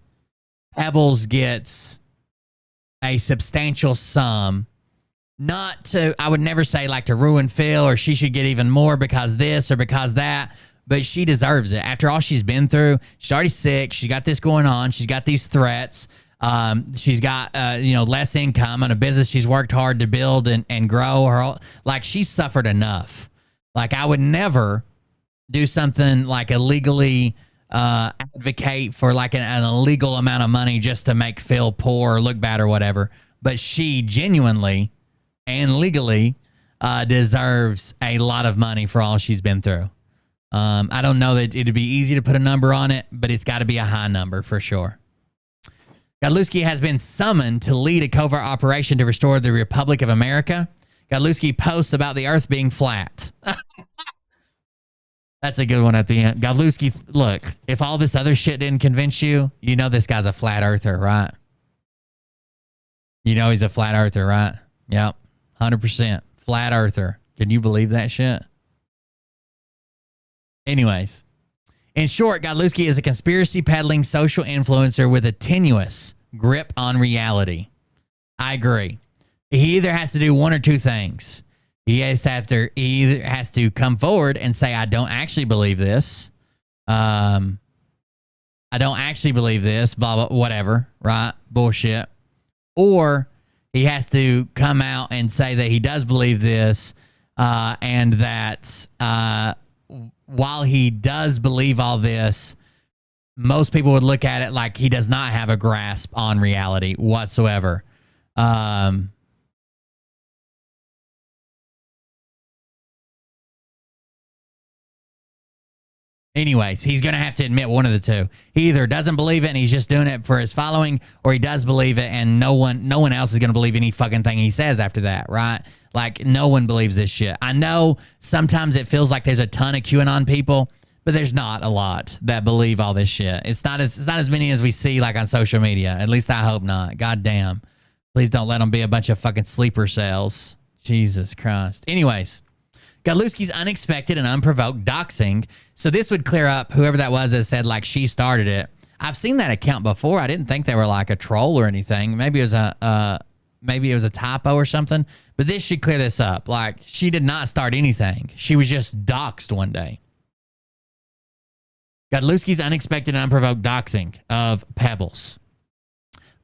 Pebbles gets a substantial sum. Not to, I would never say like to ruin Phil or she should get even more because this or because that, but she deserves it. After all she's been through, she's already sick. She's got this going on. She's got these threats. She's got, less income on a business she's worked hard to build and grow. Like, she's suffered enough. Like, I would never do something like illegally advocate for like an illegal amount of money just to make Phil poor or look bad or whatever. But she genuinely and legally deserves a lot of money for all she's been through. I don't know that it'd be easy to put a number on it, but it's got to be a high number for sure. Godlewski has been summoned to lead a covert operation to restore the Republic of America. Godlewski posts about the earth being flat. That's a good one at the end. Godlewski, look, if all this other shit didn't convince you, you know this guy's a flat earther, right? You know he's a flat earther, right? Yep, 100%. Flat earther. Can you believe that shit? Anyways, in short, Godlewski is a conspiracy peddling social influencer with a tenuous grip on reality. I agree. He either has to do one or two things. He either has to come forward and say, I don't actually believe this. I don't actually believe this, blah, blah, whatever, right? Bullshit. Or he has to come out and say that he does believe this and that while he does believe all this, most people would look at it like he does not have a grasp on reality whatsoever. Anyways, he's going to have to admit one of the two. He either doesn't believe it and he's just doing it for his following, or he does believe it and no one else is going to believe any fucking thing he says after that, right? Like, no one believes this shit. I know sometimes it feels like there's a ton of QAnon people, but there's not a lot that believe all this shit. It's not as many as we see like on social media. At least I hope not. God damn. Please don't let them be a bunch of fucking sleeper cells. Jesus Christ. Anyways, Godlewski's unexpected and unprovoked doxing. So this would clear up whoever that was that said like she started it. I've seen that account before. I didn't think they were like a troll or anything. Maybe it was a typo or something. But this should clear this up. Like, she did not start anything. She was just doxed one day. Godlewski's unexpected and unprovoked doxing of Pebbles.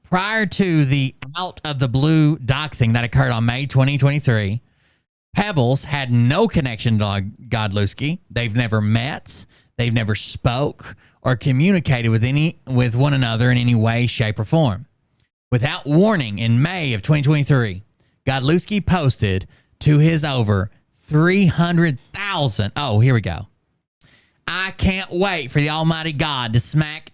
Prior to the out of the blue doxing that occurred on May 2023, Pebbles had no connection to Godlewski. They've never met. They've never spoke or communicated with one another in any way, shape, or form. Without warning, in May of 2023, Godlewski posted to his over 300,000. Oh, here we go. I can't wait for the Almighty God to smack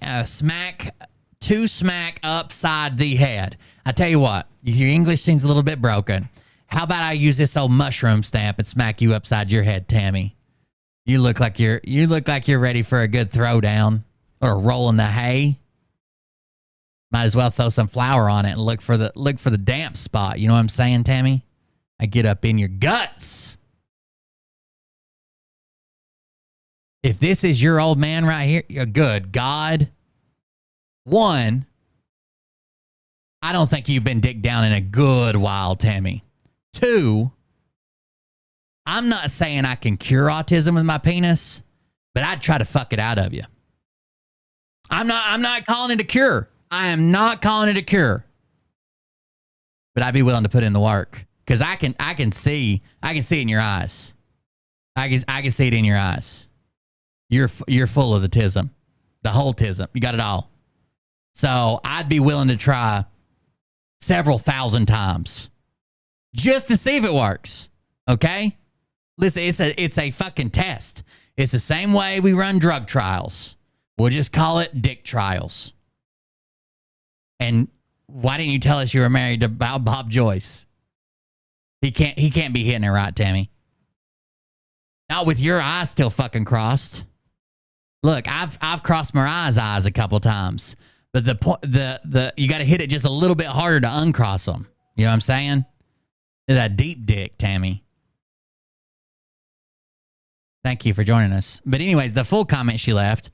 upside the head. I tell you what, your English seems a little bit broken. How about I use this old mushroom stamp and smack you upside your head, Tammy? You look like you're ready for a good throwdown or a roll in the hay. Might as well throw some flour on it and look for the damp spot. You know what I'm saying, Tammy? I get up in your guts. If this is your old man right here, you're good. God, one, I don't think you've been dicked down in a good while, Tammy. Two, I'm not saying I can cure autism with my penis, but I'd try to fuck it out of you. I'm not calling it a cure. I am not calling it a cure. But I'd be willing to put in the work. Because I can see it in your eyes. I can see it in your eyes. You're full of the tism. The whole tism. You got it all. So I'd be willing to try several thousand times just to see if it works. Okay? Listen, it's a fucking test. It's the same way we run drug trials. We'll just call it dick trials. And why didn't you tell us you were married to Bob Joyce? He can't be hitting it right, Tammy. Not with your eyes still fucking crossed. Look, I've crossed Mariah's eyes a couple times, but the you got to hit it just a little bit harder to uncross them. You know what I'm saying? That deep dick, Tammy. Thank you for joining us. But anyways, the full comment she left.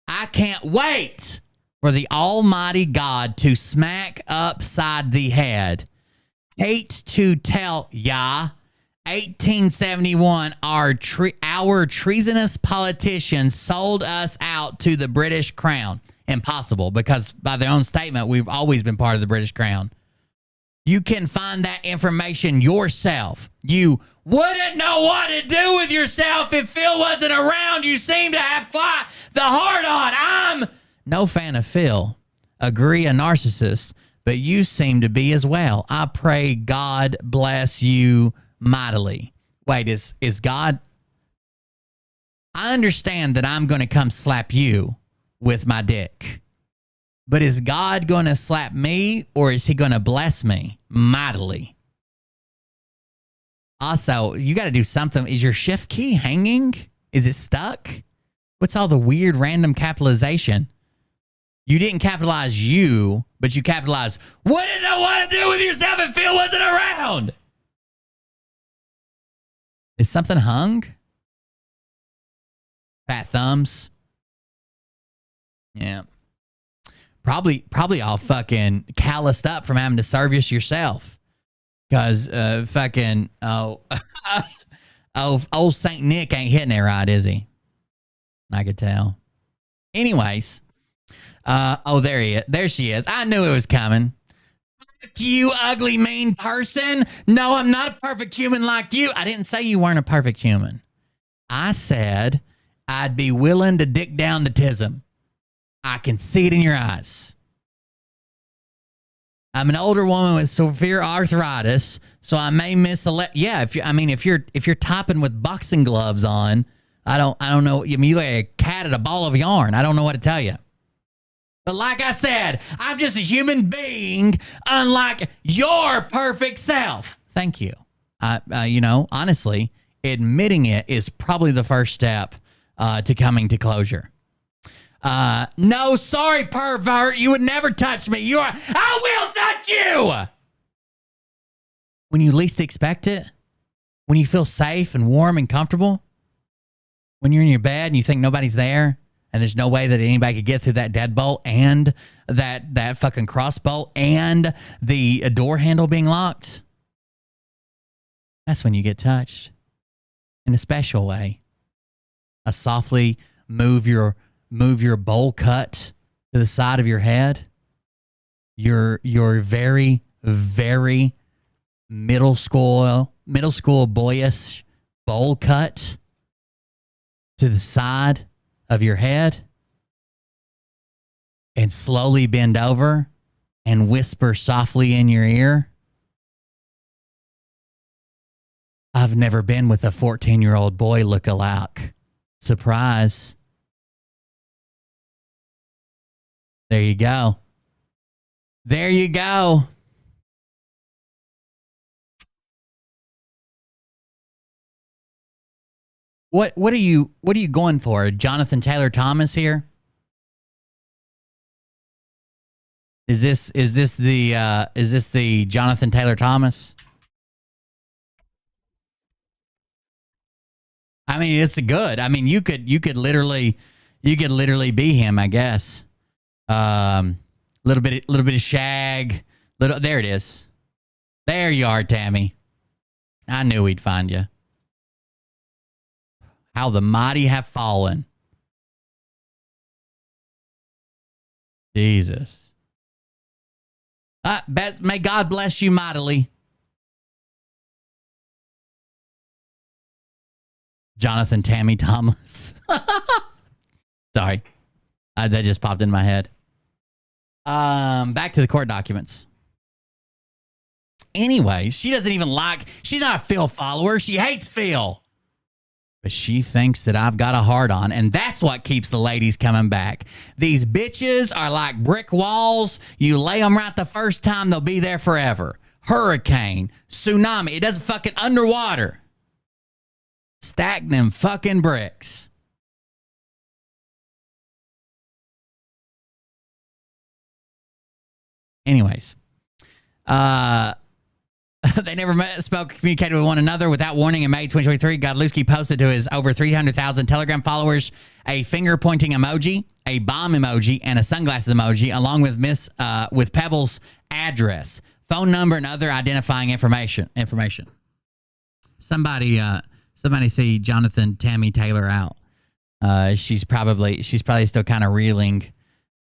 I can't wait for the Almighty God to smack upside the head. Hate to tell ya, 1871, our treasonous politicians sold us out to the British Crown. Impossible, because by their own statement, we've always been part of the British Crown. You can find that information yourself. You wouldn't know what to do with yourself if Phil wasn't around. You seem to have quite the heart on. I'm no fan of Phil. Agree, a narcissist, but you seem to be as well. I pray God bless you mightily. Wait, is God? I understand that I'm going to come slap you with my dick. But is God going to slap me, or is he going to bless me mightily? Also, you got to do something. Is your shift key hanging? Is it stuck? What's all the weird random capitalization? You didn't capitalize you, but you capitalized, wouldn't know what to do with yourself if Phil wasn't around. Is something hung? Fat thumbs. Yeah. Probably all fucking calloused up from having to service yourself. Because fucking, old St. Nick ain't hitting it right, is he? I could tell. Anyways. There she is. I knew it was coming. Fuck you, ugly, mean person. No, I'm not a perfect human like you. I didn't say you weren't a perfect human. I said I'd be willing to dick down the tism. I can see it in your eyes. I'm an older woman with severe arthritis, so I may miss a yeah. If you're typing with boxing gloves on, I don't know. You look like a cat at a ball of yarn. I don't know what to tell you. But like I said, I'm just a human being, unlike your perfect self. Thank you. Honestly, admitting it is probably the first step to coming to closure. No, sorry, pervert. You would never touch me. I will touch you. When you least expect it, when you feel safe and warm and comfortable, when you're in your bed and you think nobody's there and there's no way that anybody could get through that deadbolt and that fucking crossbolt and the door handle being locked, that's when you get touched in a special way. A softly move your bowl cut to the side of your head. Your very, very middle school boyish bowl cut to the side of your head, and slowly bend over and whisper softly in your ear, I've never been with a 14-year-old boy look-alike. Surprise. There you go. There you go. What are you going for? Jonathan Taylor Thomas here? Is this the Jonathan Taylor Thomas? I mean, it's good. I mean, you could literally be him, I guess. Little bit of shag. There it is. There you are, Tammy. I knew we'd find you. How the mighty have fallen. Jesus. May God bless you mightily. Jonathan Tammy Thomas. Sorry. That just popped in my head. Back to the court documents. Anyway, she's not a Phil follower. She hates Phil. But she thinks that I've got a hard on, and that's what keeps the ladies coming back. These bitches are like brick walls. You lay them right the first time, they'll be there forever. Hurricane, tsunami, it doesn't fucking underwater. Stack them fucking bricks. Anyways, they never spoke, communicated with one another. Without warning, in May 2023, Godlewski posted to his over 300,000 Telegram followers a finger-pointing emoji, a bomb emoji, and a sunglasses emoji, along with Pebble's address, phone number, and other identifying information. Somebody see Jonathan Tammy Taylor out. She's probably still kind of reeling.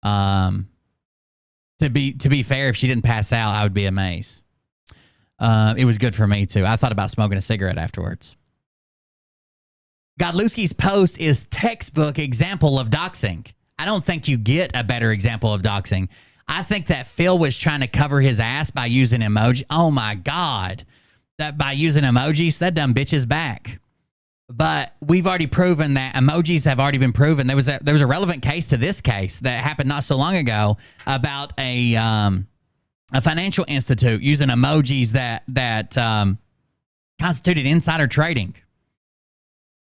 To be fair, if she didn't pass out, I would be amazed. It was good for me, too. I thought about smoking a cigarette afterwards. Godlewski's post is textbook example of doxing. I don't think you get a better example of doxing. I think that Phil was trying to cover his ass by using emoji. Oh, my God. That by using emojis, that dumb bitch is back. But we've already proven that emojis have already been proven. There was a relevant case to this case that happened not so long ago about a financial institute using emojis that constituted insider trading.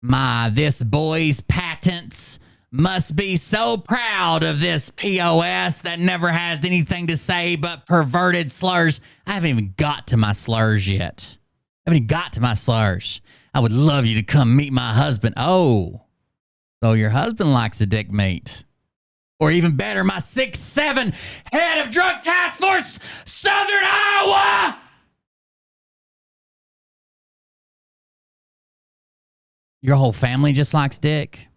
This boy's patents must be so proud of this POS that never has anything to say but perverted slurs. I haven't even got to my slurs yet. I would love you to come meet my husband. Oh, so your husband likes the dick meat. Or even better, my 6'7" head of Drug Task Force, Southern Iowa. Your whole family just likes dick.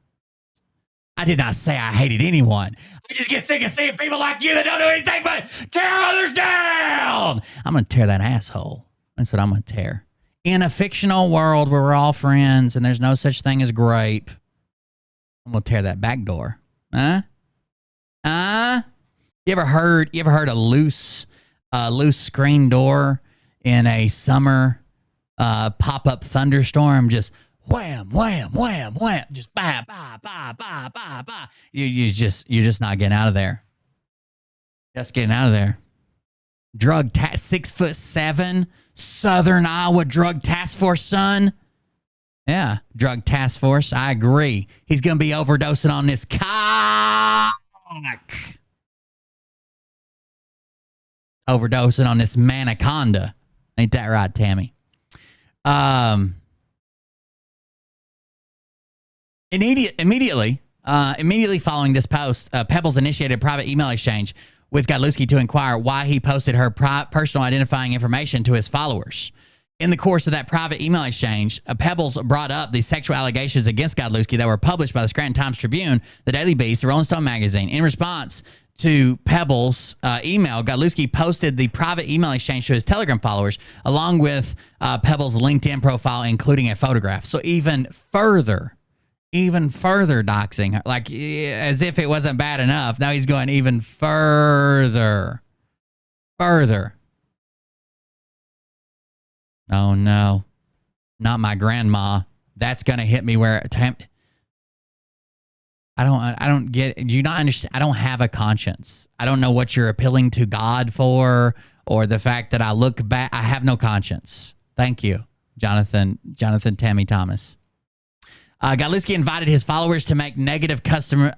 I did not say I hated anyone. I just get sick of seeing people like you that don't do anything but tear others down. I'm going to tear that asshole. That's what I'm going to tear. In a fictional world where we're all friends and there's no such thing as grape, I'm going to tear that back door. Huh? You ever heard a loose screen door in a summer pop-up thunderstorm just wham, wham, wham, wham, just bah, bah, bah, bah, bah, bah. You're just not getting out of there. Just getting out of there. 6'7", Southern Iowa Drug Task Force son. Yeah, Drug Task Force. I agree. He's going to be overdosing on this cock. Overdosing on this Manaconda. Ain't that right, Tammy? Immediately following this post, Pebbles initiated a private email exchange with Godlewski to inquire why he posted her personal identifying information to his followers. In the course of that private email exchange, Pebbles brought up the sexual allegations against Godlewski that were published by the Scranton Times-Tribune, the Daily Beast, the Rolling Stone magazine. In response to Pebbles' email, Godlewski posted the private email exchange to his Telegram followers, along with Pebbles' LinkedIn profile, including a photograph. So even further doxing her, like as if it wasn't bad enough. Now he's going even further. Oh no, not my grandma. That's gonna hit me where I don't get it. Do you not understand? I don't have a conscience. I don't know what you're appealing to God for, or the fact that I look back. I have no conscience. Thank you, Jonathan Tammy Thomas. Godlewski invited his followers to make negative customer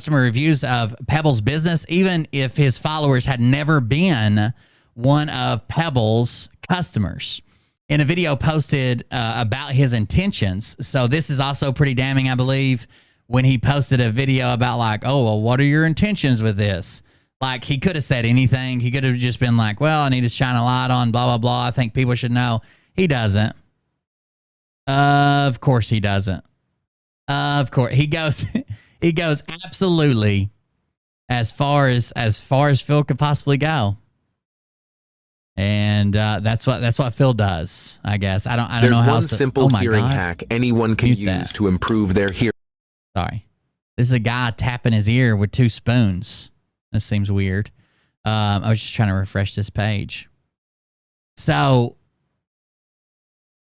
reviews of Pebbles' business, even if his followers had never been one of Pebbles' customers. In a video posted about his intentions, so this is also pretty damning, I believe, when he posted a video about like, oh, well, what are your intentions with this? Like, he could have said anything. He could have just been like, well, I need to shine a light on blah, blah, blah. I think people should know. He doesn't. Of course he doesn't. Of course. He goes absolutely as far as Phil could possibly go. And that's what Phil does, I guess. I don't know how else. There's one simple hearing hack anyone can use to improve their hearing. Sorry. This is a guy tapping his ear with 2 spoons. This seems weird. I was just trying to refresh this page. So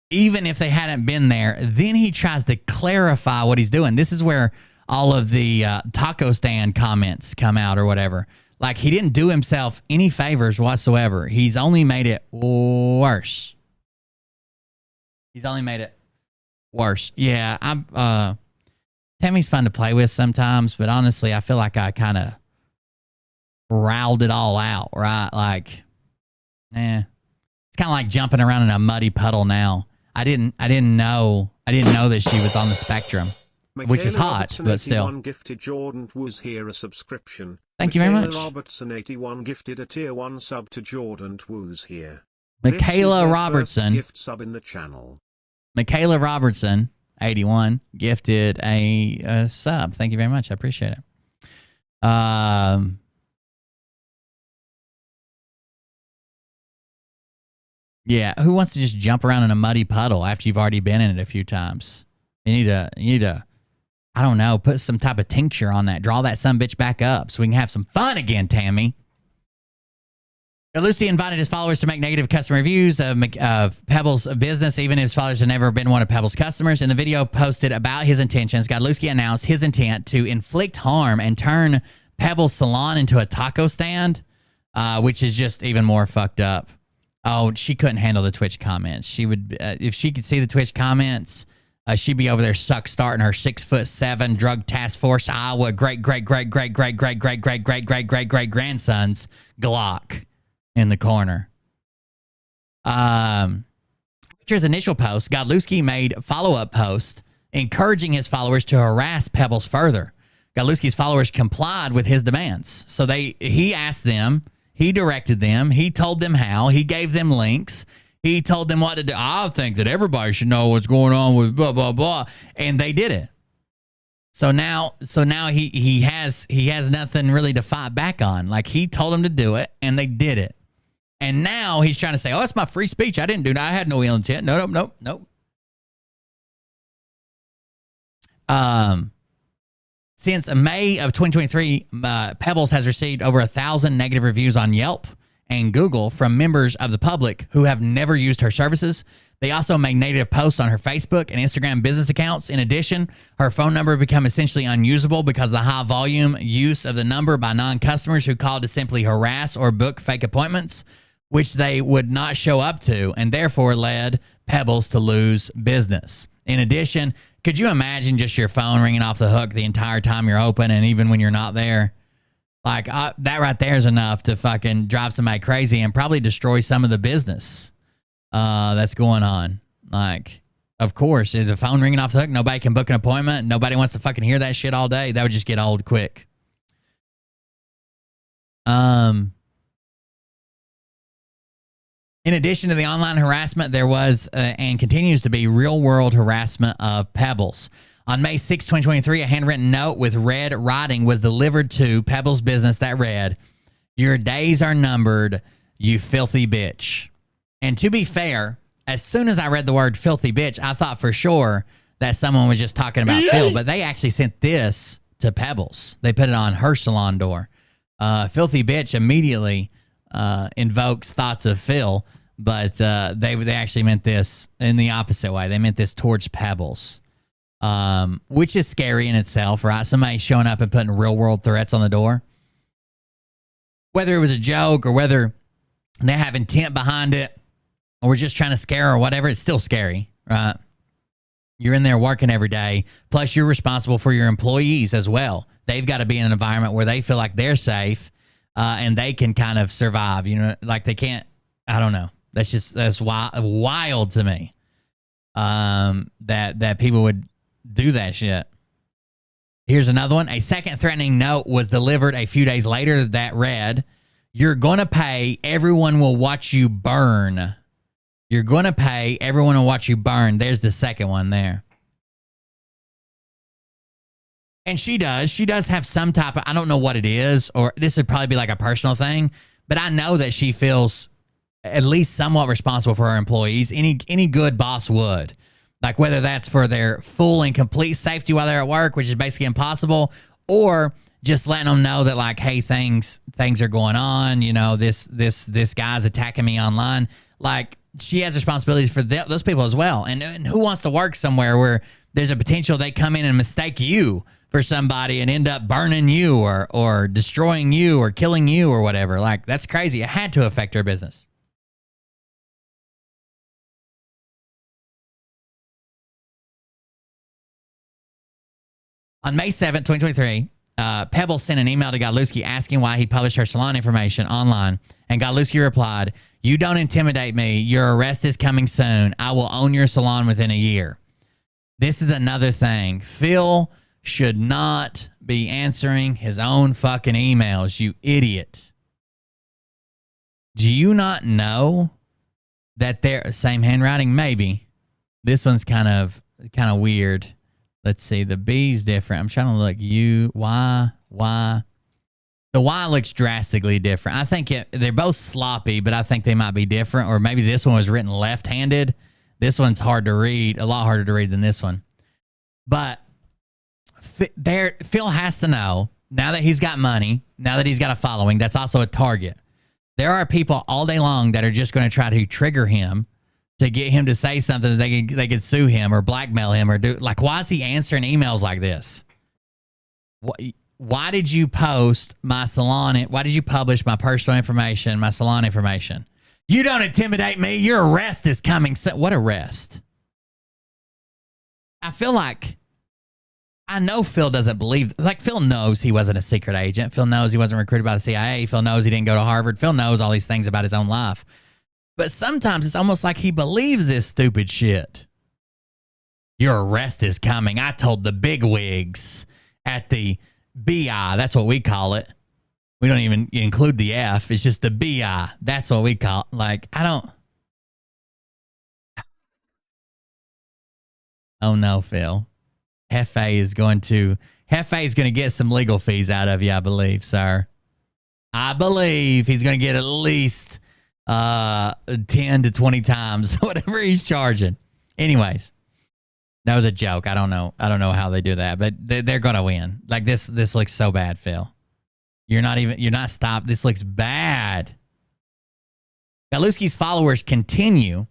even if they hadn't been there, then he tries to clarify what he's doing. This is where all of the taco stand comments come out or whatever. Like, he didn't do himself any favors whatsoever. He's only made it worse. Yeah, Tammy's fun to play with sometimes, but honestly, I feel like I kind of riled it all out, right? Like, it's kind of like jumping around in a muddy puddle now. I didn't know that she was on the spectrum, which is hot, but still. Gifted Jordan was here a subscription. Thank you very much. Robertson 81 gifted a tier 1 sub to Jordan Woo's here. Michaela Robertson gift sub in the channel. Michaela Robertson 81 gifted a sub. Thank you very much. I appreciate it. Yeah, who wants to just jump around in a muddy puddle after you've already been in it a few times? You need to, I don't know, put some type of tincture on that. Draw that sumbitch back up so we can have some fun again, Tammy. Lucy invited his followers to make negative customer reviews of Pebbles' business, even if his followers had never been one of Pebbles' customers. In the video posted about his intentions, Godlewski announced his intent to inflict harm and turn Pebbles' salon into a taco stand, which is just even more fucked up. Oh, she couldn't handle the Twitch comments. She would, if she could see the Twitch comments, she'd be over there starting her 6'7" drug task force Iowa great grandson's Glock in the corner. After his initial post, Godlewski made follow-up posts encouraging his followers to harass Pebbles further. Godlewski's followers complied with his demands. So he asked them, he directed them, he told them how, he gave them links, he told them what to do. I think that everybody should know what's going on with blah, blah, blah. And they did it. So now he has nothing really to fight back on. Like, he told them to do it, and they did it. And now he's trying to say, oh, it's my free speech. I didn't do that. I had no ill intent. Nope. Since May of 2023, Pebbles has received over 1,000 negative reviews on Yelp and Google from members of the public who have never used her services. They also make negative posts on her Facebook and Instagram business accounts. In addition, her phone number became essentially unusable because of the high volume use of the number by non-customers who called to simply harass or book fake appointments, which they would not show up to, and therefore led Pebbles to lose business. In addition, could you imagine just your phone ringing off the hook the entire time you're open and even when you're not there? Like, that right there is enough to fucking drive somebody crazy and probably destroy some of the business that's going on. Like, of course, if the phone ringing off the hook, nobody can book an appointment. Nobody wants to fucking hear that shit all day. That would just get old quick. In addition to the online harassment, there was and continues to be real-world harassment of Pebbles. On May 6, 2023, a handwritten note with red writing was delivered to Pebbles' business that read, "Your days are numbered, you filthy bitch." And to be fair, as soon as I read the word filthy bitch, I thought for sure that someone was just talking about Phil, but they actually sent this to Pebbles. They put it on her salon door. Filthy bitch immediately invokes thoughts of Phil, but they actually meant this in the opposite way. They meant this towards Pebbles, which is scary in itself, right? Somebody showing up and putting real world threats on the door. Whether it was a joke or whether they have intent behind it or we're just trying to scare or whatever, it's still scary, right? You're in there working every day. Plus, you're responsible for your employees as well. They've got to be in an environment where they feel like they're safe and they can kind of survive. You know, like they can't, I don't know. That's wild to me that people would do that shit. Here's another one. A second threatening note was delivered a few days later that read, "You're going to pay. Everyone will watch you burn." You're going to pay. Everyone will watch you burn. There's the second one there. And she does have some type of, I don't know what it is, or this would probably be like a personal thing, but I know that she feels at least somewhat responsible for her employees. Any good boss would. Like whether that's for their full and complete safety while they're at work, which is basically impossible, or just letting them know that like, hey, things are going on. You know, this guy's attacking me online. Like she has responsibilities for those people as well. And who wants to work somewhere where there's a potential they come in and mistake you for somebody and end up burning you or destroying you or killing you or whatever? Like that's crazy. It had to affect her business. On May 7th, 2023, Pebbles sent an email to Godlewski asking why he published her salon information online. And Godlewski replied, "You don't intimidate me. Your arrest is coming soon. I will own your salon within a year." This is another thing. Phil should not be answering his own fucking emails, you idiot. Do you not know that they're same handwriting? Maybe. This one's kind of weird. Let's see. The B's different. I'm trying to look. Y. The Y looks drastically different. I think they're both sloppy, but I think they might be different. Or maybe this one was written left-handed. This one's hard to read. A lot harder to read than this one. But Phil has to know, now that he's got money, now that he's got a following, that's also a target. There are people all day long that are just going to try to trigger him to get him to say something that they could sue him or blackmail him or do. Like, why is he answering emails like this? Why did you post my salon? Why did you publish my personal information, my salon information? You don't intimidate me. Your arrest is coming. What arrest? I feel like I know Phil doesn't believe. Like, Phil knows he wasn't a secret agent. Phil knows he wasn't recruited by the CIA. Phil knows he didn't go to Harvard. Phil knows all these things about his own life. But sometimes it's almost like he believes this stupid shit. Your arrest is coming. I told the bigwigs at the BI. That's what we call it. We don't even include the F. It's just the BI. That's what we call it. Like, I don't. Oh, no, Phil. Hefe is going to get some legal fees out of you, I believe, sir. I believe he's going to get at least 10 to 20 times whatever he's charging. Anyways, that was a joke. I don't know how they do that, but they're going to win. Like this looks so bad, Phil. You're not stopped. This looks bad. Godlewski's followers continue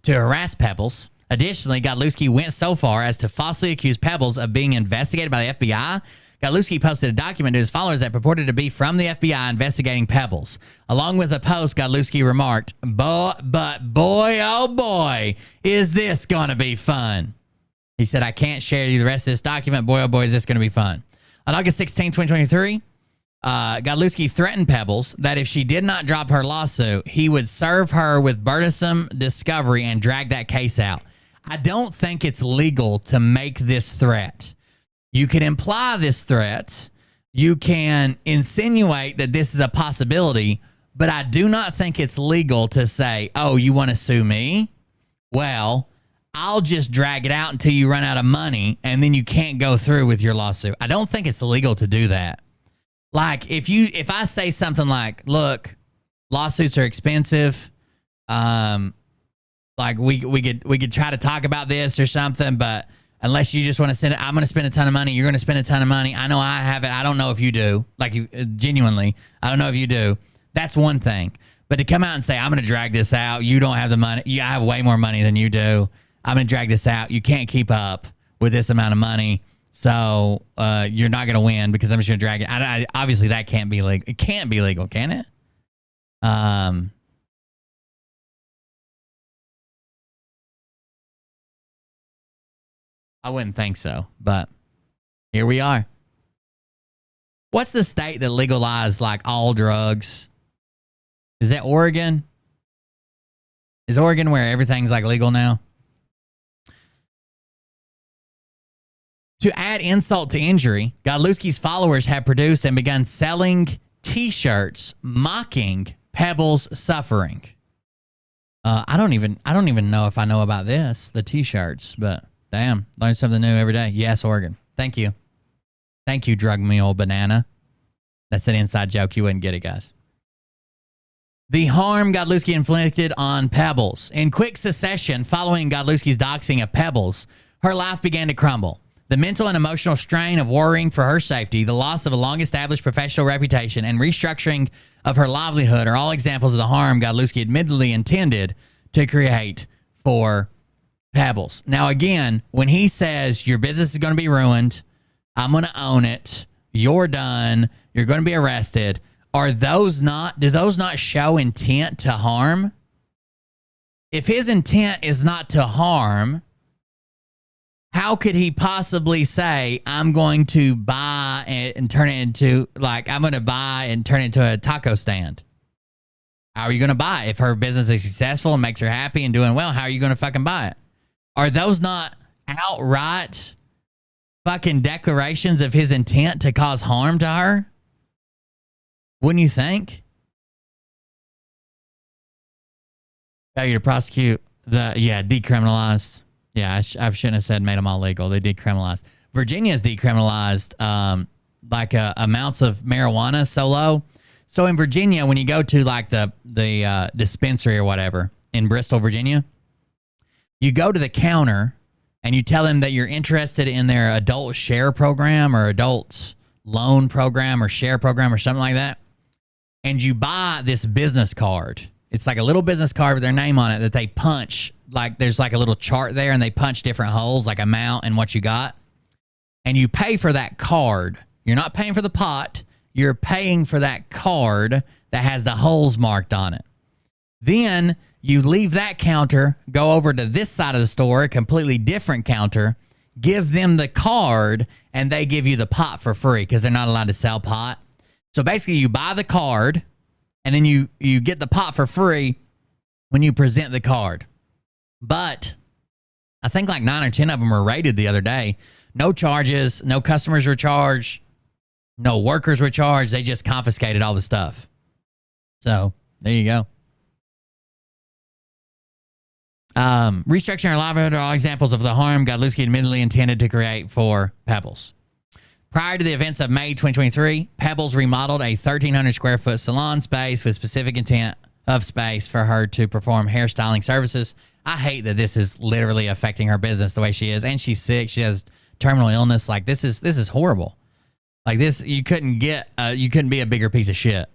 to harass Pebbles. Additionally, Godlewski went so far as to falsely accuse Pebbles of being investigated by the FBI. Godlewski posted a document to his followers that purported to be from the FBI investigating Pebbles. Along with the post, Godlewski remarked, but boy, oh boy, is this going to be fun. He said, I can't share you the rest of this document. Boy, oh boy, is this going to be fun. On August 16, 2023, Godlewski threatened Pebbles that if she did not drop her lawsuit, he would serve her with burdensome discovery and drag that case out. I don't think it's legal to make this threat. You can imply this threat. You can insinuate that this is a possibility, but I do not think it's legal to say, oh, you want to sue me? Well, I'll just drag it out until you run out of money, and then you can't go through with your lawsuit. I don't think it's illegal to do that. Like, if I say something like, look, lawsuits are expensive, like we could try to talk about this or something, but unless you just want to send it, I'm going to spend a ton of money. You're going to spend a ton of money. I know I have it. I don't know if you do. Like, you genuinely, I don't know if you do. That's one thing. But to come out and say, I'm going to drag this out. You don't have the money. I have way more money than you do. I'm going to drag this out. You can't keep up with this amount of money. So you're not going to win because I'm just going to drag it. Obviously, that can't be legal. It can't be legal, can it? I wouldn't think so, but here we are. What's the state that legalized like all drugs? Is that Oregon? Is Oregon where everything's like legal now? To add insult to injury, Godlewski's followers have produced and begun selling T-shirts mocking Pebbles' suffering. I don't even know if I know about this, the T-shirts, but damn, learn something new every day. Yes, Oregon. Thank you. Thank you, drug me old banana. That's an inside joke. You wouldn't get it, guys. The harm Godlewski inflicted on Pebbles. In quick succession, following Godlewski's doxing of Pebbles, her life began to crumble. The mental and emotional strain of worrying for her safety, the loss of a long-established professional reputation, and restructuring of her livelihood are all examples of the harm Godlewski admittedly intended to create for Pebbles. Now, again, when he says your business is going to be ruined, I'm going to own it, you're done, you're going to be arrested, do those not show intent to harm? If his intent is not to harm, how could he possibly say, I'm going to buy and turn it into, like, I'm going to buy and turn it into a taco stand? How are you going to buy it? If her business is successful and makes her happy and doing well, how are you going to fucking buy it? Are those not outright fucking declarations of his intent to cause harm to her? Wouldn't you think? Failure to prosecute decriminalized. Yeah, I shouldn't have said made them all legal. They decriminalized. Virginia's decriminalized amounts of marijuana so low. So in Virginia, when you go to like the dispensary or whatever in Bristol, Virginia, you go to the counter and you tell them that you're interested in their adult share program or adult loan program or share program or something like that. And you buy this business card. It's like a little business card with their name on it that they punch. Like there's like a little chart there and they punch different holes, like amount and what you got. And you pay for that card. You're not paying for the pot. You're paying for that card that has the holes marked on it. Then you leave that counter, go over to this side of the store, a completely different counter, give them the card, and they give you the pot for free because they're not allowed to sell pot. So basically you buy the card, and then you get the pot for free when you present the card. But I think like 9 or 10 of them were raided the other day. No charges, no customers were charged, no workers were charged. They just confiscated all the stuff. So there you go. Restructuring our livelihood are all examples of the harm Godlewski admittedly intended to create for Pebbles. Prior to the events of May 2023, Pebbles remodeled a 1,300 square foot salon space with specific intent of space for her to perform hairstyling services. I hate that this is literally affecting her business the way she is, and she's sick. She has terminal illness. Like this is horrible. Like this, you couldn't be a bigger piece of shit.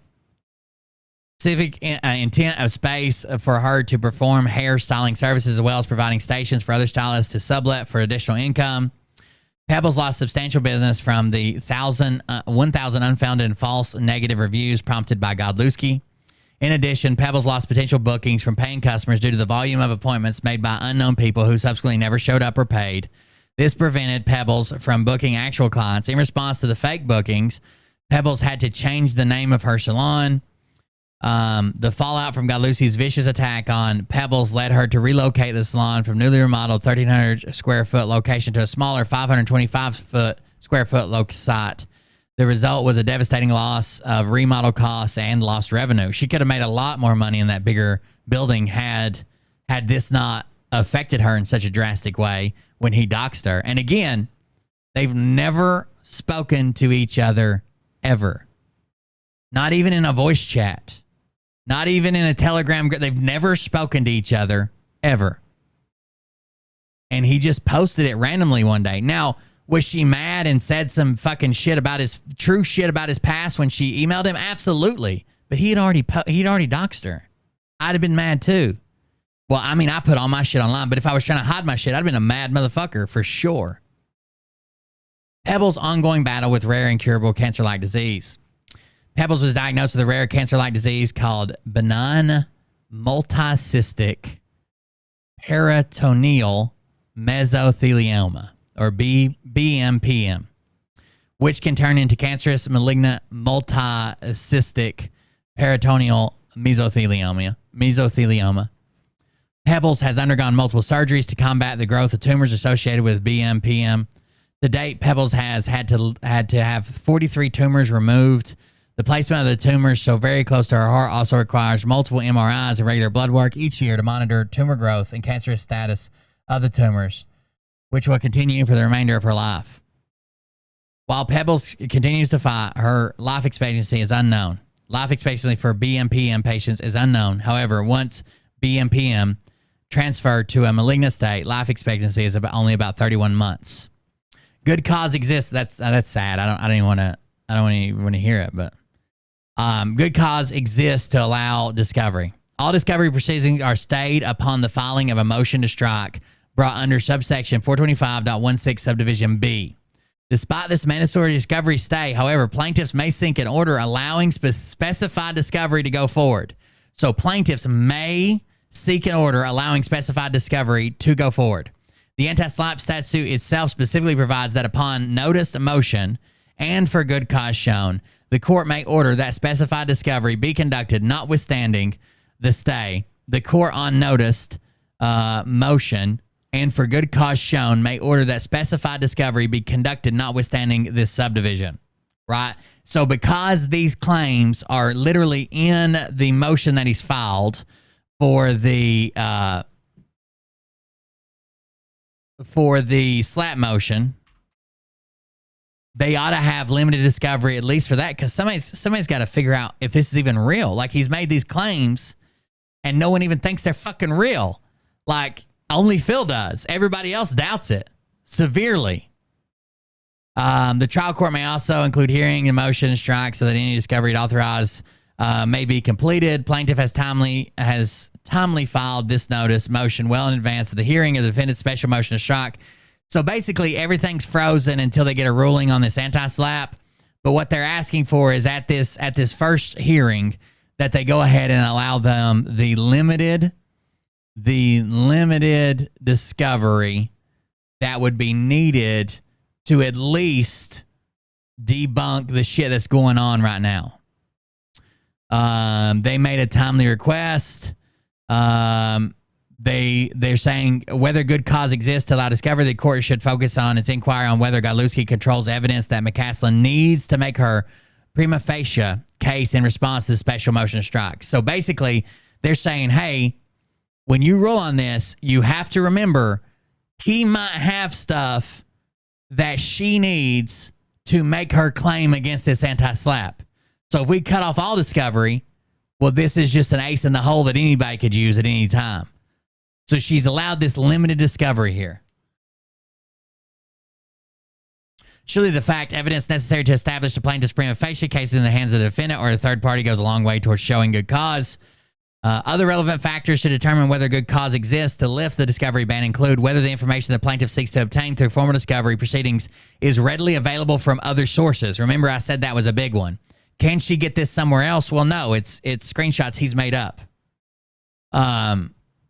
specific intent of space for her to perform hairstyling services, as well as providing stations for other stylists to sublet for additional income. Pebbles lost substantial business from the 1,000 unfounded and false negative reviews prompted by Godlewski. In addition, Pebbles lost potential bookings from paying customers due to the volume of appointments made by unknown people who subsequently never showed up or paid. This prevented Pebbles from booking actual clients. In response to the fake bookings, Pebbles had to change the name of her salon. The fallout from Godlewski's vicious attack on Pebbles led her to relocate the salon from newly remodeled 1,300 square foot location to a smaller 525 square foot site. The result was a devastating loss of remodel costs and lost revenue. She could have made a lot more money in that bigger building had this not affected her in such a drastic way when he doxed her. And again, they've never spoken to each other ever. Not even in a voice chat. Not even in a Telegram group. They've never spoken to each other ever. And he just posted it randomly one day. Now, was she mad and said some fucking shit about his past when she emailed him? Absolutely. But he'd already doxed her. I'd have been mad too. Well, I mean, I put all my shit online, but if I was trying to hide my shit, I'd have been a mad motherfucker for sure. Pebbles' ongoing battle with rare incurable cancer-like disease. Pebbles was diagnosed with a rare cancer-like disease called benign multicystic peritoneal mesothelioma, or BMPM, which can turn into cancerous malignant multicystic peritoneal mesothelioma. Pebbles has undergone multiple surgeries to combat the growth of tumors associated with BMPM. To date, Pebbles has had to have 43 tumors removed. The placement of the tumors so very close to her heart also requires multiple MRIs and regular blood work each year to monitor tumor growth and cancerous status of the tumors, which will continue for the remainder of her life. While Pebbles continues to fight, her life expectancy is unknown. Life expectancy for BMPM patients is unknown. However, once BMPM transferred to a malignant state, life expectancy is only about 31 months. Good cause exists. That's sad. I don't even want to hear it, but good cause exists to allow discovery. All discovery proceedings are stayed upon the filing of a motion to strike brought under subsection 425.16 subdivision B. Despite this mandatory discovery stay, however, plaintiffs may seek an order allowing specified discovery to go forward. So plaintiffs may seek an order allowing specified discovery to go forward. The anti-SLAPP statute itself specifically provides that upon noticed motion and for good cause shown, the court may order that specified discovery be conducted notwithstanding the stay. The court on noticed motion and for good cause shown may order that specified discovery be conducted notwithstanding this subdivision. Right? So because these claims are literally in the motion that he's filed for the SLAPP motion, they ought to have limited discovery at least for that, because somebody's got to figure out if this is even real. Like, he's made these claims and no one even thinks they're fucking real. Like, only Phil does. Everybody else doubts it severely. The trial court may also include hearing the motion and strike so that any discovery authorized may be completed. Plaintiff has timely filed this notice motion well in advance of the hearing of the defendant's special motion to strike. So basically, everything's frozen until they get a ruling on this anti-SLAPP. But what they're asking for is at this first hearing that they go ahead and allow them the limited discovery that would be needed to at least debunk the shit that's going on right now. They made a timely request. They're saying whether good cause exists to allow discovery, the court should focus on its inquiry on whether Godlewski controls evidence that McCaslin needs to make her prima facie case in response to the special motion to strike. So basically, they're saying, hey, when you rule on this, you have to remember he might have stuff that she needs to make her claim against this anti-SLAPP. So if we cut off all discovery, well, this is just an ace in the hole that anybody could use at any time. So she's allowed this limited discovery here. Surely the fact evidence necessary to establish the plaintiff's prima facie case in the hands of the defendant or a third party goes a long way towards showing good cause. Other relevant factors to determine whether good cause exists to lift the discovery ban include whether the information the plaintiff seeks to obtain through formal discovery proceedings is readily available from other sources. Remember, I said that was a big one. Can she get this somewhere else? Well, no, it's screenshots he's made up.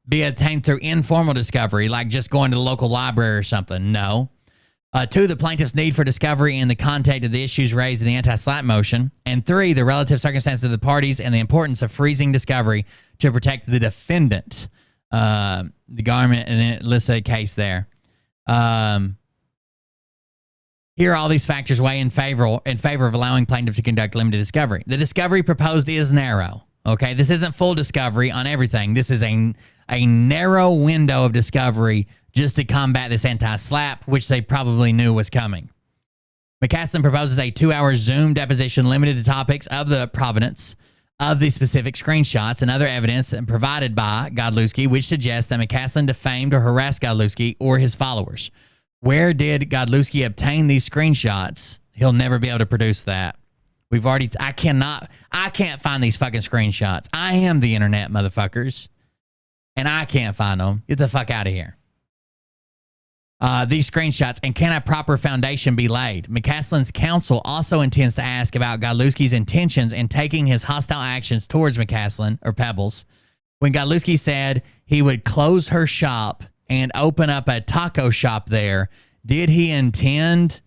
Be obtained through informal discovery, like just going to the local library or something. No. 2, the plaintiff's need for discovery in the context of the issues raised in the anti-SLAPP motion. And 3, the relative circumstances of the parties and the importance of freezing discovery to protect the defendant. The government, and then it lists a case there. Here, all these factors weigh in favor of allowing plaintiff to conduct limited discovery. The discovery proposed is narrow. Okay, this isn't full discovery on everything. This is a narrow window of discovery just to combat this anti-SLAPP, which they probably knew was coming. McCaslin proposes a 2-hour Zoom deposition limited to topics of the provenance of the specific screenshots and other evidence provided by Godlewski, which suggests that McCaslin defamed or harassed Godlewski or his followers. Where did Godlewski obtain these screenshots? He'll never be able to produce that. I can't find these fucking screenshots. I am the internet, motherfuckers. And I can't find them. Get the fuck out of here. These screenshots, and can a proper foundation be laid? McCaslin's counsel also intends to ask about Godlewski's intentions in taking his hostile actions towards McCaslin, or Pebbles. When Godlewski said he would close her shop and open up a taco shop there, did he intend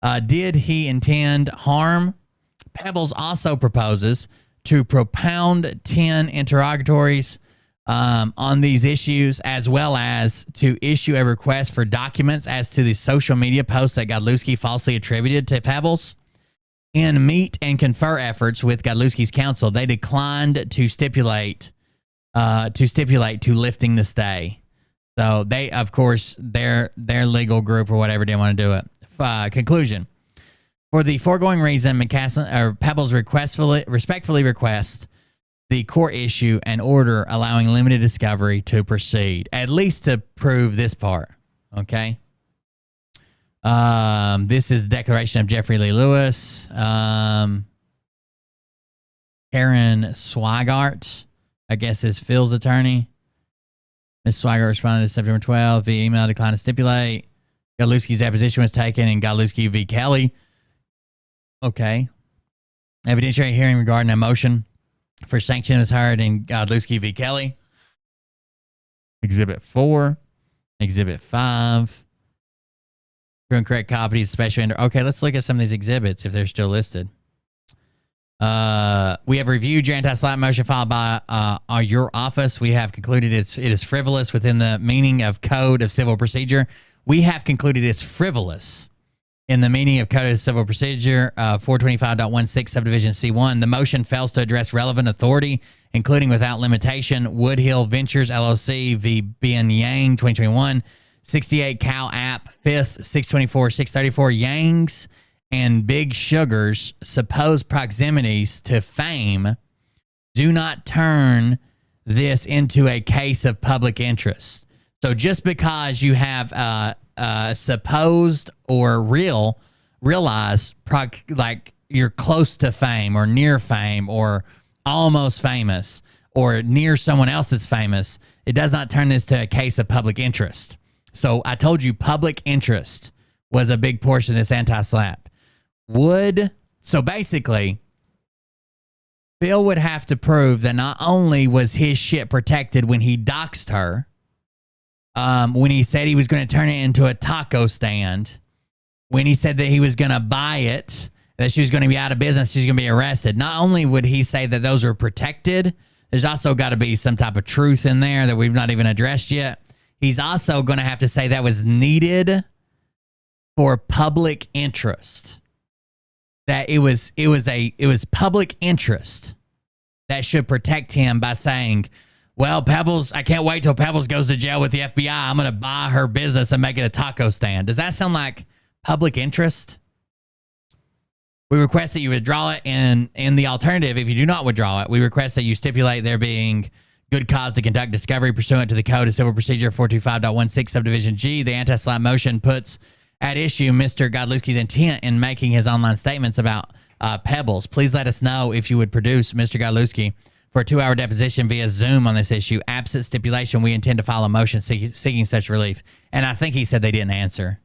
harm? Pebbles also proposes to propound 10 interrogatories on these issues, as well as to issue a request for documents as to the social media posts that Godlewski falsely attributed to Pebbles. In meet and confer efforts with Godlewski's counsel, they declined to stipulate to lifting the stay. So they, of course, their legal group or whatever didn't want to do it. Conclusion. For the foregoing reason, Pebbles respectfully request the court issue an order allowing limited discovery to proceed, at least to prove this part. Okay. This is the declaration of Jeffrey Lee Lewis. Karen Swigart, I guess, is Phil's attorney. Ms. Swigart responded to September 12th via email, declined to stipulate. Godlewski's deposition was taken in Godlewski v. Kelly. Okay. Evidentiary hearing regarding a motion for sanction was heard in Godlewski v. Kelly. Exhibit 4. Exhibit 5. True and correct copies, especially under... Okay, let's look at some of these exhibits if they're still listed. We have reviewed your anti-SLAPP motion filed by your office. We have concluded it is frivolous within the meaning of Code of Civil Procedure. We have concluded it's frivolous in the meaning of Code of Civil Procedure 425.16 subdivision C1. The motion fails to address relevant authority, including without limitation Woodhill Ventures LLC v. Ben Yang 2021, 68 Cal App 5th 624-634 Yang's and Big Sugar's supposed proximities to fame do not turn this into a case of public interest. So just because you have supposed or realized like you're close to fame or near fame or almost famous or near someone else that's famous, it does not turn this to a case of public interest. So I told you public interest was a big portion of this anti-SLAPP. So basically, Phil would have to prove that not only was his shit protected when he doxed her, when he said he was going to turn it into a taco stand, when he said that he was going to buy it, that she was going to be out of business, she's going to be arrested. Not only would he say that those are protected, there's also got to be some type of truth in there that we've not even addressed yet. He's also going to have to say that was needed for public interest. That it was public interest that should protect him by saying, well, Pebbles, I can't wait till Pebbles goes to jail with the FBI. I'm going to buy her business and make it a taco stand. Does that sound like public interest? We request that you withdraw it. And in the alternative, if you do not withdraw it, we request that you stipulate there being good cause to conduct discovery pursuant to the Code of Civil Procedure 425.16 subdivision G. The anti-SLAPP motion puts at issue Mr. Godlewski's intent in making his online statements about Pebbles. Please let us know if you would produce Mr. Godlewski for a 2-hour deposition via Zoom on this issue. Absent stipulation, we intend to file a motion seeking such relief. And I think he said they didn't answer.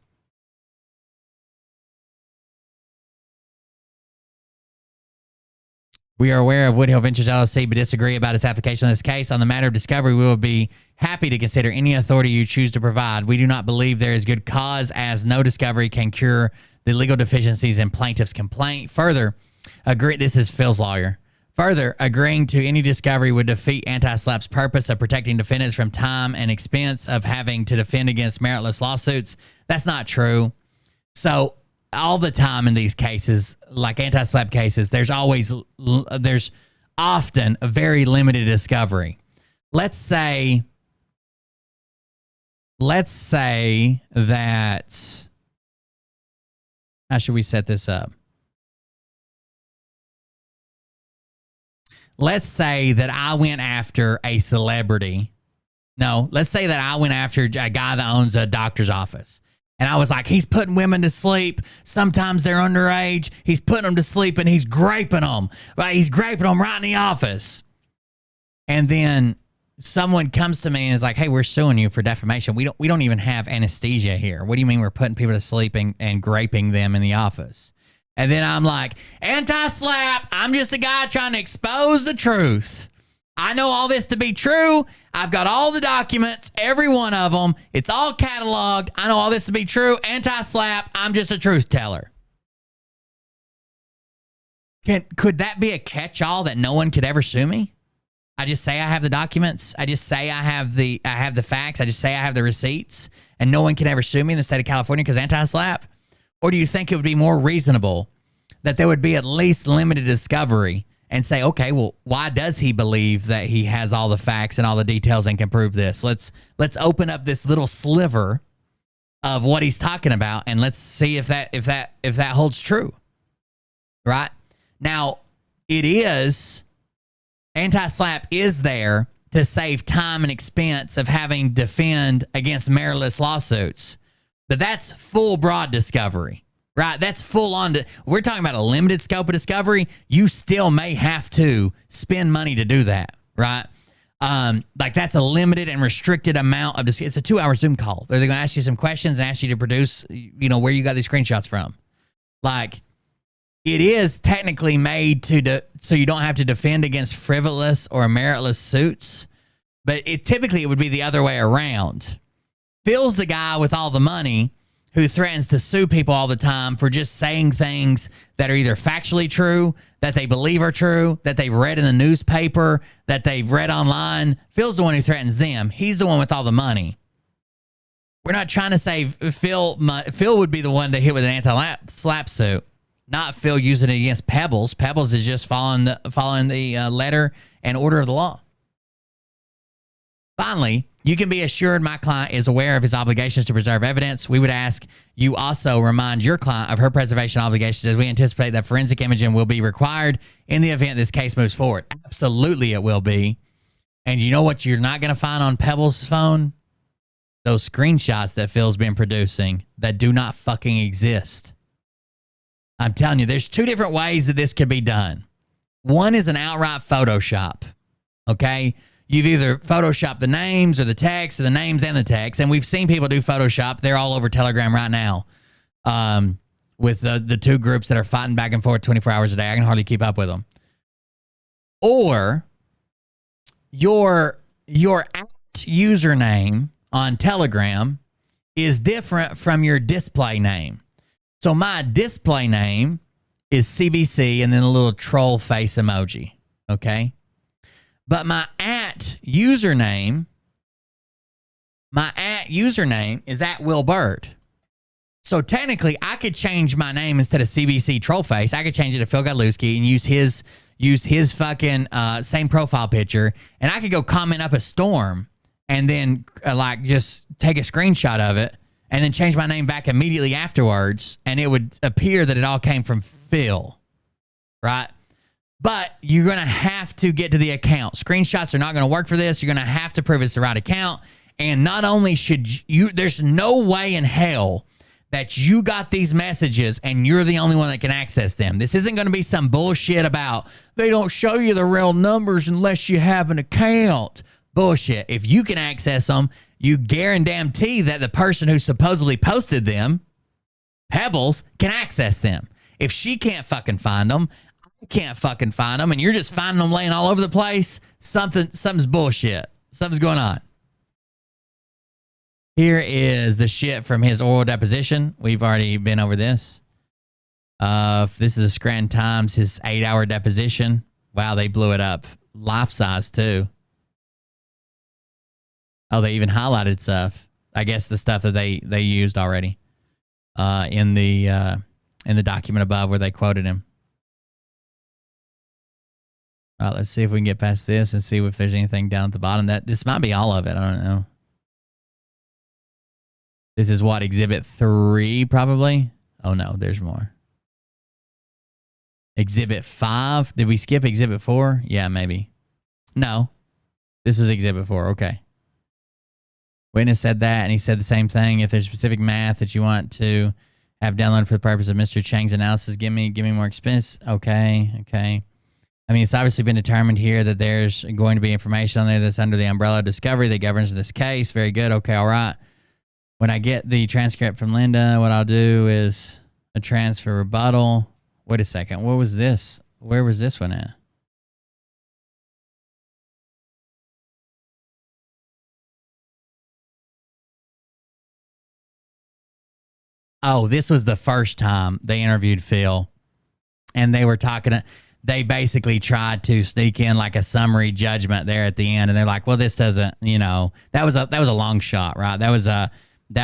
We are aware of Woodhill Ventures LLC, but disagree about its application in this case. On the matter of discovery, we will be happy to consider any authority you choose to provide. We do not believe there is good cause, as no discovery can cure the legal deficiencies in plaintiff's complaint. Further, this is Phil's lawyer. Further, agreeing to any discovery would defeat anti-SLAPP's purpose of protecting defendants from time and expense of having to defend against meritless lawsuits. That's not true. So, all the time in these cases, like anti-SLAPP cases, there's often a very limited discovery. Let's say that, how should we set this up? Let's say that I went after a celebrity. No, let's say that I went after a guy that owns a doctor's office. And I was like, he's putting women to sleep. Sometimes they're underage. He's putting them to sleep and he's graping them. Right? He's graping them right in the office. And then someone comes to me and is like, hey, we're suing you for defamation. We don't even have anesthesia here. What do you mean we're putting people to sleep and graping them in the office? And then I'm like, anti-SLAPP. I'm just a guy trying to expose the truth. I know all this to be true. I've got all the documents, every one of them. It's all cataloged. I know all this to be true. Anti-SLAPP. I'm just a truth teller. Could that be a catch-all that no one could ever sue me? I just say I have the documents. I just say I have the facts. I just say I have the receipts, and no one can ever sue me in the state of California because anti-SLAPP? Or do you think it would be more reasonable that there would be at least limited discovery and say, okay, well, why does he believe that he has all the facts and all the details and can prove this? Let's open up this little sliver of what he's talking about, and let's see if that holds true. Right? Now, anti-SLAPP is there to save time and expense of having to defend against meritless lawsuits. But that's full broad discovery. Right, that's full on. We're talking about a limited scope of discovery. You still may have to spend money to do that, right? Like that's a limited and restricted amount of. It's a 2-hour Zoom call. They're going to ask you some questions and ask you to produce, where you got these screenshots from. Like, it is technically made so you don't have to defend against frivolous or meritless suits, but typically it would be the other way around. Phil's the guy with all the money who threatens to sue people all the time for just saying things that are either factually true, that they believe are true, that they've read in the newspaper, that they've read online. Phil's the one who threatens them. He's the one with all the money. We're not trying to say Phil would be the one to hit with an anti-SLAPP suit, not Phil using it against Pebbles. Pebbles is just following the letter and order of the law. Finally, you can be assured my client is aware of his obligations to preserve evidence. We would ask you also remind your client of her preservation obligations, as we anticipate that forensic imaging will be required in the event this case moves forward. Absolutely it will be. And you know what you're not going to find on Pebbles' phone? Those screenshots that Phil's been producing that do not fucking exist. I'm telling you, there's 2 different ways that this could be done. One is an outright Photoshop, okay? You've either Photoshopped the names or the text, or the names and the text, and we've seen people do Photoshop. They're all over Telegram right now with the 2 groups that are fighting back and forth 24 hours a day. I can hardly keep up with them. Or your username on Telegram is different from your display name. So my display name is CBC and then a little troll face emoji, okay? But my username is @WillBird. So technically, I could change my name instead of CBC Trollface. I could change it to Phil Godlewski and use his fucking same profile picture, and I could go comment up a storm and then just take a screenshot of it and then change my name back immediately afterwards, and it would appear that it all came from Phil, right? But you're going to have to get to the account. Screenshots are not going to work for this. You're going to have to prove it's the right account. And not only should you, there's no way in hell that you got these messages and you're the only one that can access them. This isn't going to be some bullshit about they don't show you the real numbers unless you have an account. Bullshit. If you can access them, you guarantee that the person who supposedly posted them, Pebbles, can access them. If she can't fucking find them, I can't fucking find them, and you're just finding them laying all over the place, something's bullshit. Something's going on. Here is the shit from his oral deposition. We've already been over this. This is the Scranton Times, his 8-hour deposition. Wow, they blew it up. Life size, too. Oh, they even highlighted stuff. I guess the stuff that they used already in the document above where they quoted him. All right, let's see if we can get past this and see if there's anything down at the bottom. This might be all of it. I don't know. This is what, Exhibit 3, probably? Oh, no, there's more. Exhibit 5. Did we skip Exhibit 4? Yeah, maybe. No. This was Exhibit 4. Okay. Witness said that, and he said the same thing. If there's specific math that you want to have downloaded for the purpose of Mr. Chang's analysis, give me more expense. Okay. I mean, it's obviously been determined here that there's going to be information on there that's under the umbrella of discovery that governs this case. Very good. Okay, all right. When I get the transcript from Linda, what I'll do is a transfer rebuttal. Wait a second. What was this? Where was this one at? Oh, this was the first time they interviewed Phil, and they were talking. They basically tried to sneak in like a summary judgment there at the end, and they're like, "Well, this doesn't, that was a long shot, right? That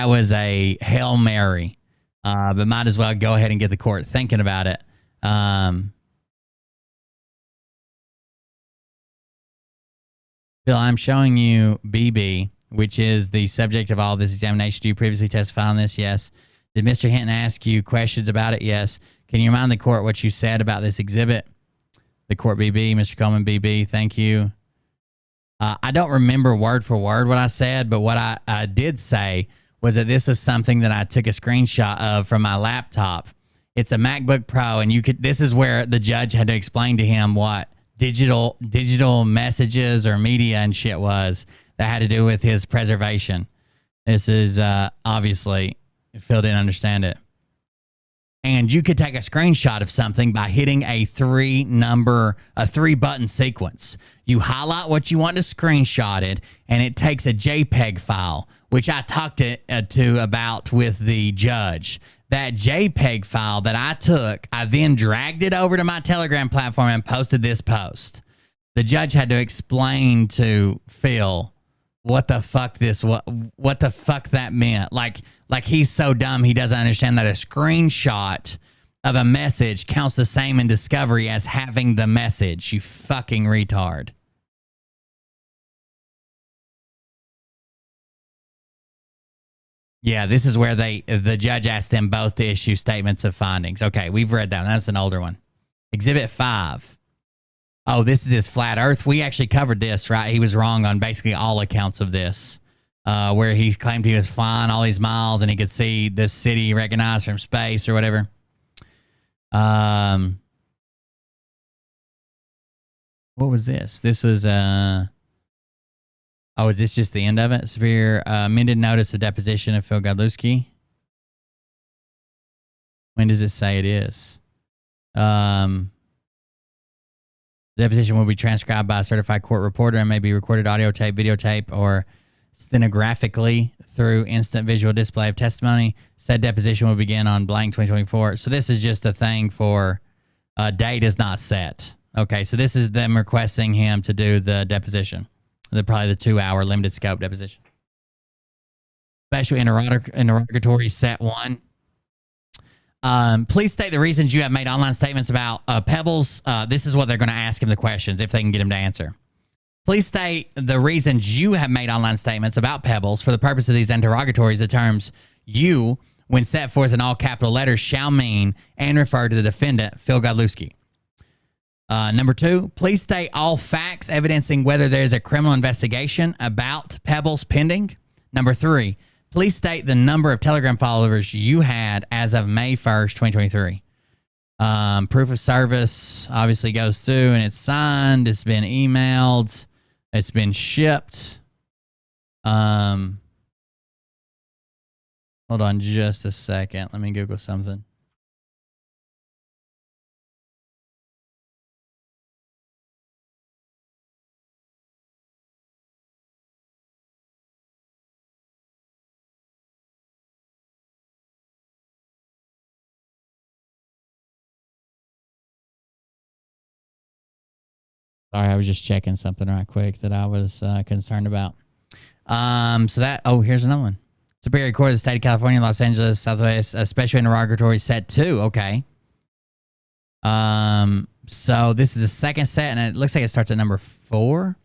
was a Hail Mary, but might as well go ahead and get the court thinking about it." Phil, I'm showing you BB, which is the subject of all this examination. Do you previously testify on this? Yes. Did Mr. Hinton ask you questions about it? Yes. Can you remind the court what you said about this exhibit? The court BB, Mr. Coleman BB, thank you. I don't remember word for word what I said, but what I did say was that this was something that I took a screenshot of from my laptop. It's a MacBook Pro, and this is where the judge had to explain to him what digital messages or media and shit was that had to do with his preservation. This is obviously, Phil didn't understand it. And you could take a screenshot of something by hitting a 3-button sequence. You highlight what you want to screenshot it, and it takes a JPEG file, which I talked about with the judge. That JPEG file that I took, I then dragged it over to my Telegram platform and posted this post. The judge had to explain to Phil what the fuck that meant. Like he's so dumb he doesn't understand that a screenshot of a message counts the same in discovery as having the message. You fucking retard. Yeah, this is where the judge asked them both to issue statements of findings. Okay, we've read that. That's an older one. Exhibit 5. Oh, this is his flat earth. We actually covered this, right? He was wrong on basically all accounts of this, where he claimed he was flying all these miles and he could see this city recognized from space or whatever. What was this? This was, is this just the end of it? Severe amended notice of deposition of Phil Godlewski. When does it say it is? The deposition will be transcribed by a certified court reporter and may be recorded audio tape, videotape, or stenographically through instant visual display of testimony. Said deposition will begin on blank 2024. So this is just a thing for date is not set. Okay, so this is them requesting him to do the deposition. Probably the 2-hour limited scope deposition. Special interrogatory set 1. Please state the reasons you have made online statements about Pebbles. This is what they're going to ask him the questions if they can get him to answer. Please state the reasons you have made online statements about Pebbles. For the purpose of these interrogatories, the terms "you," when set forth in all capital letters, shall mean and refer to the defendant, Phil Godlewski. Number 2, please state all facts evidencing whether there is a criminal investigation about Pebbles pending. Number 3, Please state the number of Telegram followers you had as of May 1st, 2023. Proof of service obviously goes through and it's signed. It's been emailed. It's been shipped. Hold on just a second. Let me Google something. Sorry, I was just checking something right quick that I was concerned about. Here's another one. Superior Court of the State of California, Los Angeles, Southwest, Special Interrogatory Set 2. Okay. So this is the second set, and it looks like it starts at number 4.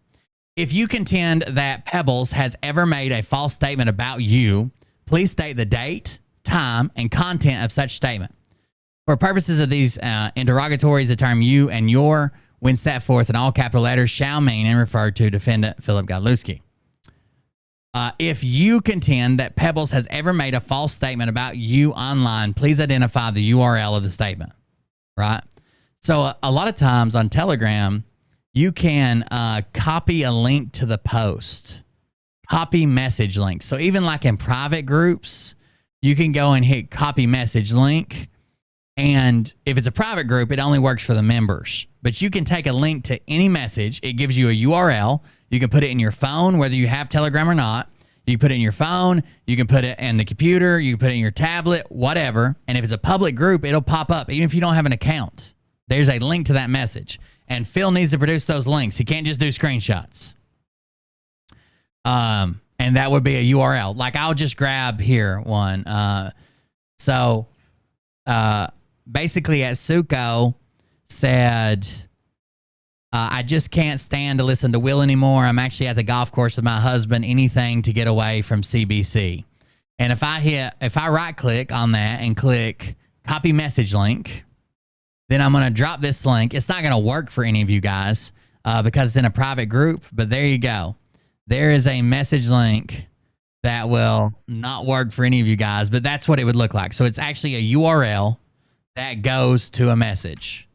If you contend that Pebbles has ever made a false statement about you, please state the date, time, and content of such statement. For purposes of these interrogatories, the term you and your, when set forth in all capital letters, shall mean and refer to defendant Philip Godlewski. If you contend that Pebbles has ever made a false statement about you online, please identify the URL of the statement. Right? So a lot of times on Telegram, you can copy a link to the post. Copy message link. So even like in private groups, you can go and hit copy message link. And if it's a private group, it only works for the members. But you can take a link to any message. It gives you a URL. You can put it in your phone, whether you have Telegram or not. You can put it in your phone. You can put it in the computer. You can put it in your tablet, whatever. And if it's a public group, it'll pop up, even if you don't have an account. There's a link to that message. And Phil needs to produce those links. He can't just do screenshots. And that would be a URL. Like, I'll just grab here one. Basically, Atsuko said, I just can't stand to listen to Will anymore. I'm actually at the golf course with my husband. Anything to get away from CBC. And if I right click on that and click copy message link, then I'm going to drop this link. It's not going to work for any of you guys because it's in a private group, but there you go. There is a message link that will not work for any of you guys, but that's what it would look like. So it's actually a URL that goes to a message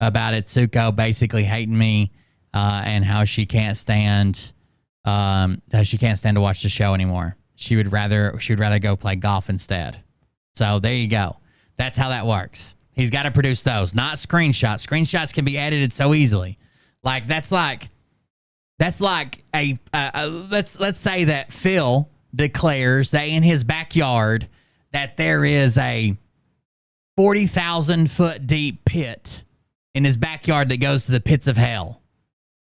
about Itsuko basically hating me and how she can't stand to watch the show anymore. She would rather go play golf instead. So there you go. That's how that works. He's got to produce those, not screenshots. Screenshots can be edited so easily. Like let's say that Phil declares that in his backyard that there is a 40,000 foot deep pit in his backyard that goes to the pits of hell.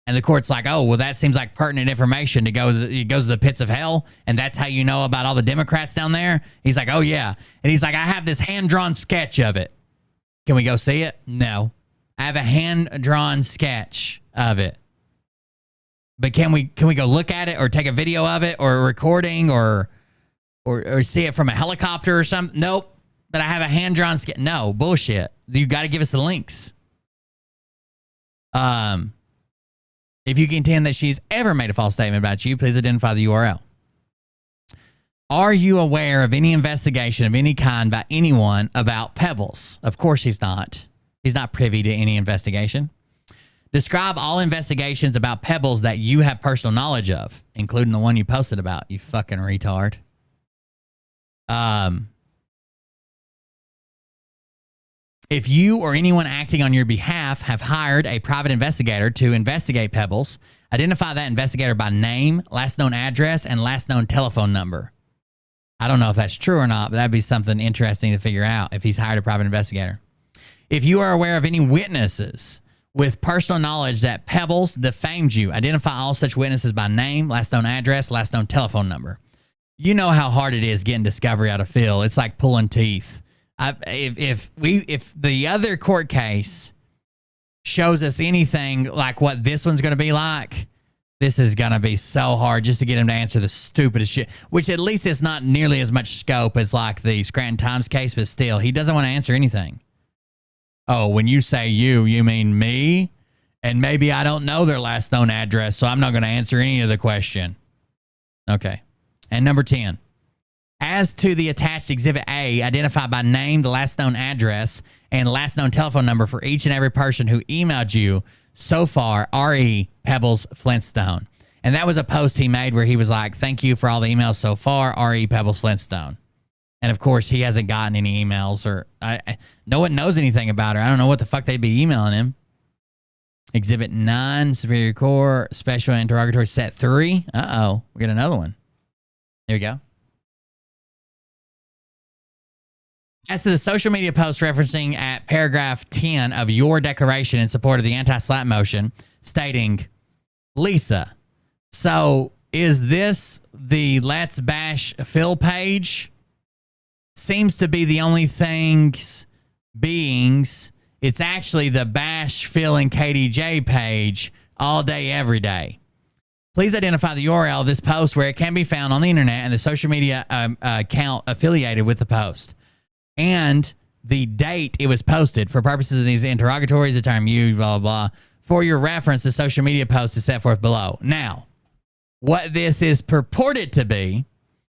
And the court's like, oh, well, that seems like pertinent information to go. It goes to the pits of hell, and that's how you know about all the Democrats down there? He's like, oh, yeah. And he's like, I have this hand-drawn sketch of it. Can we go see it? No. I have a hand-drawn sketch of it. But can we go look at it or take a video of it or a recording or see it from a helicopter or something? Nope. But I have a hand-drawn sketch. No, bullshit. You got to give us the links. If you contend that she's ever made a false statement about you, please identify the URL. Are you aware of any investigation of any kind by anyone about Pebbles? Of course he's not. He's not privy to any investigation. Describe all investigations about Pebbles that you have personal knowledge of, including the one you posted about, you fucking retard. If you or anyone acting on your behalf have hired a private investigator to investigate Pebbles, identify that investigator by name, last known address, and last known telephone number. I don't know if that's true or not, but that'd be something interesting to figure out if he's hired a private investigator. If you are aware of any witnesses with personal knowledge that Pebbles defamed you, identify all such witnesses by name, last known address, last known telephone number. You know how hard it is getting discovery out of Phil. It's like pulling teeth. If the other court case shows us anything like what this one's going to be like, this is going to be so hard just to get him to answer the stupidest shit, which at least it's not nearly as much scope as like the Scranton Times case, but still, he doesn't want to answer anything. Oh, when you say you mean me? And maybe I don't know their last known address, so I'm not going to answer any of the question. Okay. And number 10. As to the attached Exhibit A, identify by name the last known address and last known telephone number for each and every person who emailed you so far, R.E. Pebbles Flintstone. And that was a post he made where he was like, thank you for all the emails so far, R.E. Pebbles Flintstone. And, of course, he hasn't gotten any emails or no one knows anything about her. I don't know what the fuck they'd be emailing him. Exhibit 9, Superior Court, Special Interrogatory Set 3. Uh-oh, we got another one. Here we go. As to the social media post referencing at paragraph 10 of your declaration in support of the anti-SLAPP motion, stating, Lisa, so is this the Let's Bash Phil page? Seems to be the only beings. It's actually the Bash Phil and KDJ page all day, every day. Please identify the URL of this post where it can be found on the internet and the social media account affiliated with the post. And the date it was posted for purposes of these interrogatories, the term used, blah, blah, blah. For your reference, the social media post is set forth below. Now, what this is purported to be,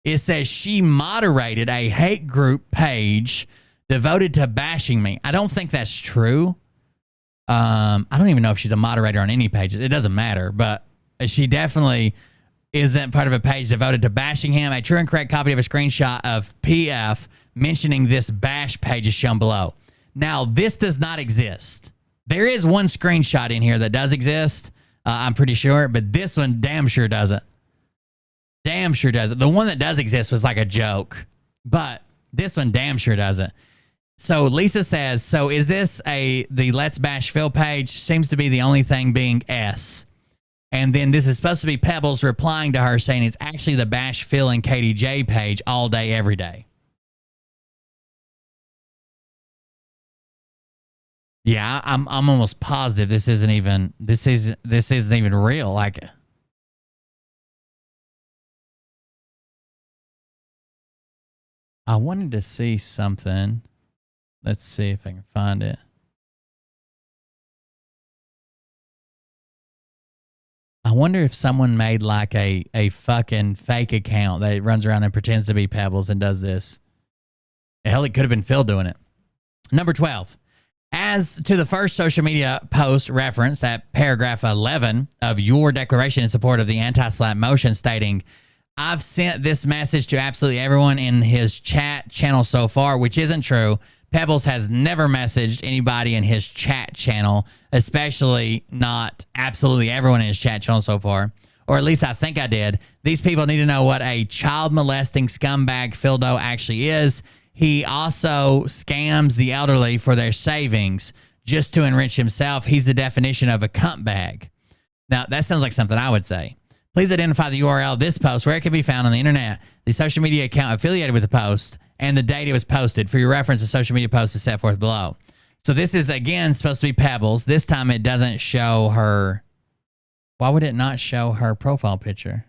it says she moderated a hate group page devoted to bashing me. I don't think that's true. I don't even know if she's a moderator on any pages. It doesn't matter, but she definitely isn't part of a page devoted to bashing him. A true and correct copy of a screenshot of PF mentioning this bash page is shown below. Now, this does not exist. There is one screenshot in here that does exist, I'm pretty sure, but this one damn sure doesn't. Damn sure doesn't. The one that does exist was like a joke, but this one damn sure doesn't. So Lisa says, so is this the Let's Bash Phil page? Seems to be the only thing being S. And then this is supposed to be Pebbles replying to her saying it's actually the Bash Phil and KDJ page all day, every day. Yeah, I'm almost positive this isn't even real. Like, I wanted to see something. Let's see if I can find it. I wonder if someone made like a fucking fake account that runs around and pretends to be Pebbles and does this. Hell, it could have been Phil doing it. Number 12. As to the first social media post reference at paragraph 11 of your declaration in support of the anti-SLAPP motion, stating, I've sent this message to absolutely everyone in his chat channel so far, which isn't true. Pebbles has never messaged anybody in his chat channel, especially not absolutely everyone in his chat channel so far. Or at least I think I did. These people need to know what a child molesting scumbag Phildo actually is. He also scams the elderly for their savings just to enrich himself. He's the definition of a cunt bag. Now, that sounds like something I would say. Please identify the URL of this post where it can be found on the internet, the social media account affiliated with the post, and the date it was posted. For your reference, the social media post is set forth below. So this is, again, supposed to be Pebbles. This time it doesn't show her. Why would it not show her profile picture?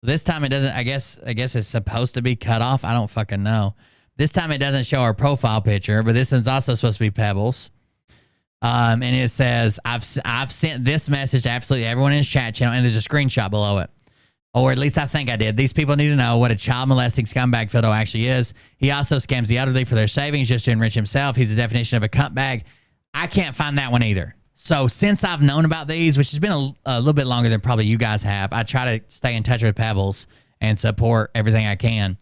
This time it doesn't. I guess it's supposed to be cut off. I don't fucking know. This time it doesn't show her profile picture, but this one's also supposed to be Pebbles. And it says, I've sent this message to absolutely everyone in his chat channel, and there's a screenshot below it. Or at least I think I did. These people need to know what a child molesting scumbag Phildo actually is. He also scams the elderly for their savings just to enrich himself. He's the definition of a cunt bag. I can't find that one either. So since I've known about these, which has been a little bit longer than probably you guys have, I try to stay in touch with Pebbles and support everything I can.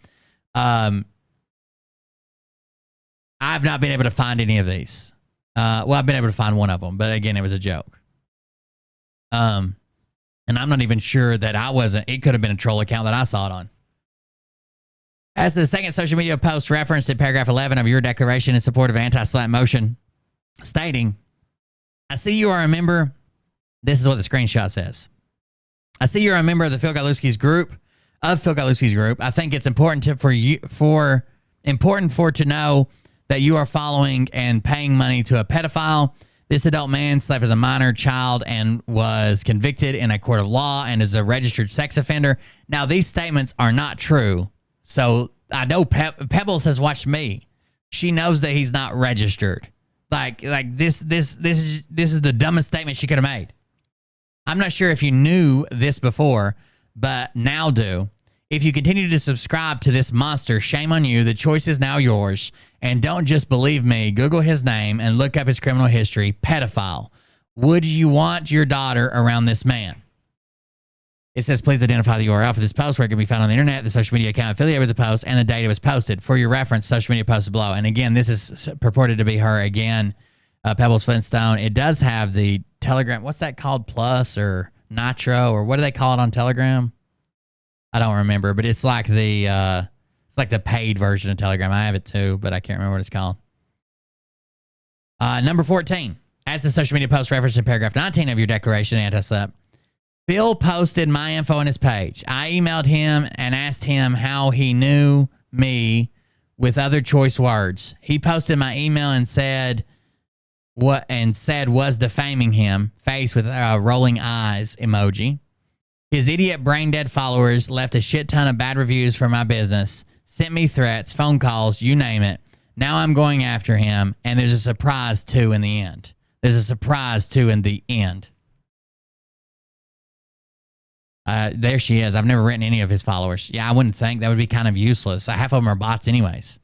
I've not been able to find any of these. Well, I've been able to find one of them, but again, it was a joke. And I'm not even sure that it could have been a troll account that I saw it on. As to the second social media post referenced in paragraph 11 of your declaration in support of anti-SLAPP motion, stating, I see you are a member. This is what the screenshot says. I see you're a member of the Phil Godlewski's group. I think it's important to know that you are following and paying money to a pedophile. This adult man slept with a minor child and was convicted in a court of law and is a registered sex offender. Now, these statements are not true. So I know Pebbles has watched me. She knows that he's not registered. Like this is the dumbest statement she could have made. I'm not sure if you knew this before, but now do. If you continue to subscribe to this monster, shame on you. The choice is now yours. And don't just believe me. Google his name and look up his criminal history. Pedophile. Would you want your daughter around this man? It says, please identify the URL for this post where it can be found on the internet, the social media account affiliated with the post, and the date it was posted. For your reference, social media post below. And again, this is purported to be her again, Pebbles Flintstone. It does have the Telegram. What's that called? Plus or Nitro, or what do they call it on Telegram? I don't remember, but it's like the paid version of Telegram. I have it too, but I can't remember what it's called. Number 14. As the social media post referenced in paragraph 19 of your declaration, anti-SLAPP, Phil posted my info on his page. I emailed him and asked him how he knew me with other choice words. He posted my email and said was defaming him, face with rolling eyes emoji. His idiot brain dead followers left a shit ton of bad reviews for my business, sent me threats, phone calls, you name it. Now I'm going after him, and there's a surprise too in the end. There she is. I've never written any of his followers. Yeah, I wouldn't think. That would be kind of useless. Half of them are bots anyways.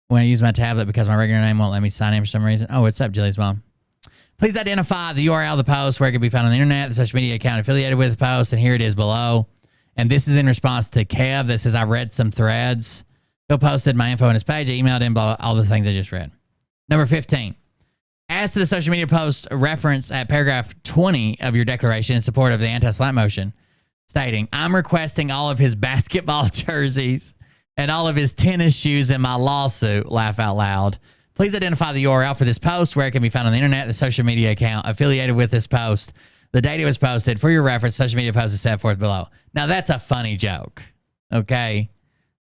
When I use my tablet because my regular name won't let me sign in for some reason. Oh, what's up, Jilly's mom? Please identify the URL of the post where it can be found on the internet, the social media account affiliated with the post, and here it is below. And this is in response to Kev that says, I read some threads. Phil posted my info on his page. I emailed him, all the things I just read. Number 15. As to the social media post reference at paragraph 20 of your declaration in support of the anti-SLAPP motion, stating, I'm requesting all of his basketball jerseys and all of his tennis shoes in my lawsuit, laugh out loud. Please identify the URL for this post where it can be found on the internet, the social media account affiliated with this post, the date it was posted. For your reference, social media post is set forth below. Now, that's a funny joke, okay?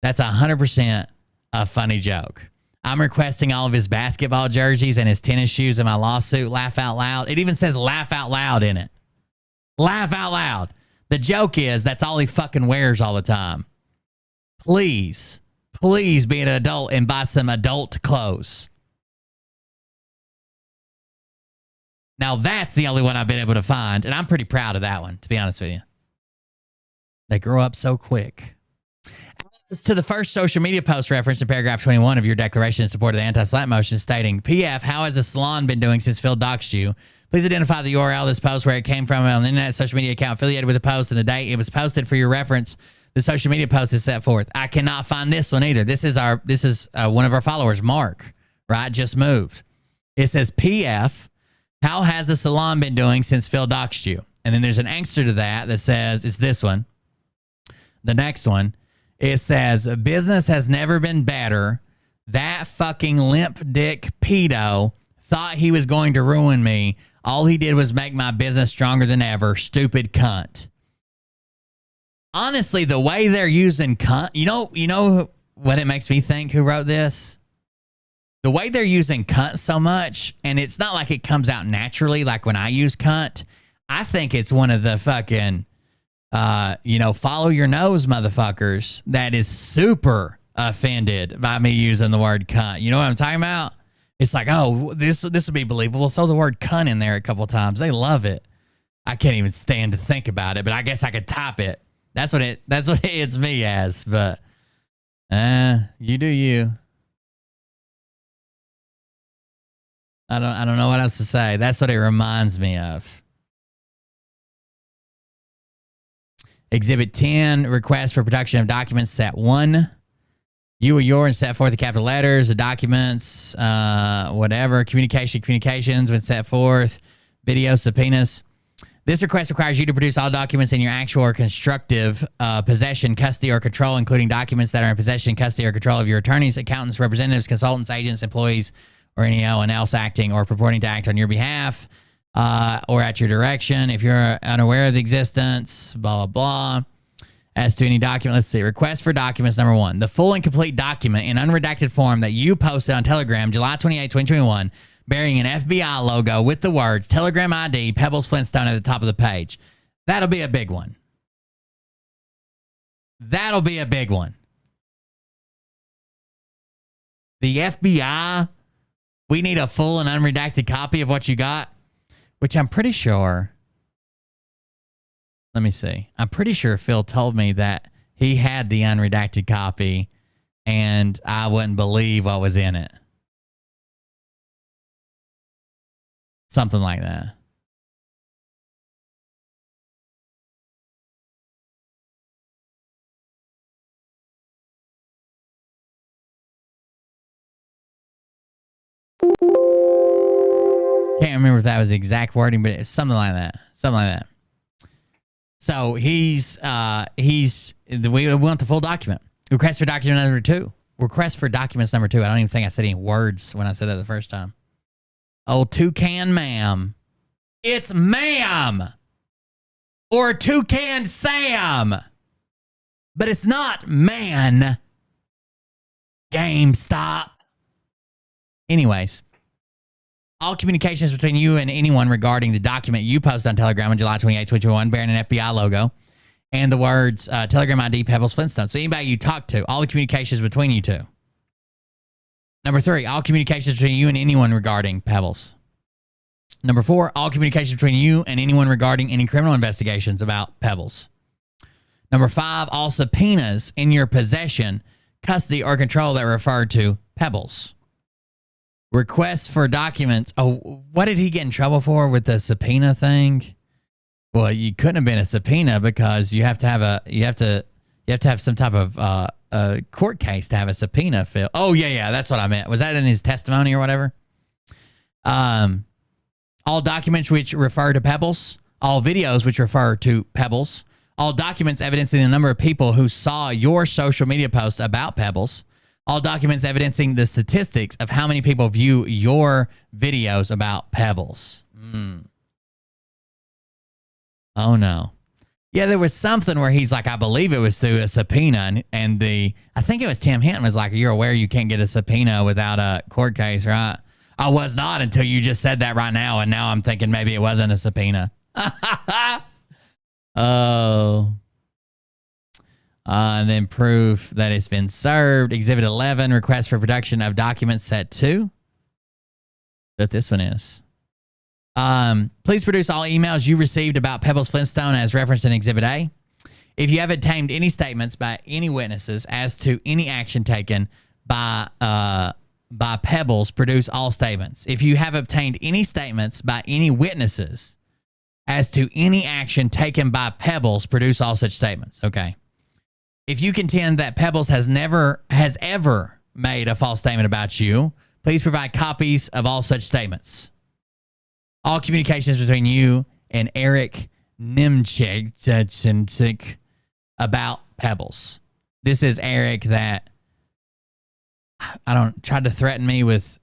That's 100% a funny joke. I'm requesting all of his basketball jerseys and his tennis shoes in my lawsuit. Laugh out loud. It even says laugh out loud in it. Laugh out loud. The joke is that's all he fucking wears all the time. Please be an adult and buy some adult clothes. Now that's the only one I've been able to find, and I'm pretty proud of that one, to be honest with you. They grow up so quick. As to the first social media post reference in paragraph 21 of your declaration in support of the anti-SLAPP motion, stating, PF, how has the salon been doing since Phil doxed you? Please identify the URL of this post where it came from on the internet social media account affiliated with the post and the date it was posted. For your reference, the social media post is set forth. I cannot find this one either. This is one of our followers, Mark, right? Just moved. It says, PF, how has the salon been doing since Phil doxed you? And then there's an answer to that says, it's this one. The next one. It says, business has never been better. That fucking limp dick pedo thought he was going to ruin me. All he did was make my business stronger than ever. Stupid cunt. Honestly, the way they're using cunt, you know what it makes me think who wrote this? The way they're using cunt so much, and it's not like it comes out naturally like when I use cunt. I think it's one of the fucking... follow your nose motherfuckers that is super offended by me using the word cunt. You know what I'm talking about? It's like, oh, this would be believable. Throw the word cunt in there a couple times. They love it. I can't even stand to think about it, but I guess I could type it. That's what it hits me as, but you do you. I don't know what else to say. That's what it reminds me of. Exhibit 10, request for production of documents, set 1. You or your and set forth the capital letters, the documents, whatever. Communications when set forth. Video subpoenas. This request requires you to produce all documents in your actual or constructive possession, custody, or control, including documents that are in possession, custody, or control of your attorneys, accountants, representatives, consultants, agents, employees, or anyone else acting or purporting to act on your behalf. Or at your direction, if you're unaware of the existence, blah, blah, blah. As to any document, let's see. Request for documents, number 1. The full and complete document in unredacted form that you posted on Telegram, July 28, 2021, bearing an FBI logo with the words, Telegram ID, Pebbles Flintstone at the top of the page. That'll be a big one. That'll be a big one. The FBI, we need a full and unredacted copy of what you got. Which I'm pretty sure. Let me see. I'm pretty sure Phil told me that he had the unredacted copy and I wouldn't believe what was in it. Something like that. Can't remember if that was the exact wording, but it's something like that. Something like that. So we want the full document. Request for document number 2. Request for documents number 2. I don't even think I said any words when I said that the first time. Oh, toucan ma'am. It's ma'am. Or toucan Sam. But it's not man. GameStop. Anyways. All communications between you and anyone regarding the document you posted on Telegram on July 28, 2021, bearing an FBI logo and the words Telegram ID Pebbles Flintstone. So anybody you talk to, all the communications between you two. Number 3, all communications between you and anyone regarding Pebbles. Number 4, all communications between you and anyone regarding any criminal investigations about Pebbles. Number 5, all subpoenas in your possession, custody, or control that refer to Pebbles. Requests for documents. Oh, what did he get in trouble for with the subpoena thing? Well, you couldn't have been a subpoena because you have to have some type of court case to have a subpoena, Phil. Oh yeah, that's what I meant. Was that in his testimony or whatever? All documents which refer to Pebbles, all videos which refer to Pebbles, all documents evidencing the number of people who saw your social media posts about Pebbles. All documents evidencing the statistics of how many people view your videos about Pebbles. Oh, no. Yeah, there was something where he's like, I believe it was through a subpoena. And I think it was Tim Hinton was like, you're aware you can't get a subpoena without a court case, right? I was not until you just said that right now. And now I'm thinking maybe it wasn't a subpoena. Oh. And then proof that it's been served. Exhibit 11, request for production of documents set 2. What this one is. Please produce all emails you received about Pebbles Flintstone as referenced in Exhibit A. If you have obtained any statements by any witnesses as to any action taken by Pebbles, produce all statements. If you have obtained any statements by any witnesses as to any action taken by Pebbles, produce all such statements. Okay. If you contend that Pebbles has ever made a false statement about you, please provide copies of all such statements. All communications between you and Eric Nimchik about Pebbles. This is Eric that tried to threaten me with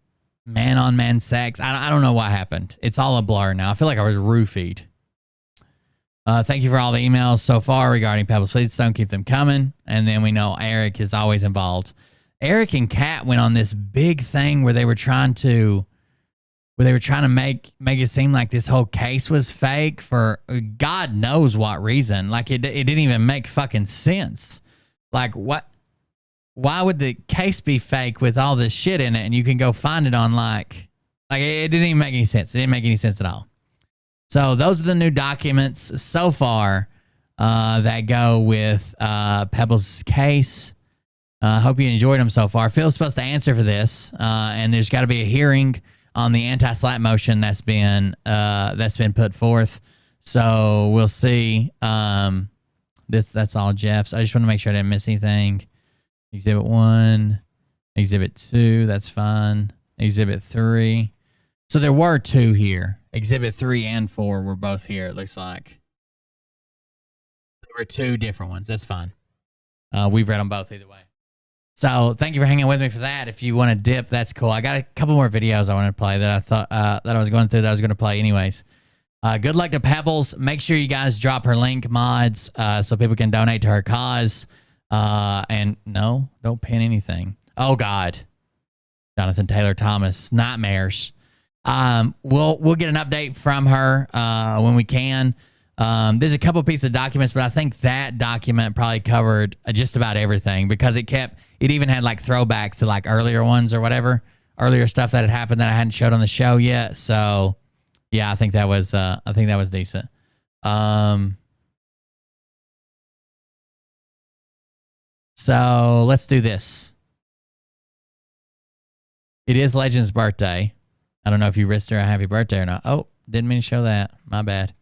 man-on-man sex. I don't know what happened. It's all a blur now. I feel like I was roofied. Thank you for all the emails so far regarding Pebbles Flintstone. Keep them coming. And then we know Eric is always involved. Eric and Kat went on this big thing where they were trying to make it seem like this whole case was fake for God knows what reason. Like it didn't even make fucking sense. Like what? Why would the case be fake with all this shit in it? And you can go find it on like it didn't even make any sense. It didn't make any sense at all. So those are the new documents so far that go with Pebbles' case. I hope you enjoyed them so far. Phil's supposed to answer for this, and there's got to be a hearing on the anti-SLAPP motion that's been put forth. So we'll see. That's all Jeff's. I just want to make sure I didn't miss anything. Exhibit 1, Exhibit 2, that's fine. Exhibit 3. So there were 2 here. Exhibit 3 and 4 were both here, it looks like. There were 2 different ones. That's fine. We've read them both either way. So thank you for hanging with me for that. If you want to dip, that's cool. I got a couple more videos I want to play that I thought that I was going through that I was going to play anyways. Good luck to Pebbles. Make sure you guys drop her link, mods, so people can donate to her cause. And no, don't pin anything. Oh, God. Jonathan Taylor Thomas, nightmares. We'll get an update from her when we can. There's a couple pieces of documents, but I think that document probably covered just about everything because it even had like throwbacks to like earlier ones or whatever, earlier stuff that had happened that I hadn't showed on the show yet. So yeah, I think that was decent. So let's do this. It is Legend's birthday. I don't know if you wished her a happy birthday or not. Oh, didn't mean to show that. My bad.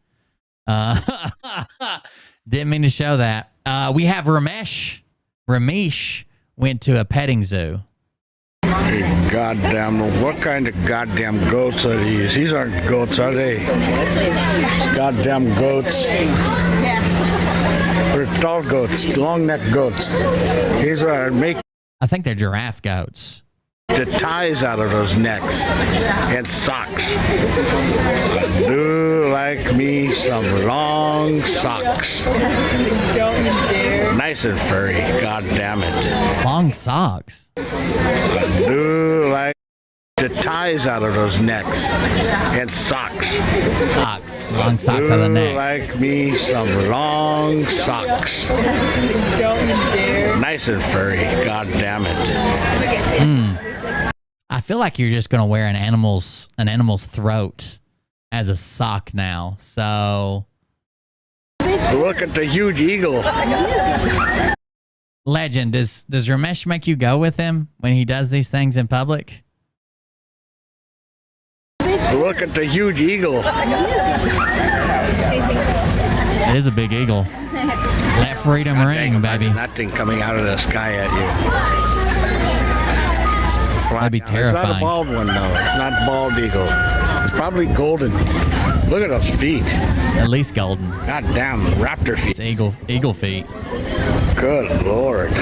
Didn't mean to show that. We have Ramesh. Ramesh went to a petting zoo. Hey, goddamn, what kind of goddamn goats are these? These aren't goats, are they? Goddamn goats. They're tall goats, long-necked goats. These are I think they're giraffe goats. The ties out of those necks and socks. I do like me some long socks. Don't you dare. Nice and furry, god damn it. Long socks. I do like the ties out of those necks and socks. Socks. Long socks out of the neck. Like me some long socks. Don't you dare. Nice and furry, god damn it. I feel like you're just gonna wear an animal's throat as a sock now. So look at the huge eagle. Legend, does Ramesh make you go with him when he does these things in public? Look at the huge eagle. It is a big eagle. Let freedom ring, baby. That thing coming out of the sky at you. That'd be terrifying. It's not a bald one, though. It's not bald eagle. It's probably golden. Look at those feet. At least golden. God damn, raptor feet. It's eagle feet. Good Lord.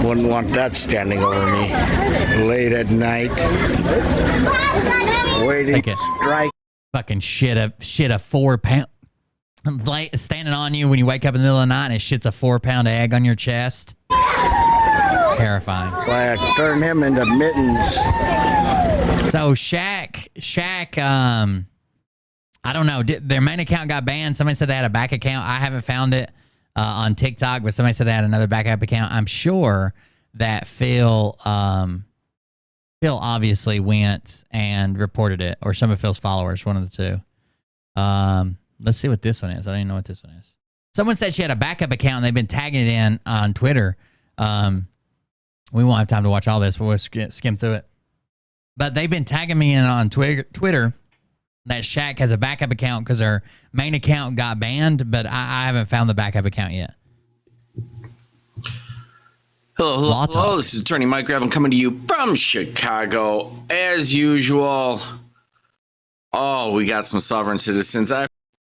Wouldn't want that standing over me late at night. Waiting to strike. Fucking shit a 4 pound. Standing on you when you wake up in the middle of the night and it shits a 4 pound egg on your chest. Terrifying. That's why I turned him into mittens. So Shaq, I don't know. Their main account got banned. Somebody said they had a back account. I haven't found it on TikTok, but somebody said they had another backup account. I'm sure that Phil obviously went and reported it, or some of Phil's followers, one of the two. Let's see what this one is. I don't even know what this one is. Someone said she had a backup account and they've been tagging it in on Twitter. We won't have time to watch all this, but we'll skim through it. But they've been tagging me in on Twitter that Shaq has a backup account because her main account got banned, but I haven't found the backup account yet. Hello. This is Attorney Mike Gravel coming to you from Chicago. As usual, we got some sovereign citizens.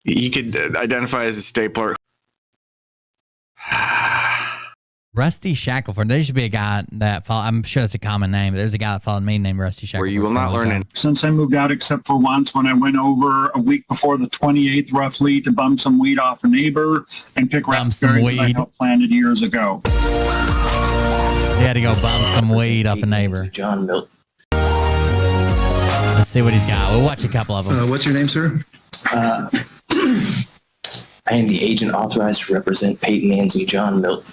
He could identify as a stapler. Rusty Shackelford. There should be a guy that I'm sure it's a common name. But there's a guy that followed me named Rusty Shackelford. Where you will not learn it. Since I moved out, except for once when I went over a week before the 28th, roughly, to bum some weed off a neighbor and pick raspberries that I helped planted years ago. You had to go bum some weed off a neighbor. John Milton. Let's see what he's got. We'll watch a couple of them. What's your name, sir? I am the agent authorized to represent Peyton Ansley John Milton.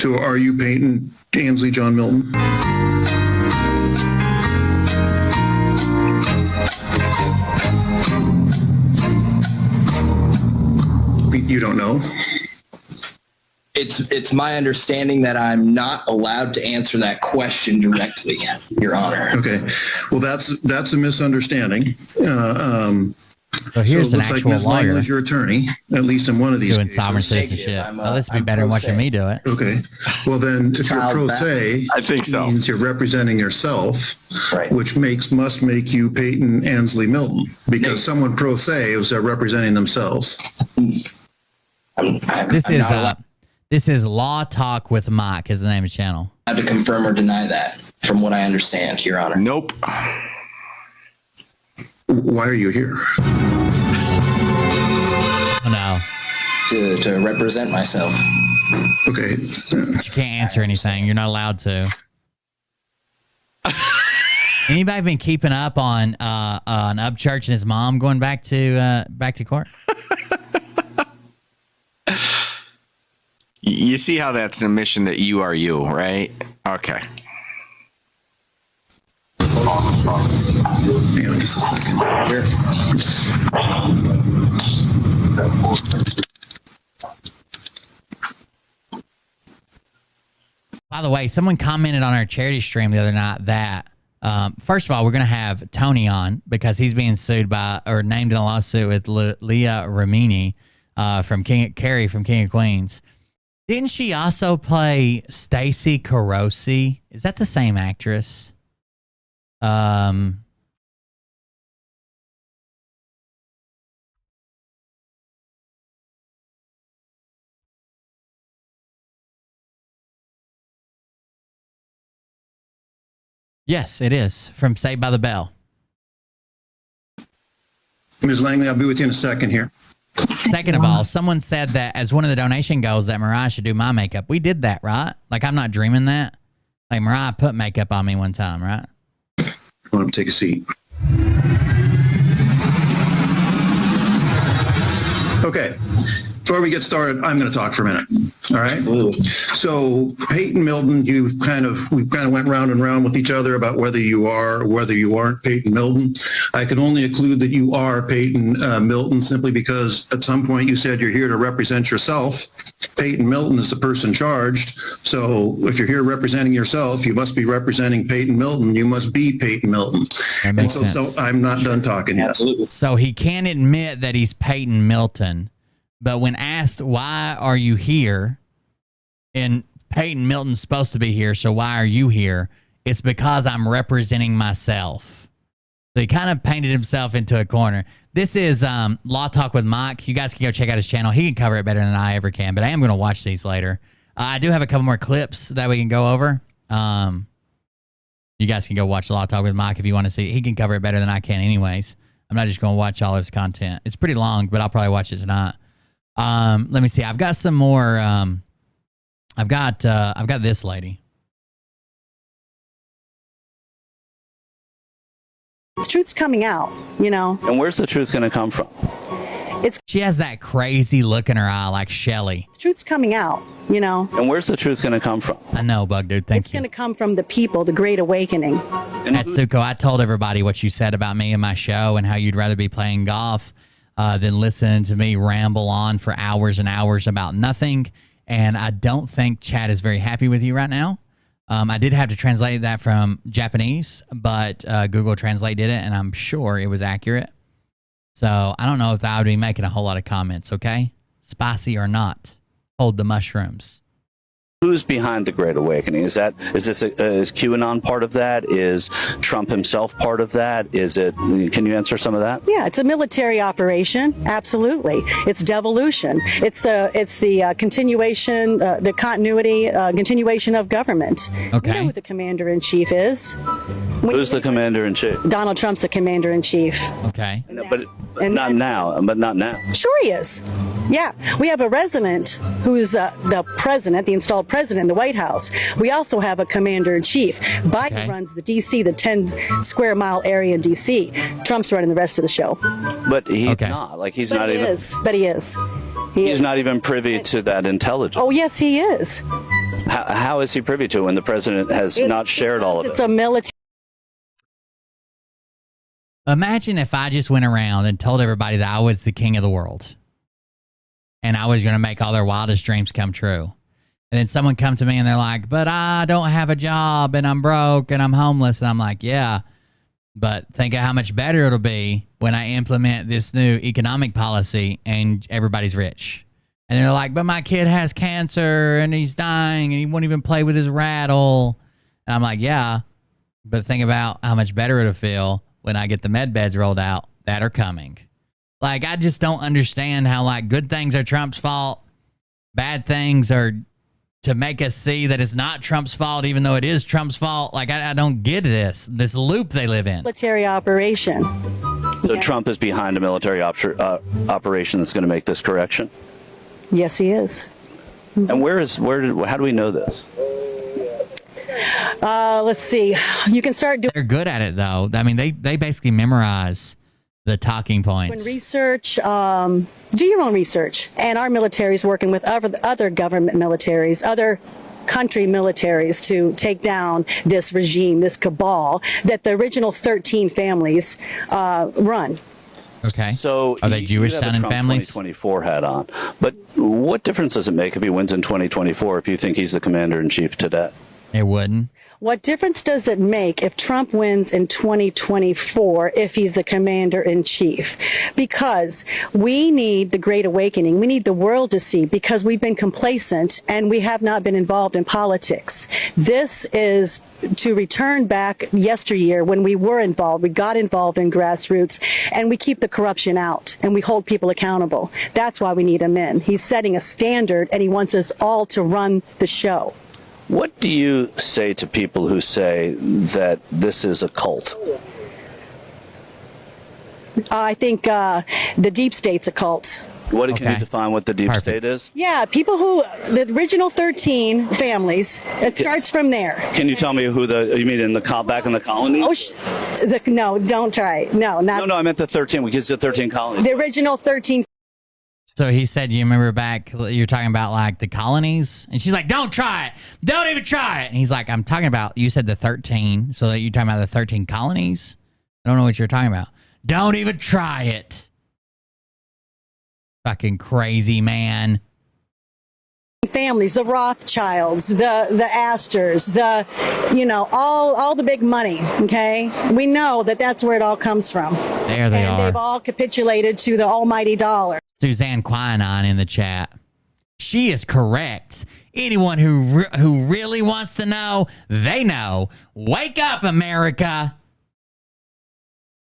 So are you Peyton Ansley John Milton? You don't know? It's my understanding that I'm not allowed to answer that question directly, Your Honor. Okay. Well, that's a misunderstanding. So here's an actual Ms. lawyer. Lang is your attorney, at least in one of these doing cases. sovereign citizenship. This would be better than watching me do it. Okay. Well, then, if you're pro se, I think so. Means you're representing yourself, right? Which must make you Peyton Ansley Milton, because someone pro se is representing themselves. This is Law Talk with Mike. Is the name of the channel? I have to confirm or deny that, from what I understand, Your Honor. Nope. Why are you here? Oh, no. To represent myself. Okay. But you can't answer anything. You're not allowed to. Anybody been keeping up on Upchurch and his mom going back to court? You see how that's an admission that you are you, right? Okay. Hang on just a second. Sure. By the way, someone commented on our charity stream the other night that, first of all, we're going to have Tony on because he's being sued by, or named in a lawsuit with Leah Remini from Carrie from King of Queens. Didn't she also play Stacy Carosi? Is that the same actress? Yes, it is. From Saved by the Bell. Ms. Langley, I'll be with you in a second here. Second of all, someone said that as one of the donation goals that Mariah should do my makeup. We did that, right? Like, I'm not dreaming that. Like, Mariah put makeup on me one time, right? Let him take a seat. Okay. Before we get started, I'm going to talk for a minute. All right. So Peyton Milton, we kind of went round and round with each other about whether you are or whether you aren't Peyton Milton. I can only conclude that you are Peyton Milton simply because at some point you said you're here to represent yourself. Peyton Milton is the person charged. So if you're here representing yourself, you must be representing Peyton Milton. You must be Peyton Milton. That makes sense. So I'm not done talking yet. So he can't admit that he's Peyton Milton. But when asked, why are you here? And Peyton Milton's supposed to be here, so why are you here? It's because I'm representing myself. So he kind of painted himself into a corner. This is Law Talk with Mike. You guys can go check out his channel. He can cover it better than I ever can, but I am going to watch these later. I do have a couple more clips that we can go over. You guys can go watch Law Talk with Mike if you want to see. He can cover it better than I can anyways. I'm not just going to watch all of his content. It's pretty long, but I'll probably watch it tonight. Let me see. I've got some more. I've got this lady. The truth's coming out, you know. And where's the truth going to come from? She has that crazy look in her eye like Shelly. The truth's coming out, you know. And where's the truth going to come from? I know, Bug Dude. Thank you. It's going to come from the people, the Great Awakening. Atsuko, I told everybody what you said about me and my show and how you'd rather be playing golf than listening to me ramble on for hours and hours about nothing. And I don't think Chad is very happy with you right now. I did have to translate that from Japanese, but Google Translate did it, and I'm sure it was accurate. So I don't know if I would be making a whole lot of comments, okay? Spicy or not, hold the mushrooms. Who's behind the Great Awakening? Is QAnon part of that? Is Trump himself part of that? Can you answer some of that? Yeah, it's a military operation. Absolutely. It's devolution. It's the continuation, the continuity, continuation of government. Okay. You know who the commander-in-chief is. Who's the commander-in-chief? Donald Trump's the commander-in-chief. Okay. But not now. Sure he is. Yeah. We have a resident who's the president, the installed president in the White House. We also have a commander-in-chief. Biden runs the D.C., the 10 square mile area in D.C. Trump's running the rest of the show. But he's not. Like, he's not even. But he is. He's not even privy to that intelligence. Oh, yes, he is. How is he privy to it when the president has not shared all of it? It's a military. Imagine if I just went around and told everybody that I was the king of the world and I was going to make all their wildest dreams come true. And then someone come to me and they're like, but I don't have a job and I'm broke and I'm homeless. And I'm like, yeah, but think of how much better it'll be when I implement this new economic policy and everybody's rich. And they're like, but my kid has cancer and he's dying and he won't even play with his rattle. And I'm like, yeah, but think about how much better it'll feel when I get the med beds rolled out that are coming. Like, I just don't understand how, like, good things are Trump's fault. Bad things are to make us see that it's not Trump's fault, even though it is Trump's fault. Like, I don't get this loop they live in. Military operation. So Trump is behind a military operation that's going to make this correction? Yes, he is. And how do we know this? Let's see. You can start doing. They're good at it, though. I mean, they basically memorize the talking points. When research, do your own research. And our military is working with other government militaries, other country militaries to take down this regime, this cabal that the original 13 families run. Okay. So are they Jewish sounding families? 2024 hat on. But what difference does it make if he wins in 2024 if you think he's the commander in chief today? It wouldn't. What difference does it make if Trump wins in 2024 if he's the commander in chief? Because we need the Great Awakening. We need the world to see, because we've been complacent and we have not been involved in politics. This is to return back yesteryear when we were involved. We got involved in grassroots, and we keep the corruption out and we hold people accountable. That's why we need him in. He's setting a standard, and he wants us all to run the show. What do you say to people who say that this is a cult? I think the deep state's a cult. Can you define what the deep state is? Yeah, people who, the original 13 families, it starts from there. Can you tell me who you mean in the back in the colonies? No, don't try. No, I meant the 13, because the 13 colonies. The original 13. So he said, you remember back, you're talking about like the colonies? And she's like, don't try it. Don't even try it. And he's like, I'm talking about, you said the 13. So you're talking about the 13 colonies? I don't know what you're talking about. Don't even try it. Fucking crazy man. Families, the Rothschilds, the Astors, all the big money, okay? We know that that's where it all comes from. There they are. And they've all capitulated to the almighty dollar. Suzanne Quinine in the chat. She is correct. Anyone who really wants to know, they know. Wake up, America.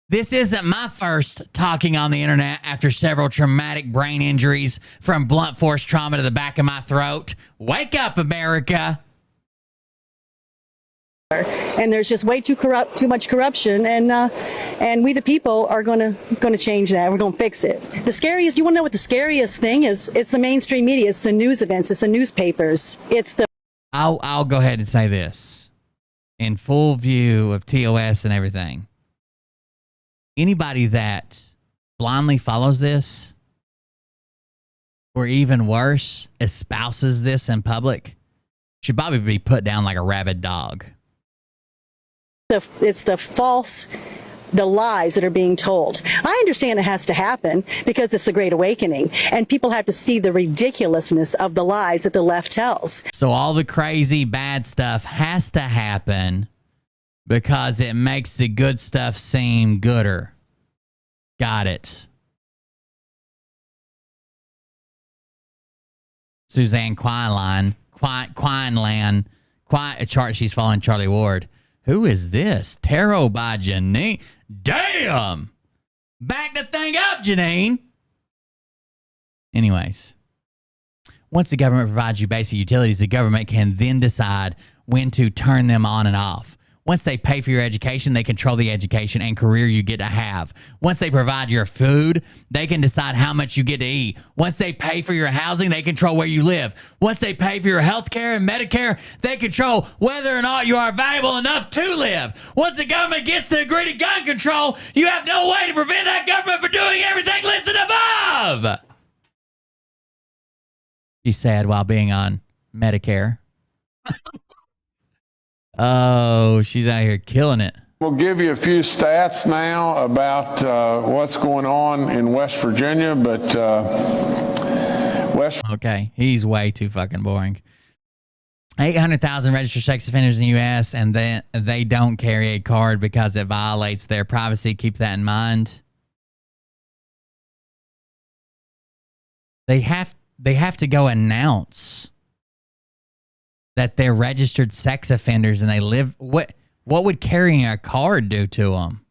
This isn't my first talking on the internet after several traumatic brain injuries from blunt force trauma to the back of my throat. Wake up, America. And there's just way too much corruption, and we the people are going to change that. We're going to fix it. The scariest, you want to know what the scariest thing is? It's the mainstream media. It's the news events. It's the newspapers. It's the. I'll go ahead and say this in full view of TOS and everything. Anybody that blindly follows this, or even worse, espouses this in public, should probably be put down like a rabid dog. It's the lies that are being told. I understand it has to happen because it's the Great Awakening, and people have to see the ridiculousness of the lies that the left tells. So all the crazy bad stuff has to happen because it makes the good stuff seem gooder. Got it. Suzanne Quinlan, she's following Charlie Ward. Who is this? Tarot by Janine. Damn! Back the thing up, Janine. Anyways, once the government provides you basic utilities, the government can then decide when to turn them on and off. Once they pay for your education, they control the education and career you get to have. Once they provide your food, they can decide how much you get to eat. Once they pay for your housing, they control where you live. Once they pay for your health care and Medicare, they control whether or not you are valuable enough to live. Once the government gets to agree to gun control, you have no way to prevent that government from doing everything listed above. She said while being on Medicare. Oh, she's out here killing it. We'll give you a few stats now about what's going on in West Virginia, but Okay, he's way too fucking boring. 800,000 registered sex offenders in the U.S., and they don't carry a card because it violates their privacy. Keep that in mind. They have to go announce that they're registered sex offenders and they live. What would carrying a card do to them?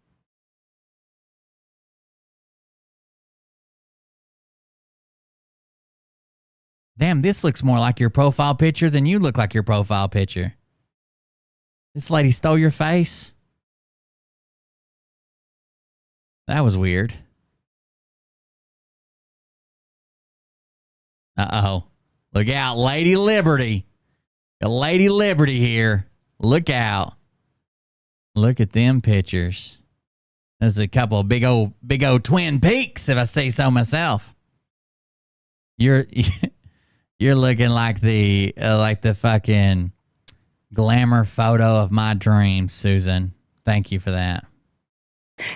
Damn, this looks more like your profile picture than you look like your profile picture. This lady stole your face? That was weird. Uh-oh. Look out, Lady Liberty. A Lady Liberty here. Look out. Look at them pictures. There's a couple of big old Twin Peaks, if I say so myself. You're looking like the fucking glamour photo of my dreams, Susan. Thank you for that.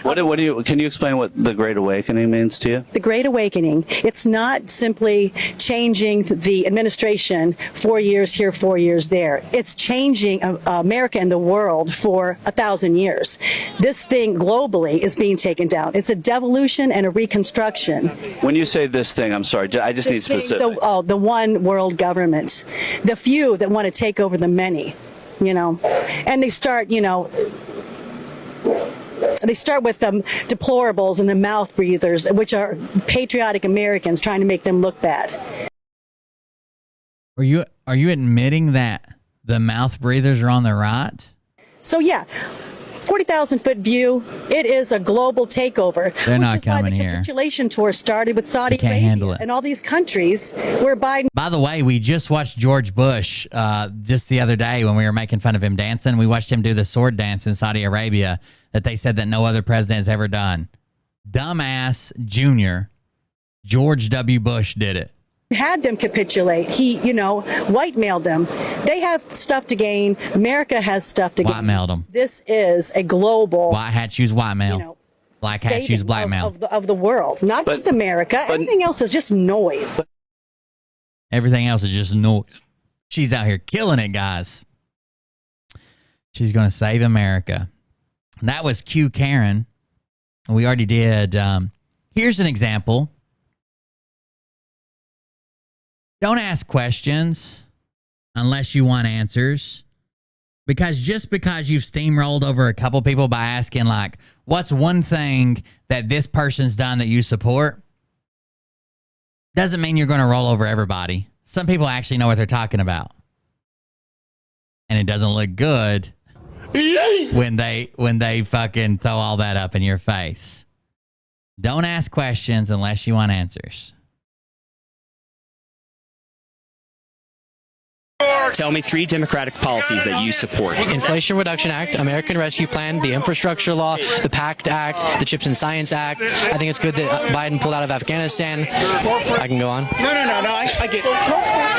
Can you explain what the Great Awakening means to you? The Great Awakening, it's not simply changing the administration 4 years here, 4 years there. It's changing America and the world for 1,000 years. This thing globally is being taken down. It's a devolution and a reconstruction. When you say this thing, I'm sorry, I just need specific. The one world government. The few that want to take over the many, and they start, they start with the deplorables and the mouth breathers, which are patriotic Americans trying to make them look bad. Are you admitting that the mouth breathers are on the right? So yeah, 40,000-foot view. It is a global takeover. They're not coming here. The capitulation tour started with Saudi Arabia and all these countries where Biden. By the way, we just watched George Bush just the other day when we were making fun of him dancing. We watched him do the sword dance in Saudi Arabia that they said that no other president has ever done. Dumbass Junior George W. Bush did it. Had them capitulate. He, white-mailed them. They have stuff to gain. America has stuff to gain. White-mailed them. This is a global. White hat choose white mail. Black hat choose black mail. Of the world. Not just America. Everything else is just noise. Everything else is just noise. She's out here killing it, guys. She's going to save America. That was Q Karen. We already did. Here's an example. Don't ask questions unless you want answers. Because just because you've steamrolled over a couple people by asking, like, what's one thing that this person's done that you support, doesn't mean you're going to roll over everybody. Some people actually know what they're talking about. And it doesn't look good when they fucking throw all that up in your face. Don't ask questions unless you want answers. Tell me 3 Democratic policies that you support. Inflation Reduction Act, American Rescue Plan, the Infrastructure Law, the PACT Act, the Chips and Science Act. I think it's good that Biden pulled out of Afghanistan. I can go on. No, I get.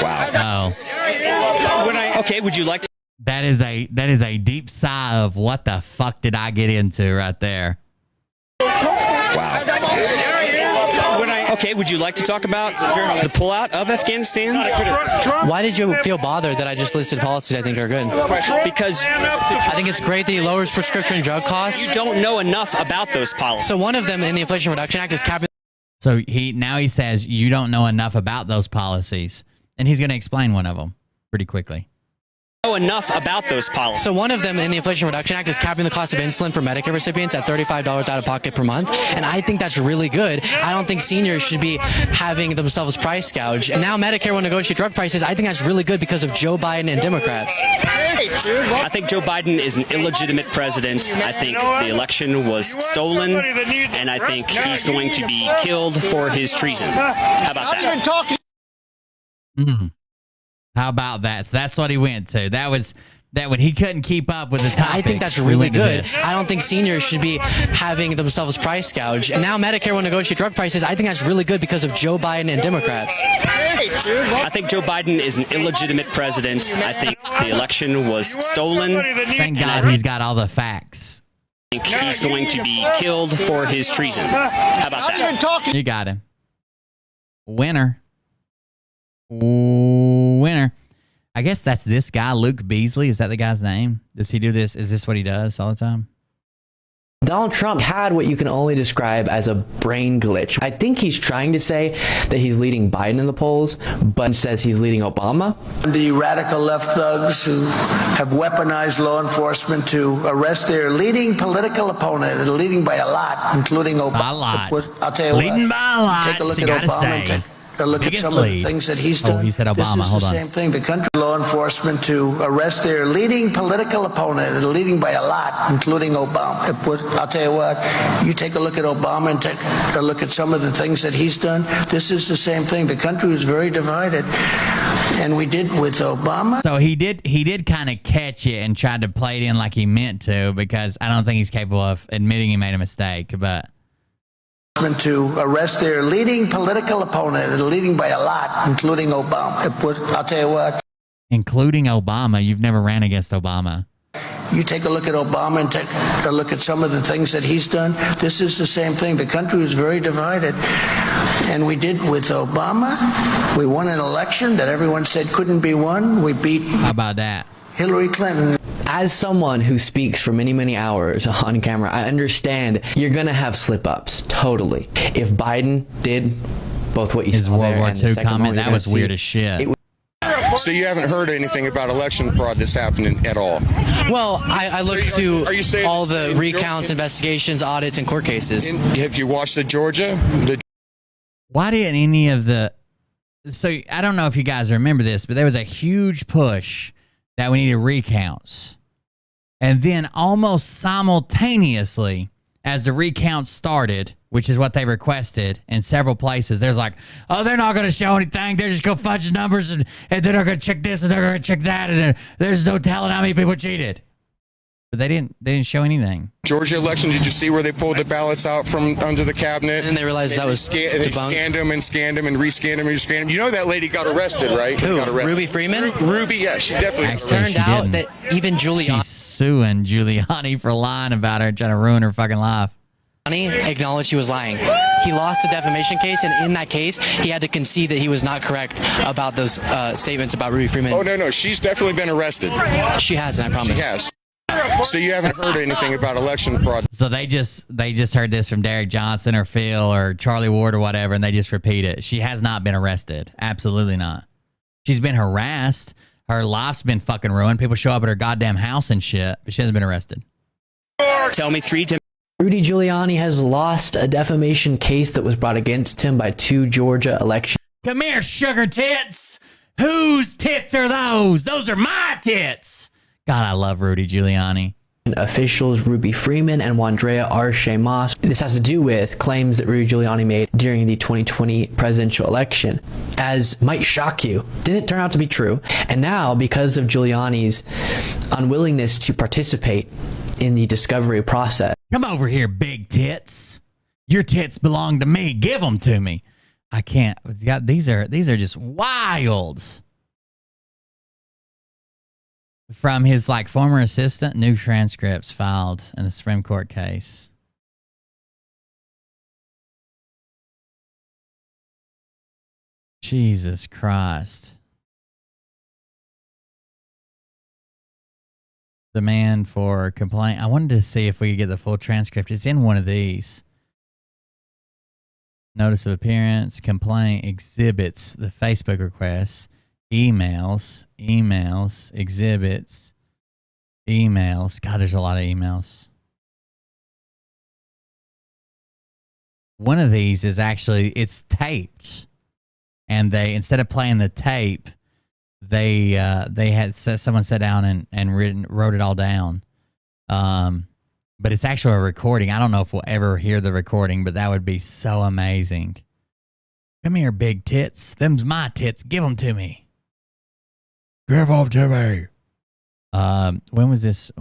Wow. Oh. Okay, would you like to? That is a deep sigh of what the fuck did I get into right there. Wow. Okay, would you like to talk about the pullout of Afghanistan? Why did you feel bothered that I just listed policies I think are good? Because I think it's great that he lowers prescription drug costs. You don't know enough about those policies. So one of them in the Inflation Reduction Act is capping. So he says you don't know enough about those policies, and he's going to explain one of them pretty quickly. Enough about those policies. So one of them in the Inflation Reduction Act is capping the cost of insulin for Medicare recipients at $35 out of pocket per month. And I think that's really good. I don't think seniors should be having themselves price gouged. And now Medicare will negotiate drug prices. I think that's really good because of Joe Biden and Democrats. I think Joe Biden is an illegitimate president. I think the election was stolen. And I think he's going to be killed for his treason. How about that? How about that? So that's what he went to. That when he couldn't keep up with the topics. I think that's really good. I don't think seniors should be having themselves price gouged. And now Medicare will negotiate drug prices. I think that's really good because of Joe Biden and Democrats. I think Joe Biden is an illegitimate president. I think the election was stolen. Thank God he's got all the facts. I think he's going to be killed for his treason. How about that? You got him. Winner. Winner. I guess that's this guy, Luke Beasley. Is that the guy's name? Does he do this? Is this what he does all the time? Donald Trump had what you can only describe as a brain glitch. I think he's trying to say that he's leading Biden in the polls, but says he's leading Obama. The radical left thugs who have weaponized law enforcement to arrest their leading political opponent, and leading by a lot, including Obama. A lot. I'll tell you leading what. by a lot. Take a look at Obama and take a look at some lead. of the things that he's done. Oh, he said Obama. This is Hold the on. same thing. The country law enforcement to arrest their leading political opponent, and leading by a lot, including Obama. I'll tell you what. You take a look at Obama and take a look at some of the things that he's done. This is the same thing. The country was very divided, and we did with Obama. So he did kind of catch it and tried to play it in like he meant to, because I don't think he's capable of admitting he made a mistake, but. To arrest their leading political opponent, and leading by a lot, including Obama. I'll tell you what. Including Obama? You've never ran against Obama. You take a look at Obama and take a look at some of the things that he's done. This is the same thing. The country was very divided. And we did with Obama. We won an election that everyone said couldn't be won. We beat How about that? Hillary Clinton. As someone who speaks for many, many hours on camera, I understand you're going to have slip-ups. Totally. If Biden did both what you His saw World there War and the II second comment, one, that you're was gonna weird see- as shit. So you haven't heard anything about election fraud that's happening at all? Well, I look to Are you saying all the recounts, investigations, audits, and court cases. Have you watched the Georgia? Why didn't any of the... So, I don't know if you guys remember this, but there was a huge push that we needed recounts. And then almost simultaneously, as the recounts started, which is what they requested in several places, there's like, oh, they're not going to show anything. They're just going to fudge the numbers, and they're not going to check this, and they're going to check that, and there's no telling how many people cheated. But they didn't show anything. Georgia election, did you see where they pulled the ballots out from under the cabinet? And they realized that was They debunked. scanned them and scanned them and rescanned them and rescanned them. You know that lady got arrested, right? Who? Got arrested. Ruby Freeman? Ruby, yeah, she definitely got Actually, arrested. she Turned out didn't. that even Giuliani She's suing Giuliani for lying about her, trying to ruin her fucking life. acknowledged he was lying. He lost the defamation case, and in that case, he had to concede that he was not correct about those statements about Ruby Freeman. Oh, no, she's definitely been arrested. She hasn't, I promise. She has. So you haven't heard anything about election fraud? So they just heard this from Derek Johnson or Phil or Charlie Ward or whatever, and they just repeat it. She has not been arrested. Absolutely not. She's been harassed. Her life's been fucking ruined. People show up at her goddamn house and shit, but she hasn't been arrested. Tell me three Rudy Giuliani has lost a defamation case that was brought against him by 2 Georgia election. Come here, sugar tits. Whose tits are those? Those are my tits. God, I love Rudy Giuliani. Officials Ruby Freeman and Wandrea Arche Moss. This has to do with claims that Rudy Giuliani made during the 2020 presidential election. As might shock you, didn't turn out to be true. And now, because of Giuliani's unwillingness to participate in the discovery process. Come over here, big tits. Your tits belong to me. Give them to me. I can't. These are just wilds. From his former assistant, new transcripts filed in a Supreme Court case. Jesus Christ. Demand for complaint. I wanted to see if we could get the full transcript. It's in one of these. Notice of appearance, complaint, exhibits, the Facebook requests. Emails, exhibits, emails. God, there's a lot of emails. One of these is actually, it's taped. And they, instead of playing the tape, they had someone sat down and wrote it all down. But it's actually a recording. I don't know if we'll ever hear the recording, but that would be so amazing. Come here, big tits. Them's my tits. Give them to me. Give them to me. When was this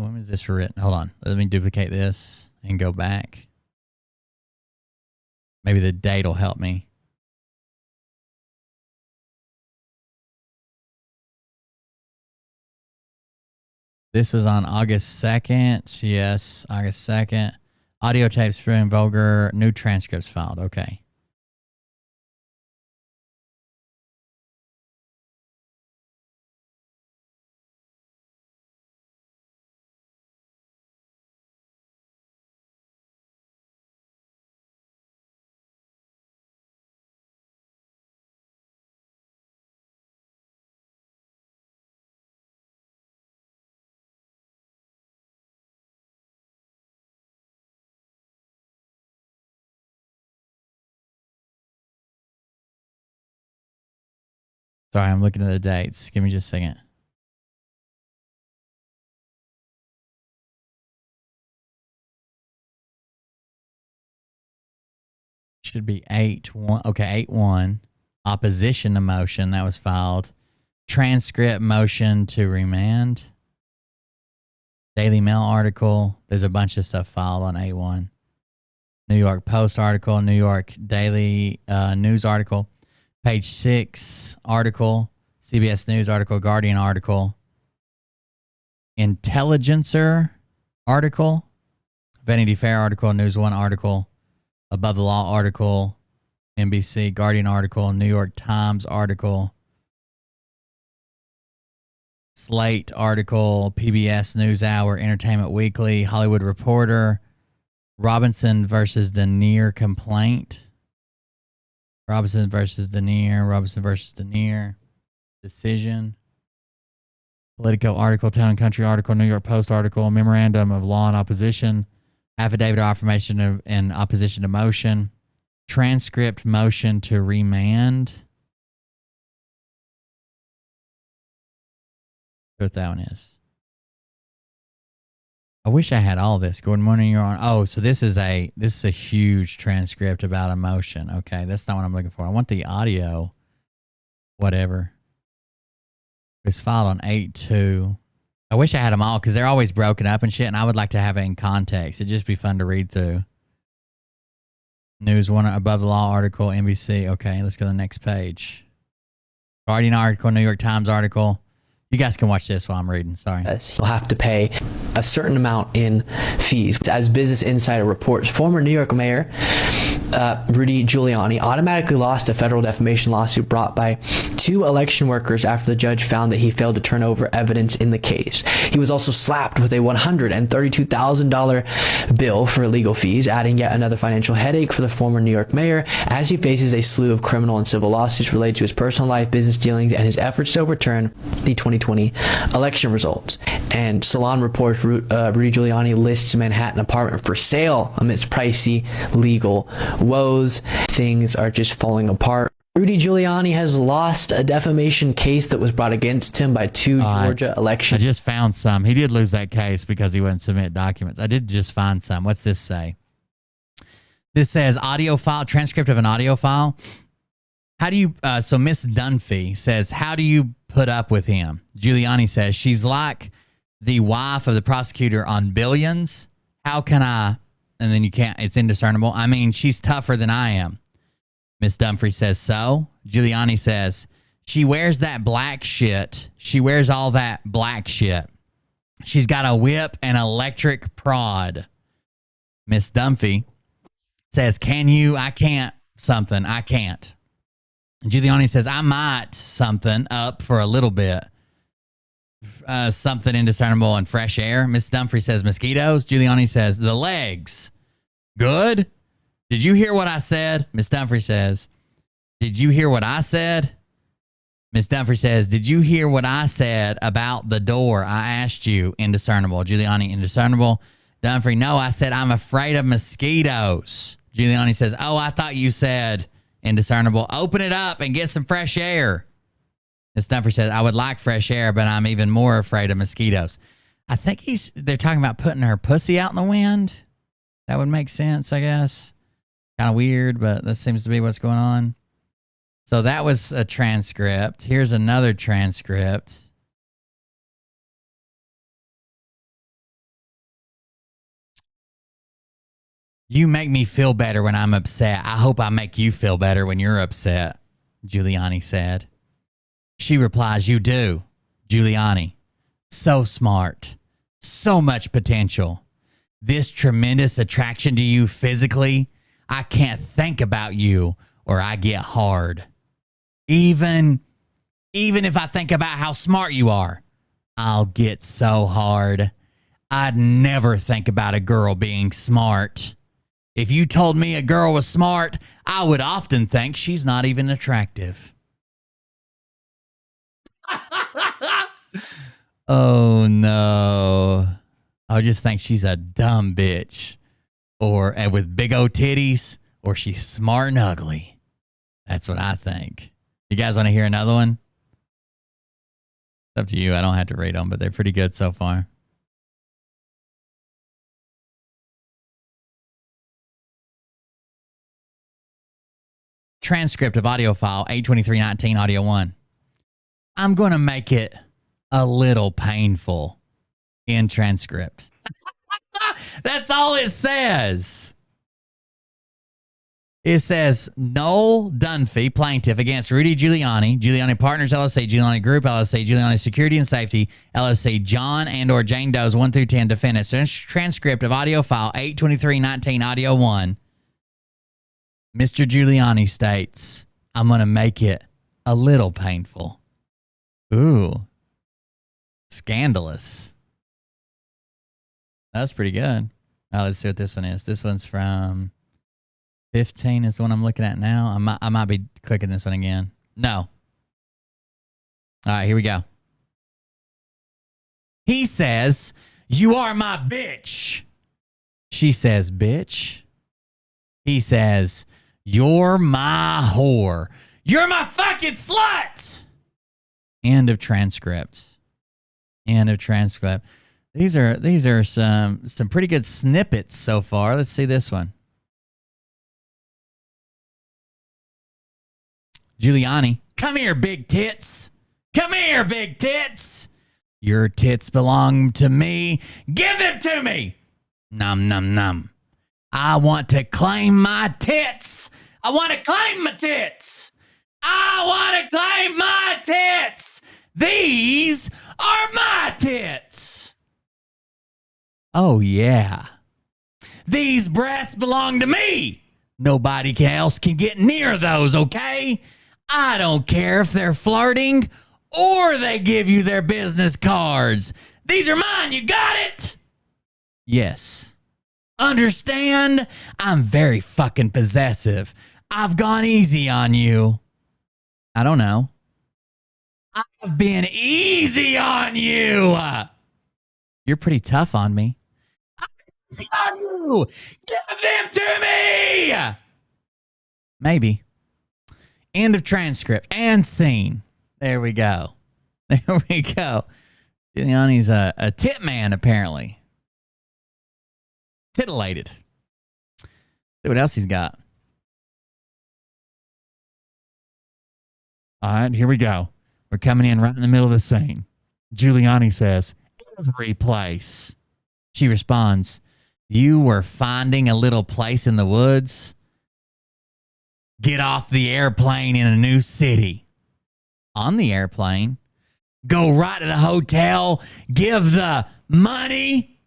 written? Hold on. Let me duplicate this and go back. Maybe the date will help me. This was on August 2nd. Yes, August 2nd. Audio tapes, spewing vulgar, new transcripts filed. Okay. Sorry, I'm looking at the dates. Give me just a second. Should be 8-1. Okay, 8-1. Opposition to motion. That was filed. Transcript motion to remand. Daily Mail article. There's a bunch of stuff filed on 8-1. New York Post article. New York Daily News article. Page 6 article, CBS News article, Guardian article. Intelligencer article, Vanity Fair article, News One article, Above the Law article, NBC, Guardian article, New York Times article, Slate article, PBS NewsHour, Entertainment Weekly, Hollywood Reporter, Robinson versus Denier complaint, Robinson versus Denier, Decision, Politico article, Town and Country article, New York Post article, Memorandum of Law and Opposition, Affidavit of Affirmation in Opposition to Motion, Transcript Motion to Remand. What that one is. I wish I had all this. Good morning, Your Honor. Oh, so this is a huge transcript about a motion. Okay, that's not what I'm looking for. I want the audio. Whatever. It was filed on 8/2. I wish I had them all because they're always broken up and shit, and I would like to have it in context. It'd just be fun to read through. News One, Above the Law article, NBC. Okay, let's go to the next page. Guardian article, New York Times article. You guys can watch this while I'm reading. Sorry. You'll have to pay a certain amount in fees. As Business Insider reports, former New York Mayor Rudy Giuliani automatically lost a federal defamation lawsuit brought by 2 election workers after the judge found that he failed to turn over evidence in the case. He was also slapped with a $132,000 bill for legal fees, adding yet another financial headache for the former New York mayor as he faces a slew of criminal and civil lawsuits related to his personal life, business dealings, and his efforts to overturn the 2020 election results. And Salon reports Rudy Giuliani lists Manhattan apartment for sale amidst pricey legal woes. Things are just falling apart. Rudy Giuliani has lost a defamation case that was brought against him by 2 Georgia elections. I just found some. He did lose that case because he wouldn't submit documents. I did just find some. What's this say? This says audio file, transcript of an audio file. How do you, so Miss Dunphy says, how do you put up with him? Giuliani says, she's like the wife of the prosecutor on Billions. How can I, and then you can't, it's indiscernible. I mean, she's tougher than I am. Miss Dunphy says, so? Giuliani says, she wears that black shit. She wears all that black shit. She's got a whip and electric prod. Miss Dunphy says, can you, I can't, something, I can't. Giuliani says, I might something up for a little bit. Something indiscernible and fresh air. Miss Dunphy says, mosquitoes. Giuliani says, the legs. Good? Did you hear what I said? Miss Dunphy says, did you hear what I said? Miss Dunphy says, did you hear what I said about the door? I asked you. Indiscernible. Giuliani, indiscernible. Dunphy, no, I said, I'm afraid of mosquitoes. Giuliani says, oh, I thought you said... Indiscernible. Open it up and get some fresh air. Miss Dunphy says, I would like fresh air, but I'm even more afraid of mosquitoes. I think they're talking about putting her pussy out in the wind. That would make sense, I guess. Kind of weird, but that seems to be what's going on. So that was a transcript. Here's another transcript. You make me feel better when I'm upset. I hope I make you feel better when you're upset, Giuliani said. She replies, you do, Giuliani. So smart. So much potential. This tremendous attraction to you physically, I can't think about you or I get hard. Even if I think about how smart you are, I'll get so hard. I'd never think about a girl being smart. If you told me a girl was smart, I would often think she's not even attractive. Oh, no. I just think she's a dumb bitch. Or with big old titties, or she's smart and ugly. That's what I think. You guys want to hear another one? It's up to you. I don't have to rate them, but they're pretty good so far. Transcript of audio file 82319 audio 1. I'm going to make it a little painful in transcript. That's all it says. It says Noel Dunphy, plaintiff, against Rudy Giuliani, Giuliani Partners LLC, Giuliani Group LLC, Giuliani Security and Safety LLC, John and or Jane Doe's 1 through 10 defendants. Transcript of audio file 82319 audio 1. Mr. Giuliani states, I'm going to make it a little painful. Ooh. Scandalous. That's pretty good. Let's see what this one is. This one's from 15 is the one I'm looking at now. I might be clicking this one again. No. All right, here we go. He says, you are my bitch. She says, bitch. He says, you're my whore. You're my fucking slut. End of transcripts. End of transcript. These are some pretty good snippets so far. Let's see this one. Giuliani, come here, big tits. Come here, big tits. Your tits belong to me. Give them to me. Nom, nom, nom. I want to claim my tits. I want to claim my tits. I want to claim my tits. These are my tits. Oh, yeah. These breasts belong to me. Nobody else can get near those, okay? I don't care if they're flirting or they give you their business cards. These are mine. You got it? Yes. Understand? I'm very fucking possessive. I've gone easy on you. I don't know. I've been easy on you. You're pretty tough on me. I'm easy on you. Give them to me. Maybe. End of transcript and scene. There we go. There we go. Giuliani's a tit man, apparently. Titillated. See what else he's got. All right, here we go. We're coming in right in the middle of the scene. Giuliani says, every place. She responds, you were finding a little place in the woods? Get off the airplane in a new city. On the airplane. Go right to the hotel. Give the money.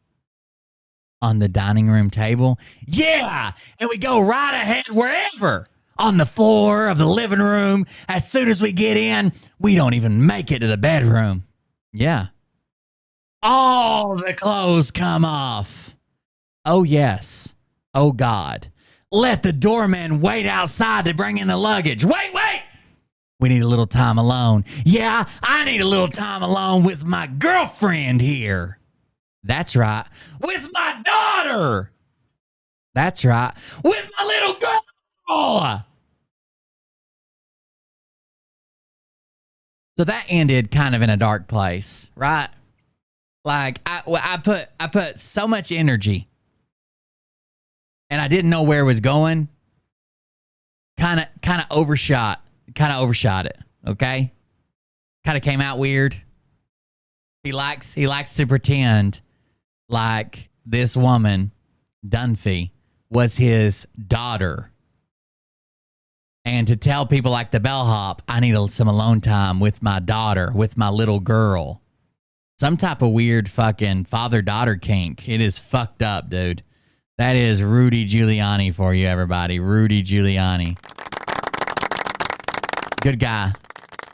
On the dining room table. Yeah, and we go right ahead wherever. On the floor of the living room. As soon as we get in, we don't even make it to the bedroom. Yeah. All the clothes come off. Oh, yes. Oh, God. Let the doorman wait outside to bring in the luggage. Wait. We need a little time alone. Yeah, I need a little time alone with my girlfriend here. That's right. With my daughter. That's right. With my little girl. So that ended kind of in a dark place, right? Like I put so much energy and I didn't know where it was going. Kind of overshot it, okay? Kind of came out weird. He likes to pretend like this woman, Dunphy, was his daughter. And to tell people like the bellhop, I need some alone time with my daughter, with my little girl. Some type of weird fucking father-daughter kink. It is fucked up, dude. That is Rudy Giuliani for you, everybody. Rudy Giuliani. Good guy.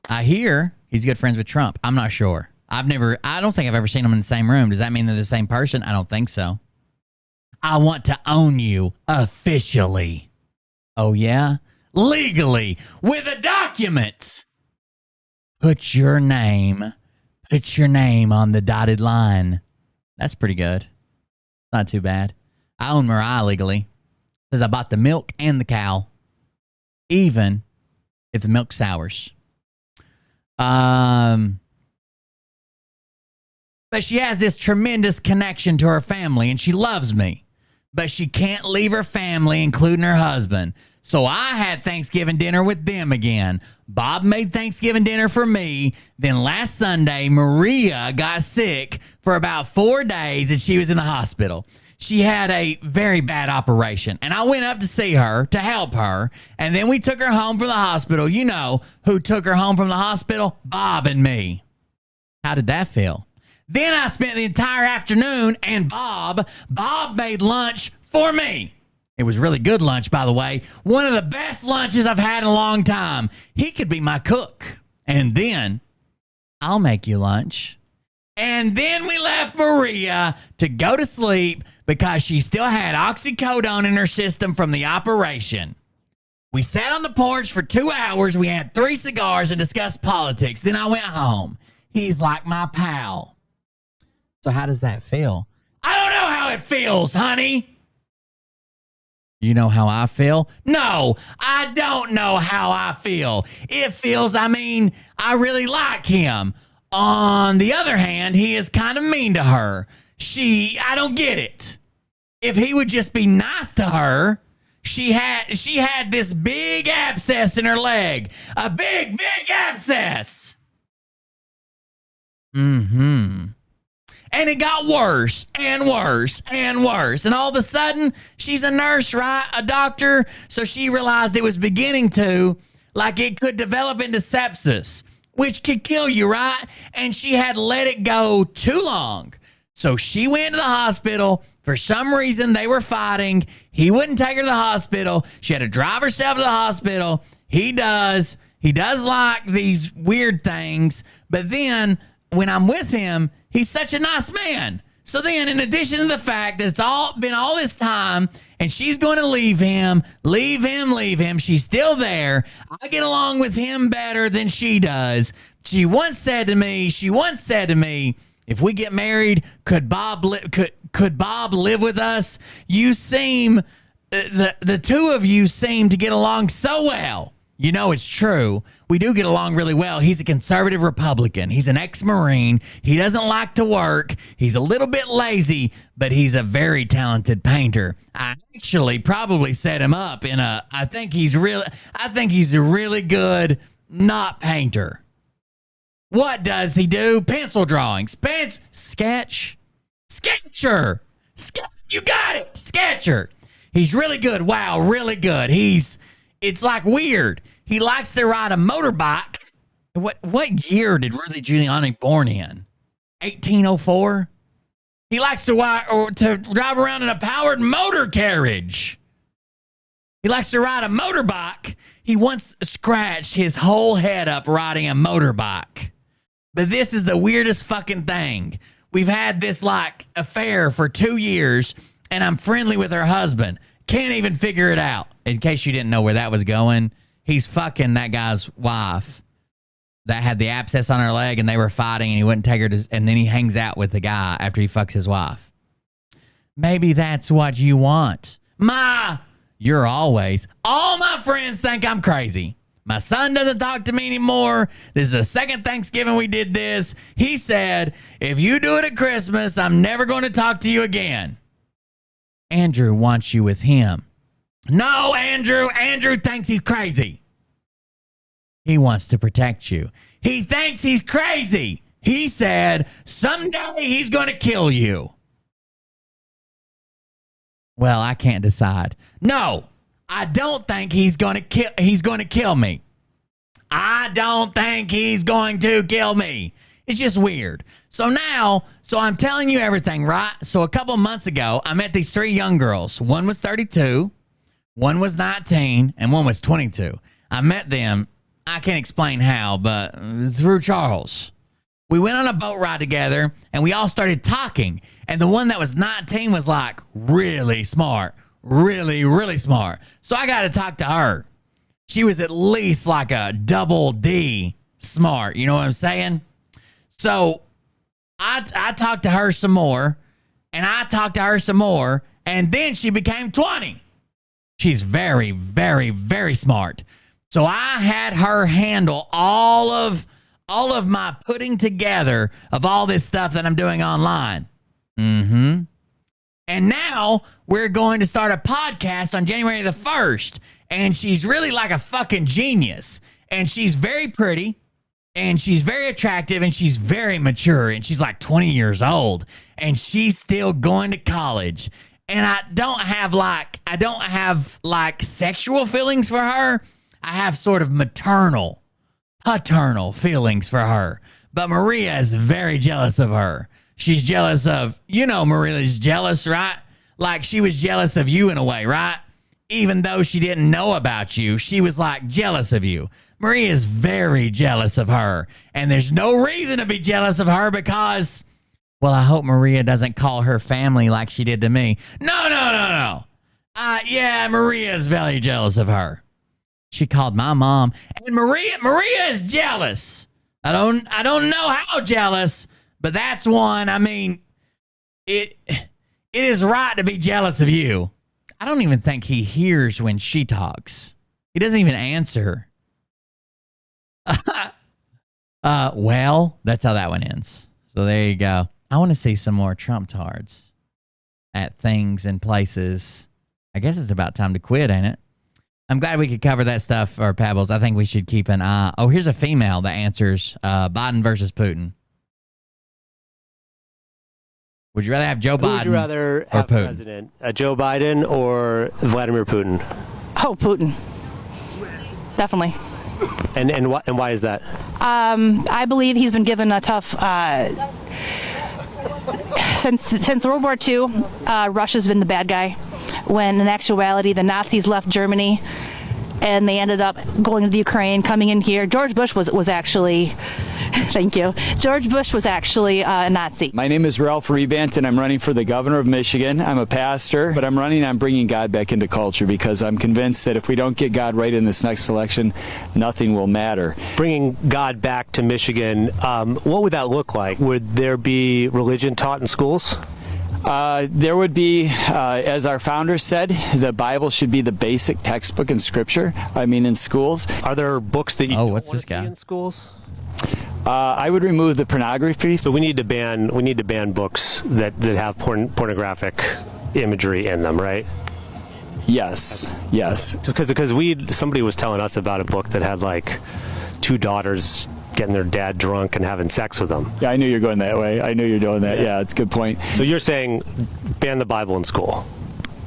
I hear he's good friends with Trump. I'm not sure. I don't think I've ever seen them in the same room. Does that mean they're the same person? I don't think so. I want to own you officially. Oh, yeah? Legally, with a document. Put your name on the dotted line. That's pretty good. Not too bad. I own Mariah legally. Says I bought the milk and the cow. Even if the milk sours. But she has this tremendous connection to her family and she loves me. But she can't leave her family, including her husband. So I had Thanksgiving dinner with them again. Bob made Thanksgiving dinner for me. Then last Sunday, Maria got sick for about 4 days and she was in the hospital. she had a very bad operation. And I went up to see her to help her. And then we took her home from the hospital. You know who took her home from the hospital? Bob and me. How did that feel? Then I spent the entire afternoon and Bob made lunch for me. It was really good lunch, by the way. One of the best lunches I've had in a long time. He could be my cook. And then I'll make you lunch. And then we left Maria to go to sleep because she still had oxycodone in her system from the operation. We sat on the porch for 2 hours. We had 3 cigars and discussed politics. Then I went home. He's like my pal. So how does that feel? I don't know how it feels, honey. You know how I feel? No, I don't know how I feel. It feels, I really like him. On the other hand, he is kind of mean to her. I don't get it. If he would just be nice to her, she had this big abscess in her leg. A big, big abscess. And it got worse and worse and worse. And all of a sudden, she's a nurse, right? A doctor. So she realized it was beginning to, like it could develop into sepsis, which could kill you, right? And she had let it go too long. So she went to the hospital. For some reason, they were fighting. He wouldn't take her to the hospital. She had to drive herself to the hospital. He does like these weird things. But then when I'm with him, he's such a nice man. So then, in addition to the fact that it's been all this time and she's going to leave him, she's still there. I get along with him better than she does. She once said to me, if we get married, could Bob live with us? You seem, the two of you seem to get along so well. You know, it's true. We do get along really well. He's a conservative Republican. He's an ex-Marine. He doesn't like to work. He's a little bit lazy, but he's a very talented painter. I actually probably set him up I think he's a really good not painter. What does he do? Pencil drawings. Sketcher. You got it. Sketcher. He's really good. Wow, really good. It's like weird. He likes to ride a motorbike. What year did Rudy Giuliani born in? 1804? He likes to drive around in a powered motor carriage. He likes to ride a motorbike. He once scratched his whole head up riding a motorbike. But this is the weirdest fucking thing. We've had this like affair for 2 years, and I'm friendly with her husband. Can't even figure it out. In case you didn't know where that was going, he's fucking that guy's wife that had the abscess on her leg, and they were fighting, and he wouldn't take her to, and then he hangs out with the guy after he fucks his wife. Maybe that's what you want. You're always. All my friends think I'm crazy. My son doesn't talk to me anymore. This is the second Thanksgiving we did this. He said, if you do it at Christmas, I'm never going to talk to you again. Andrew wants you with him. No, Andrew. Andrew thinks he's crazy. He wants to protect you. He thinks he's crazy. He said, someday he's going to kill you. Well, I can't decide. No, I don't think he's going to kill me. I don't think he's going to kill me. It's just weird. So I'm telling you everything, right? So a couple months ago, I met these 3 young girls. One was 32, one was 19, and one was 22. I met them, I can't explain how, but through Charles. We went on a boat ride together, and we all started talking. And the one that was 19 was like really smart, really, really smart. So I got to talk to her. She was at least like a double D smart. You know what I'm saying? So I talked to her some more, and I talked to her some more, and then she became 20. She's very, very, very smart. So I had her handle all of my putting together of all this stuff that I'm doing online. And now we're going to start a podcast on January the 1st. And she's really like a fucking genius. And she's very pretty. And she's very attractive. And she's very mature. And she's like 20 years old. And she's still going to college. And I don't have like sexual feelings for her. I have sort of maternal, paternal feelings for her. But Maria is very jealous of her. She's jealous of, Maria's jealous, right? Like she was jealous of you in a way, right? Even though she didn't know about you, she was like jealous of you. Maria is very jealous of her. And there's no reason to be jealous of her because, well, I hope Maria doesn't call her family like she did to me. No. Yeah, Maria is very jealous of her. She called my mom, and Maria is jealous. I don't know how jealous, but that's one. I mean, it is right to be jealous of you. I don't even think he hears when she talks. He doesn't even answer. Well, that's how that one ends. So there you go. I want to see some more Trump tards at things and places. I guess it's about time to quit, ain't it? I'm glad we could cover that stuff, or Pebbles. I think we should keep an eye. Oh, here's a female that answers Biden versus Putin. Would you rather have Joe Biden? Would you rather have Putin? President Joe Biden or Vladimir Putin? Oh, Putin. Definitely. And why is that? I believe he's been given a tough. Since World War II, Russia's been the bad guy. When in actuality, the Nazis left Germany, and they ended up going to the Ukraine, coming in here. George Bush was actually, thank you. George Bush was actually a Nazi. My name is Ralph Rebant, and I'm running for the governor of Michigan. I'm a pastor, but I'm running on bringing God back into culture because I'm convinced that if we don't get God right in this next election, nothing will matter. Bringing God back to Michigan, what would that look like? Would there be religion taught in schools? There would be, as our founder said, the Bible should be the basic textbook in Scripture. In schools. Are there books that you don't what's want this to see guy in schools? I would remove the pornography. So we need to ban books that have pornographic imagery in them, right? Yes. Because somebody was telling us about a book that had like two daughters getting their dad drunk and having sex with them. Yeah, I knew you were going that way. I knew you were doing that. Yeah, it's a good point. So you're saying ban the Bible in school?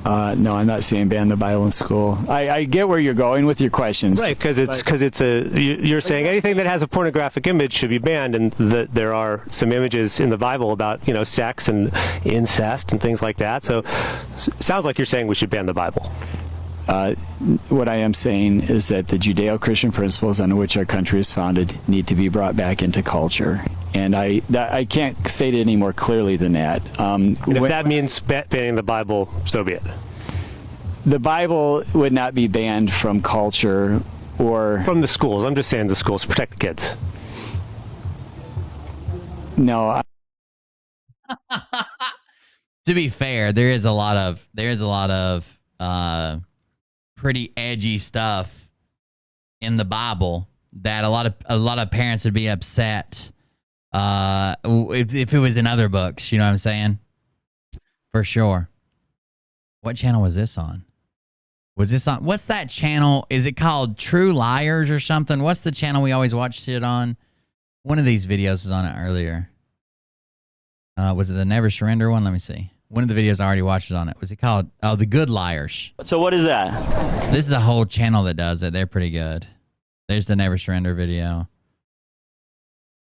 No, I'm not saying ban the Bible in school. I get where you're going with your questions. Right, because you're saying anything that has a pornographic image should be banned, and there are some images in the Bible about sex and incest and things like that. So sounds like you're saying we should ban the Bible. What I am saying is that the Judeo-Christian principles on which our country is founded need to be brought back into culture. And I can't state it any more clearly than that. If that means banning the Bible, so be it. The Bible would not be banned from culture or... From the schools. I'm just saying the schools to protect the kids. No. To be fair, there is a lot of pretty edgy stuff in the Bible that a lot of parents would be upset if it was in other books. You know what I'm saying? For sure. What channel was this on? What's that channel? Is it called True Liars or something? What's the channel we always watch it on? One of these videos was on it earlier. Was it the Never Surrender one? Let me see. One of the videos I already watched was on it. Was it called? Oh, The Good Liars. So what is that? This is a whole channel that does it. They're pretty good. There's the Never Surrender video.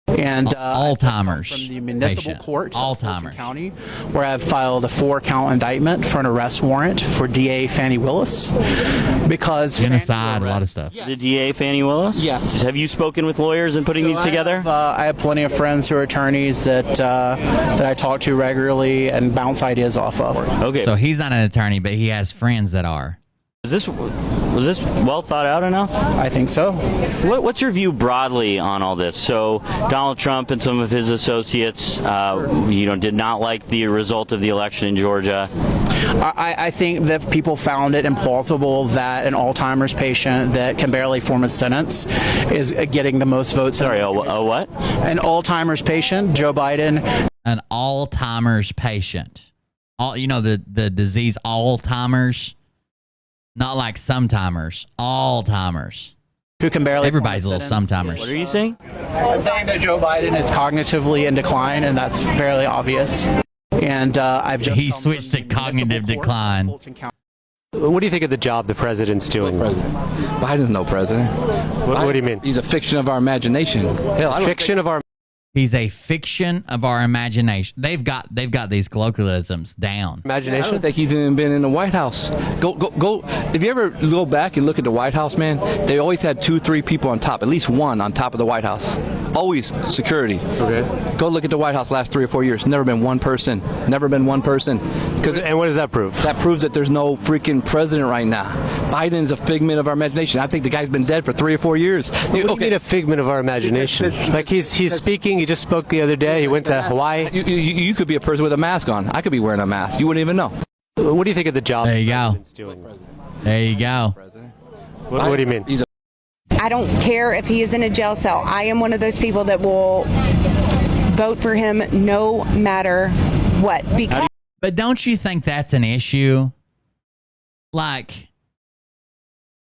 And Alzheimer's from the municipal court of Fulton County, where I've filed a 4-count indictment for an arrest warrant for DA Fannie Willis because genocide, a lot of stuff. The DA Fannie Willis? Yes. Have you spoken with lawyers and putting these together? I have plenty of friends who are attorneys that I talk to regularly and bounce ideas off of. Okay. So he's not an attorney, but he has friends that are. Was this well thought out enough? I think so. What's your view broadly on all this? So Donald Trump and some of his associates, did not like the result of the election in Georgia. I think that people found it implausible that an Alzheimer's patient that can barely form a sentence is getting the most votes. Sorry, a what? An Alzheimer's patient, Joe Biden. An Alzheimer's patient. The disease Alzheimer's. Not like sometimers, all-timers. Who can barely... Everybody's a little sometimers. What are you saying? I'm saying that Joe Biden is cognitively in decline, and that's fairly obvious. And I've just he switched to cognitive decline. What do you think of the job the president's doing? Biden's no president. What do you mean? He's a fiction of our imagination. Hell, Fiction of our. He's a fiction of our imagination. They've got these colloquialisms down. Imagination. I don't think he's even been in the White House. Go. If you ever go back and look at the White House, man, they always had 2-3 people on top, at least one on top of the White House. Always security. Okay. Go look at the White House last 3 or 4 years. Never been one person. Never been one person. And what does that prove? That proves that there's no freaking president right now. Biden's a figment of our imagination. I think the guy's been dead for 3 or 4 years. What do you mean a figment of our imagination? Like he's speaking. He just spoke the other day. He went to Hawaii. You could be a person with a mask on. I could be wearing a mask. You wouldn't even know. What do you think of the job? There you go. There you go. What do you mean? I don't care if he is in a jail cell. I am one of those people that will vote for him no matter what. But don't you think that's an issue? Like,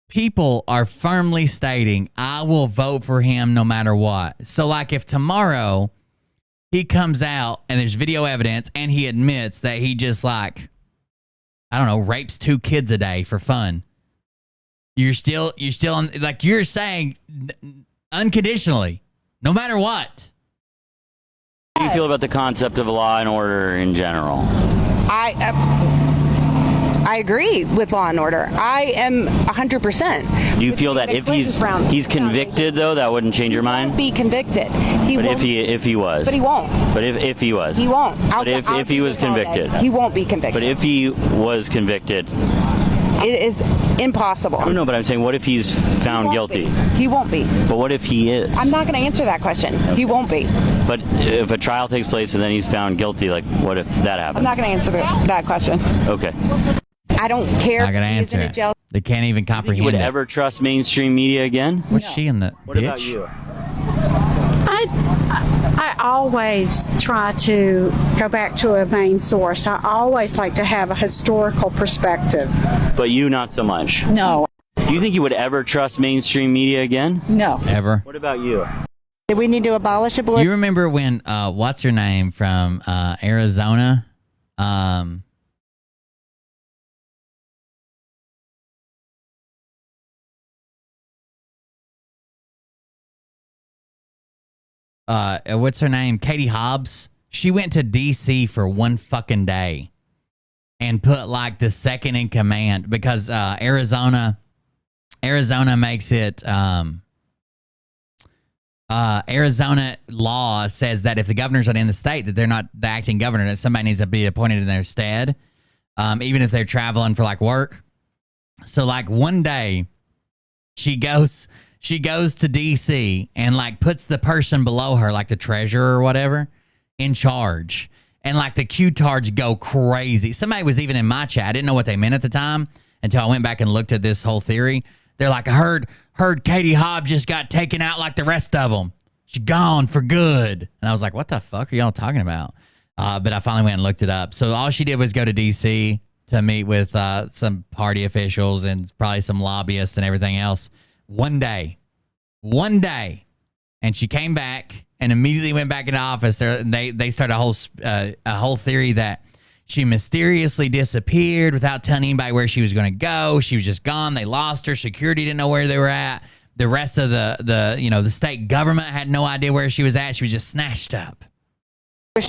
people are firmly stating, I will vote for him no matter what. So, like, if tomorrow he comes out and there's video evidence and he admits that he just, like, I don't know, rapes 2 kids a day for fun, you're still like, you're saying unconditionally, no matter what. How do you feel about the concept of law and order in general? I agree with law and order. I am 100%. Do you feel that if he's convicted, though, that wouldn't change your mind? Be convicted. But if he was. But he won't. But if he was. He won't. But if he was convicted. He won't be convicted. But if he was convicted. It is impossible. I don't know, but I'm saying, what if he's found guilty? He won't be. But what if he is? I'm not going to answer that question. Okay. He won't be. But if a trial takes place and then he's found guilty, like, what if that happens? I'm not going to answer that question. Okay. I don't care. Not gonna answer it. They can't even comprehend. You would ever trust mainstream media again? What's she in the What bitch? about you? I always try to go back to a main source. I always like to have a historical perspective. But you not so much? No. Do you think you would ever trust mainstream media again? No. Ever. What about you? Do we need to abolish abortion? You remember when, what's her name from Arizona? What's her name? Katie Hobbs. She went to DC for one fucking day and put like the second in command because Arizona makes it. Arizona law says that if the governor's not in the state, that they're not the acting governor, that somebody needs to be appointed in their stead, even if they're traveling for like work. So like one day, she goes to DC and like puts the person below her, like the treasurer or whatever, in charge. And like the Q-tards go crazy. Somebody was even in my chat. I didn't know what they meant at the time until I went back and looked at this whole theory. They're like, I heard Katie Hobbs just got taken out like the rest of them. She's gone for good. And I was like, what the fuck are y'all talking about? But I finally went and looked it up. So all she did was go to DC to meet with some party officials and probably some lobbyists and everything else. One day. And she came back and immediately went back into office. They started a whole theory that she mysteriously disappeared without telling anybody where she was going to go. She was just gone. They lost her. Security didn't know where they were at. The rest of the state government had no idea where she was at. She was just snatched up.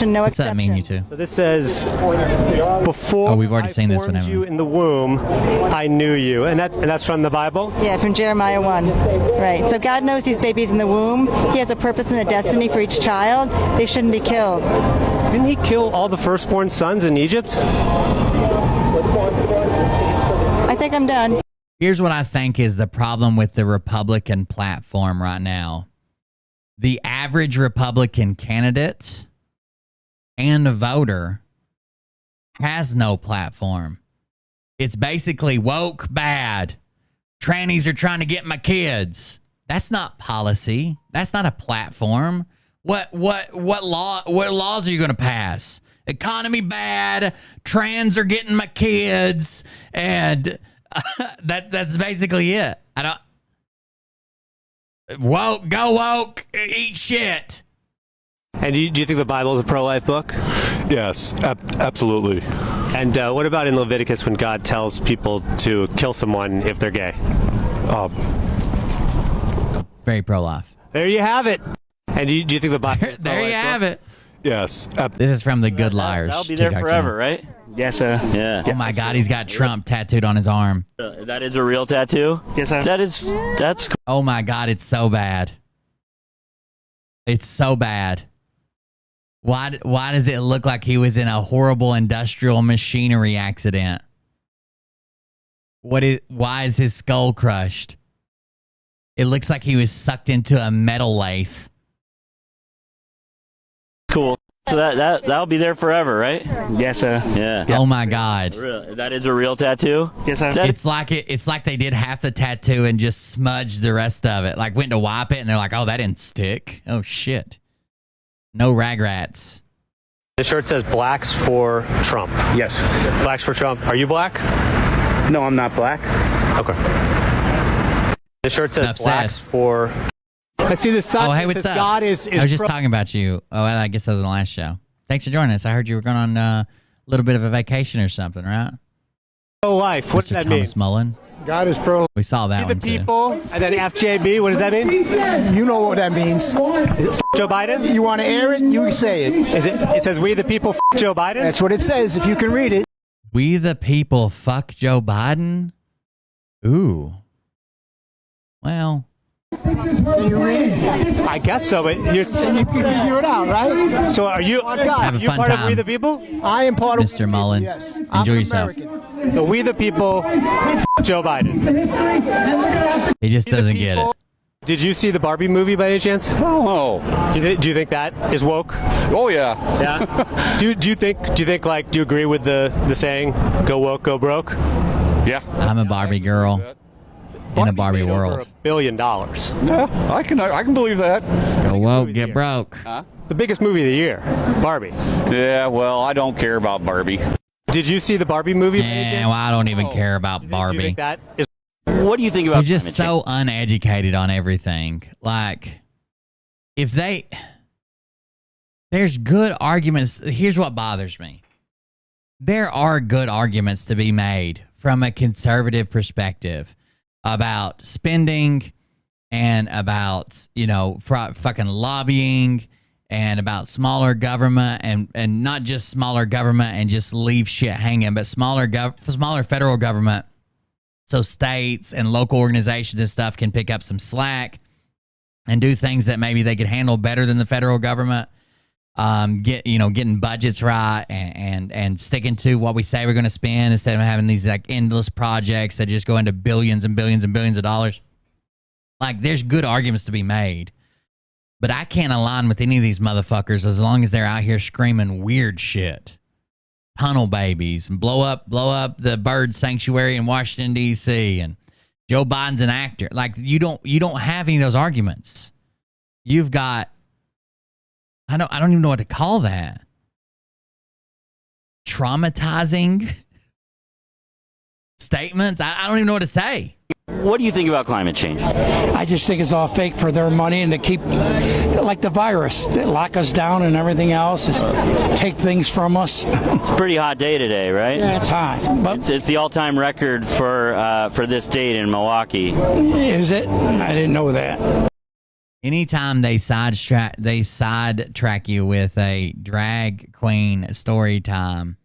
No What's that mean, you two? So this says, before we've already seen this one. You in the womb, I knew you, and that's from the Bible. Yeah, from Jeremiah 1. Right. So God knows these babies in the womb. He has a purpose and a destiny for each child. They shouldn't be killed. Didn't he kill all the firstborn sons in Egypt? I think I'm done. Here's what I think is the problem with the Republican platform right now. The average Republican candidate and a voter has no platform. It's basically woke bad. Trannies are trying to get my kids. That's not policy. That's not a platform. What laws are you going to pass? Economy bad. Trans are getting my kids, and that's basically it. Go woke, eat shit. And do you think the Bible is a pro-life book? Yes, absolutely. And what about in Leviticus when God tells people to kill someone if they're gay? Very pro-life. There you have it. And do you think the Bible? There you have it. Yes. This is from the Good Liars. That'll be there TikTok forever, channel. right? Yes, sir. Yeah. Oh my God, he's got Trump tattooed on his arm. That is a real tattoo? Yes, sir. That's cool. Oh my God, it's so bad. It's so bad. Why does it look like he was in a horrible industrial machinery accident? Why is his skull crushed? It looks like he was sucked into a metal lathe. Cool. So that'll be there forever, right? Yes, sir. Yeah. Oh my God. That is a real tattoo? Yes, sir. It's like they did half the tattoo and just smudged the rest of it. Like went to wipe it and they're like, oh, that didn't stick. Oh shit. No ragrats. The shirt says blacks for Trump. Yes. Blacks for Trump. Are you black? No, I'm not black. Okay. The shirt says Enough blacks said. for. I see the sign. Oh, hey, what's up? God is I was just talking about you. Oh, I guess that was the last show. Thanks for joining us. I heard you were going on a little bit of a vacation or something, right? Pro-life. What does that Thomas mean? Mullen. God is pro. We saw that The one too. people, and then FJB. What does that mean? You know what that means. Joe Biden. You want to air it? You say it. It says we the people. Joe Biden. That's what it says. If you can read it. We the people fuck Joe Biden? Ooh. Well. Can you read it? I guess so, but you can figure it out, right? So are you? Have a you fun part of time. We the people? I am part of Mr. Mullen. Yes. Enjoy yourself. So we the people. Joe Biden. He just doesn't get it. Did you see the Barbie movie by any chance? Oh. Do you think that is woke? Oh yeah. Yeah. do you think like do you agree with the saying go woke go broke? Yeah. I'm a Barbie girl in a Barbie world. $1 billion. Yeah, I can believe that. Go woke, get broke. It's the biggest movie of the year, Barbie. Yeah, well, I don't care about Barbie. Did you see the Barbie movie? Well, I don't even care about Barbie. Do you think that is? What do you think about They're just climate so uneducated on everything. Like, if there's good arguments. Here's what bothers me. There are good arguments to be made from a conservative perspective about spending and about, fucking lobbying and about smaller government and not just smaller government and just leave shit hanging, but smaller federal government. So states and local organizations and stuff can pick up some slack and do things that maybe they could handle better than the federal government. Getting budgets right and sticking to what we say we're going to spend instead of having these like endless projects that just go into billions and billions and billions of dollars. Like, there's good arguments to be made, but I can't align with any of these motherfuckers as long as they're out here screaming weird shit. Tunnel babies and blow up the bird sanctuary in Washington D.C. and Joe Biden's an actor. Like, you don't have any of those arguments. You've got I don't even know what to call that. Traumatizing statements. I don't even know what to say. What do you think about climate change? I just think it's all fake for their money and to keep, like the virus, they lock us down and everything else, take things from us. It's a pretty hot day today, right? Yeah, it's hot. But it's the all-time record for this date in Milwaukee. Is it? I didn't know that. Anytime they sidetrack you with a drag queen story time,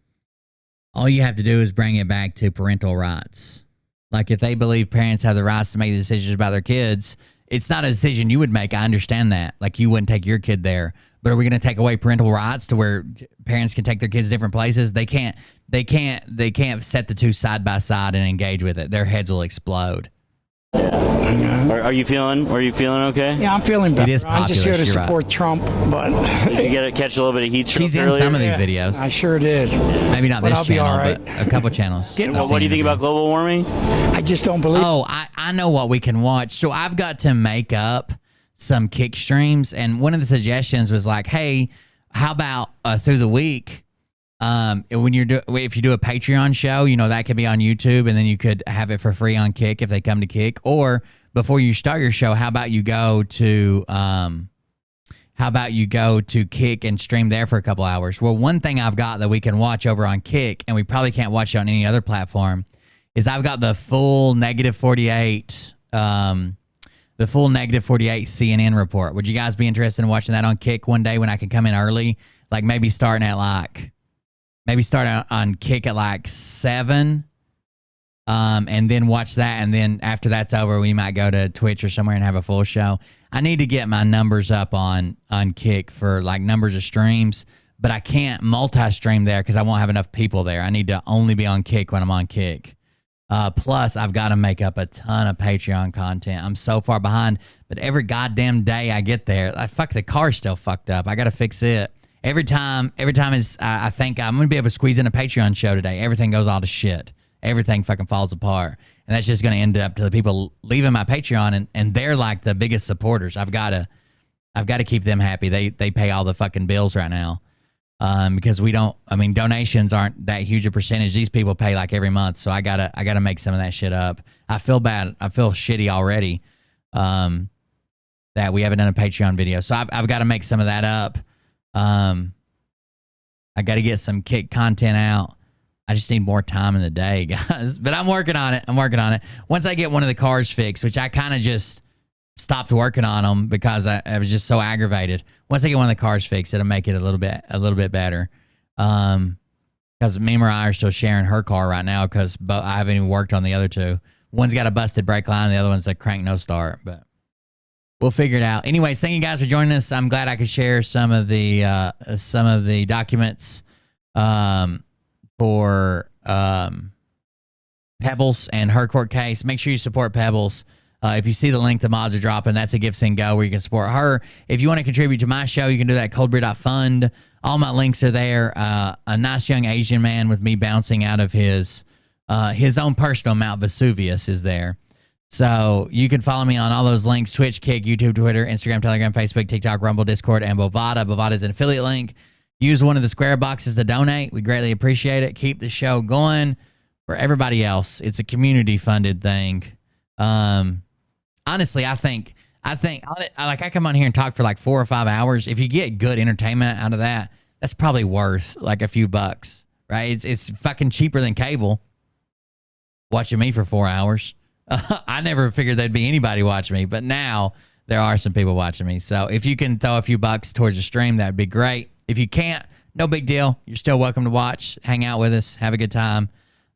all you have to do is bring it back to parental rights. Like, if they believe parents have the rights to make the decisions about their kids, it's not a decision you would make. I understand that. Like, you wouldn't take your kid there. But are we going to take away parental rights to where parents can take their kids to different places? They can't set the two side by side and engage with it. Their heads will explode. Are you feeling okay? Yeah, I'm feeling better. It is I'm just here to populist, you're support Trump, but you catch a little bit of heat stroke She's in earlier? some of these videos. I sure did. Maybe not But this I'll be channel, all right. but a couple channels. What do you think about global warming? I just don't believe. Oh, I know what we can watch. So I've got to make up some kick streams, and one of the suggestions was like, hey, how about through the week, if you do a Patreon show, that could be on YouTube, and then you could have it for free on Kick if they come to Kick. Or before you start your show, how about you go to how about you go to Kick and stream there for a couple hours? Well, one thing I've got that we can watch over on Kick, and we probably can't watch it on any other platform, is I've got the full negative 48, CNN report. Would you guys be interested in watching that on Kick one day when I can come in early? Like maybe starting on Kick at like 7, and then watch that, and then after that's over, we might go to Twitch or somewhere and have a full show. I need to get my numbers up on Kick for like numbers of streams, but I can't multi-stream there because I won't have enough people there. I need to only be on Kick when I'm on Kick. Plus, I've got to make up a ton of Patreon content. I'm so far behind, but every goddamn day I get there, the car's still fucked up. I got to fix it. Every time is I think I'm going to be able to squeeze in a Patreon show today. Everything goes all to shit. Everything fucking falls apart. And that's just going to end up to the people leaving my Patreon, and they're like the biggest supporters. I've got to keep them happy. They pay all the fucking bills right now. Because donations aren't that huge a percentage. These people pay like every month. So I gotta make some of that shit up. I feel bad. I feel shitty already. That we haven't done a Patreon video. So I've got to make some of that up. I got to get some Kick content out. I just need more time in the day, guys. But I'm working on it. Once I get one of the cars fixed, which I kind of just stopped working on them because I was just so aggravated. Once I get one of the cars fixed, it'll make it a little bit better. Because me and Mariah are still sharing her car right now because I haven't even worked on the other two. One's got a busted brake line, the other one's a crank no start. But we'll figure it out. Anyways, thank you guys for joining us. I'm glad I could share some of the documents for Pebbles and her court case. Make sure you support Pebbles. If you see the link, the mods are dropping. That's a Give Send Go where you can support her. If you want to contribute to my show, you can do that at coldbeer.fund. All my links are there. A nice young Asian man with me bouncing out of his own personal Mount Vesuvius is there. So you can follow me on all those links: Twitch, Kick, YouTube, Twitter, Instagram, Telegram, Facebook, TikTok, Rumble, Discord, and Bovada. Bovada is an affiliate link. Use one of the square boxes to donate. We greatly appreciate it. Keep the show going for everybody else. It's a community-funded thing. Honestly, I think I come on here and talk for like 4 or 5 hours. If you get good entertainment out of that, that's probably worth like a few bucks, right? It's fucking cheaper than cable. Watching me for 4 hours. I never figured there'd be anybody watching me, but now there are some people watching me. So if you can throw a few bucks towards the stream, that'd be great. If you can't, no big deal. You're still welcome to watch, hang out with us, have a good time.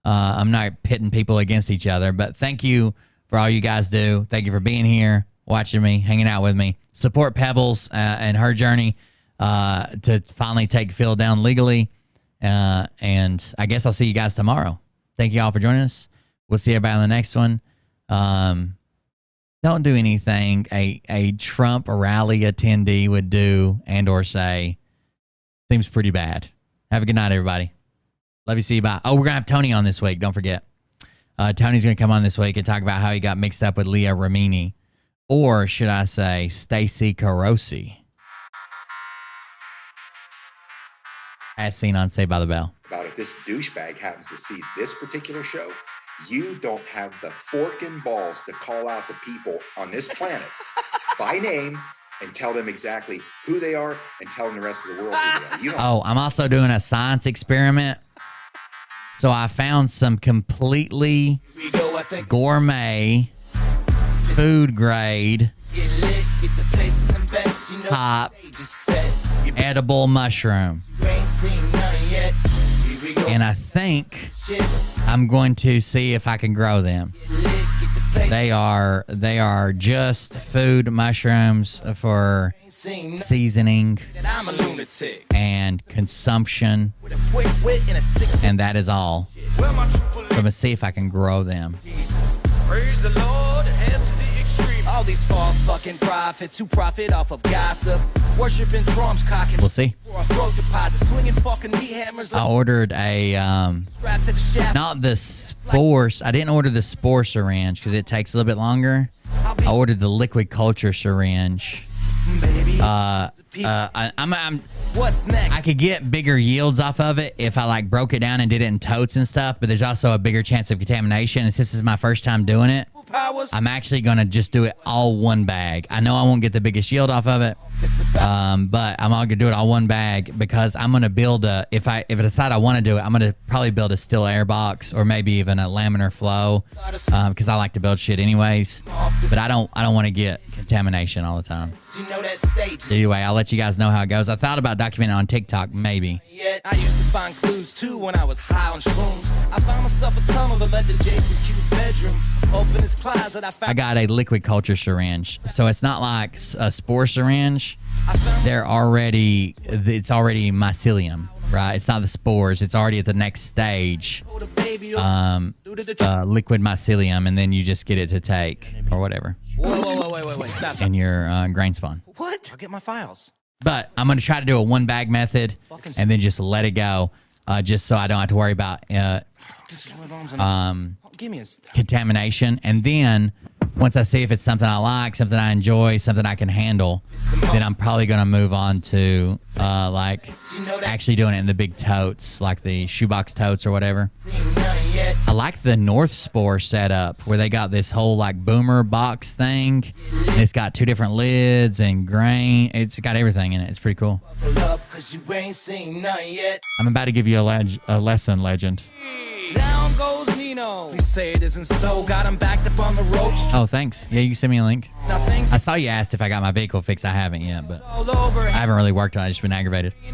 I'm not pitting people against each other, but thank you for all you guys do. Thank you for being here, watching me, hanging out with me. Support Pebbles and her journey to finally take Phil down legally. And I guess I'll see you guys tomorrow. Thank you all for joining us. We'll see everybody on the next one. Don't do anything a Trump rally attendee would do and or say. Seems pretty bad. Have a good night, everybody. Love you. See you. Bye. Oh, we're going to have Tony on this week. Don't forget. Tony's going to come on this week and talk about how he got mixed up with Leah Remini. Or should I say Stacey Carosi. As seen on Saved by the Bell. About if this douchebag happens to see this particular show, you don't have the forking balls to call out the people on this planet by name and tell them exactly who they are and tell them the rest of the world who they are. You don't. I'm also doing a science experiment. So I found some completely gourmet, food grade, top, edible mushroom. And I think I'm going to see if I can grow them. They are just food mushrooms for seasoning and consumption, and that is all. So I'm gonna see if I can grow them. Praise the Lord, head to the extreme. All these false fucking prophets who profit off of gossip, worshiping drums, cocking. We'll see. Swinging fucking meat hammers. I ordered a not the spore. I didn't order the spore syringe because it takes a little bit longer. I ordered the liquid culture syringe. What's next? I could get bigger yields off of it if I like broke it down and did it in totes and stuff, but there's also a bigger chance of contamination. And since this is my first time doing it, superpowers. I'm actually going to just do it all one bag. I know I won't get the biggest yield off of it, but I'm all going to do it all one bag because I'm going to build if I decide I want to do it, I'm going to probably build a still air box or maybe even a laminar flow because I like to build shit anyways. But I don't want to get contamination all the time. Anyway, I'll let you guys know how it goes. I thought about documenting on TikTok, maybe. I used to find clues too when I was high on shrooms. I found myself a tunnel that led to Jason Q's bedroom. Open his closet, I got a liquid culture syringe, so it's not like a spore syringe. It's already mycelium, right? It's not the spores. It's already at the next stage. Liquid mycelium, and then you just get it to take or whatever. Wait, stop. In your grain spawn. What? I'll get my files. But I'm going to try to do a one bag method and then just let it go, just so I don't have to worry about contamination. And then once I see if it's something I like, something I enjoy, something I can handle, then I'm probably going to move on to like actually doing it in the big totes, like the shoebox totes or whatever. I like the North Spore setup where they got this whole like boomer box thing. It's got 2 different lids and grain. It's got everything in it. It's pretty cool. I'm about to give you a lesson, Legend. Down goes Nino. Please say it isn't so. Got him backed up on the ropes. Oh, thanks. Yeah, you can send me a link. I saw you asked if I got my vehicle fixed. I haven't yet, but I haven't really worked on it. I've just been aggravated. You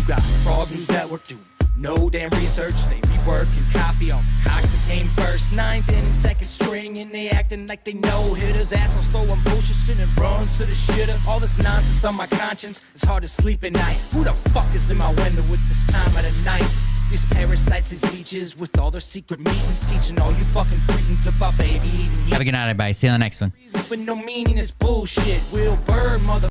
got Frog News Network do no damn research. They rework and copy on Cox that came first. 9th inning, 2nd string, and they acting like they know hitters. Ass on slow and bullshit and runs to the shitter. All this nonsense on my conscience. It's hard to sleep at night. Who the fuck is in my window with this time of the night? These parasites, these leeches with all their secret meetings, teaching all you fucking cretins about baby eating. Have a good night, everybody. See you on the next one. With no meaning is bullshit. Will Bird, mother.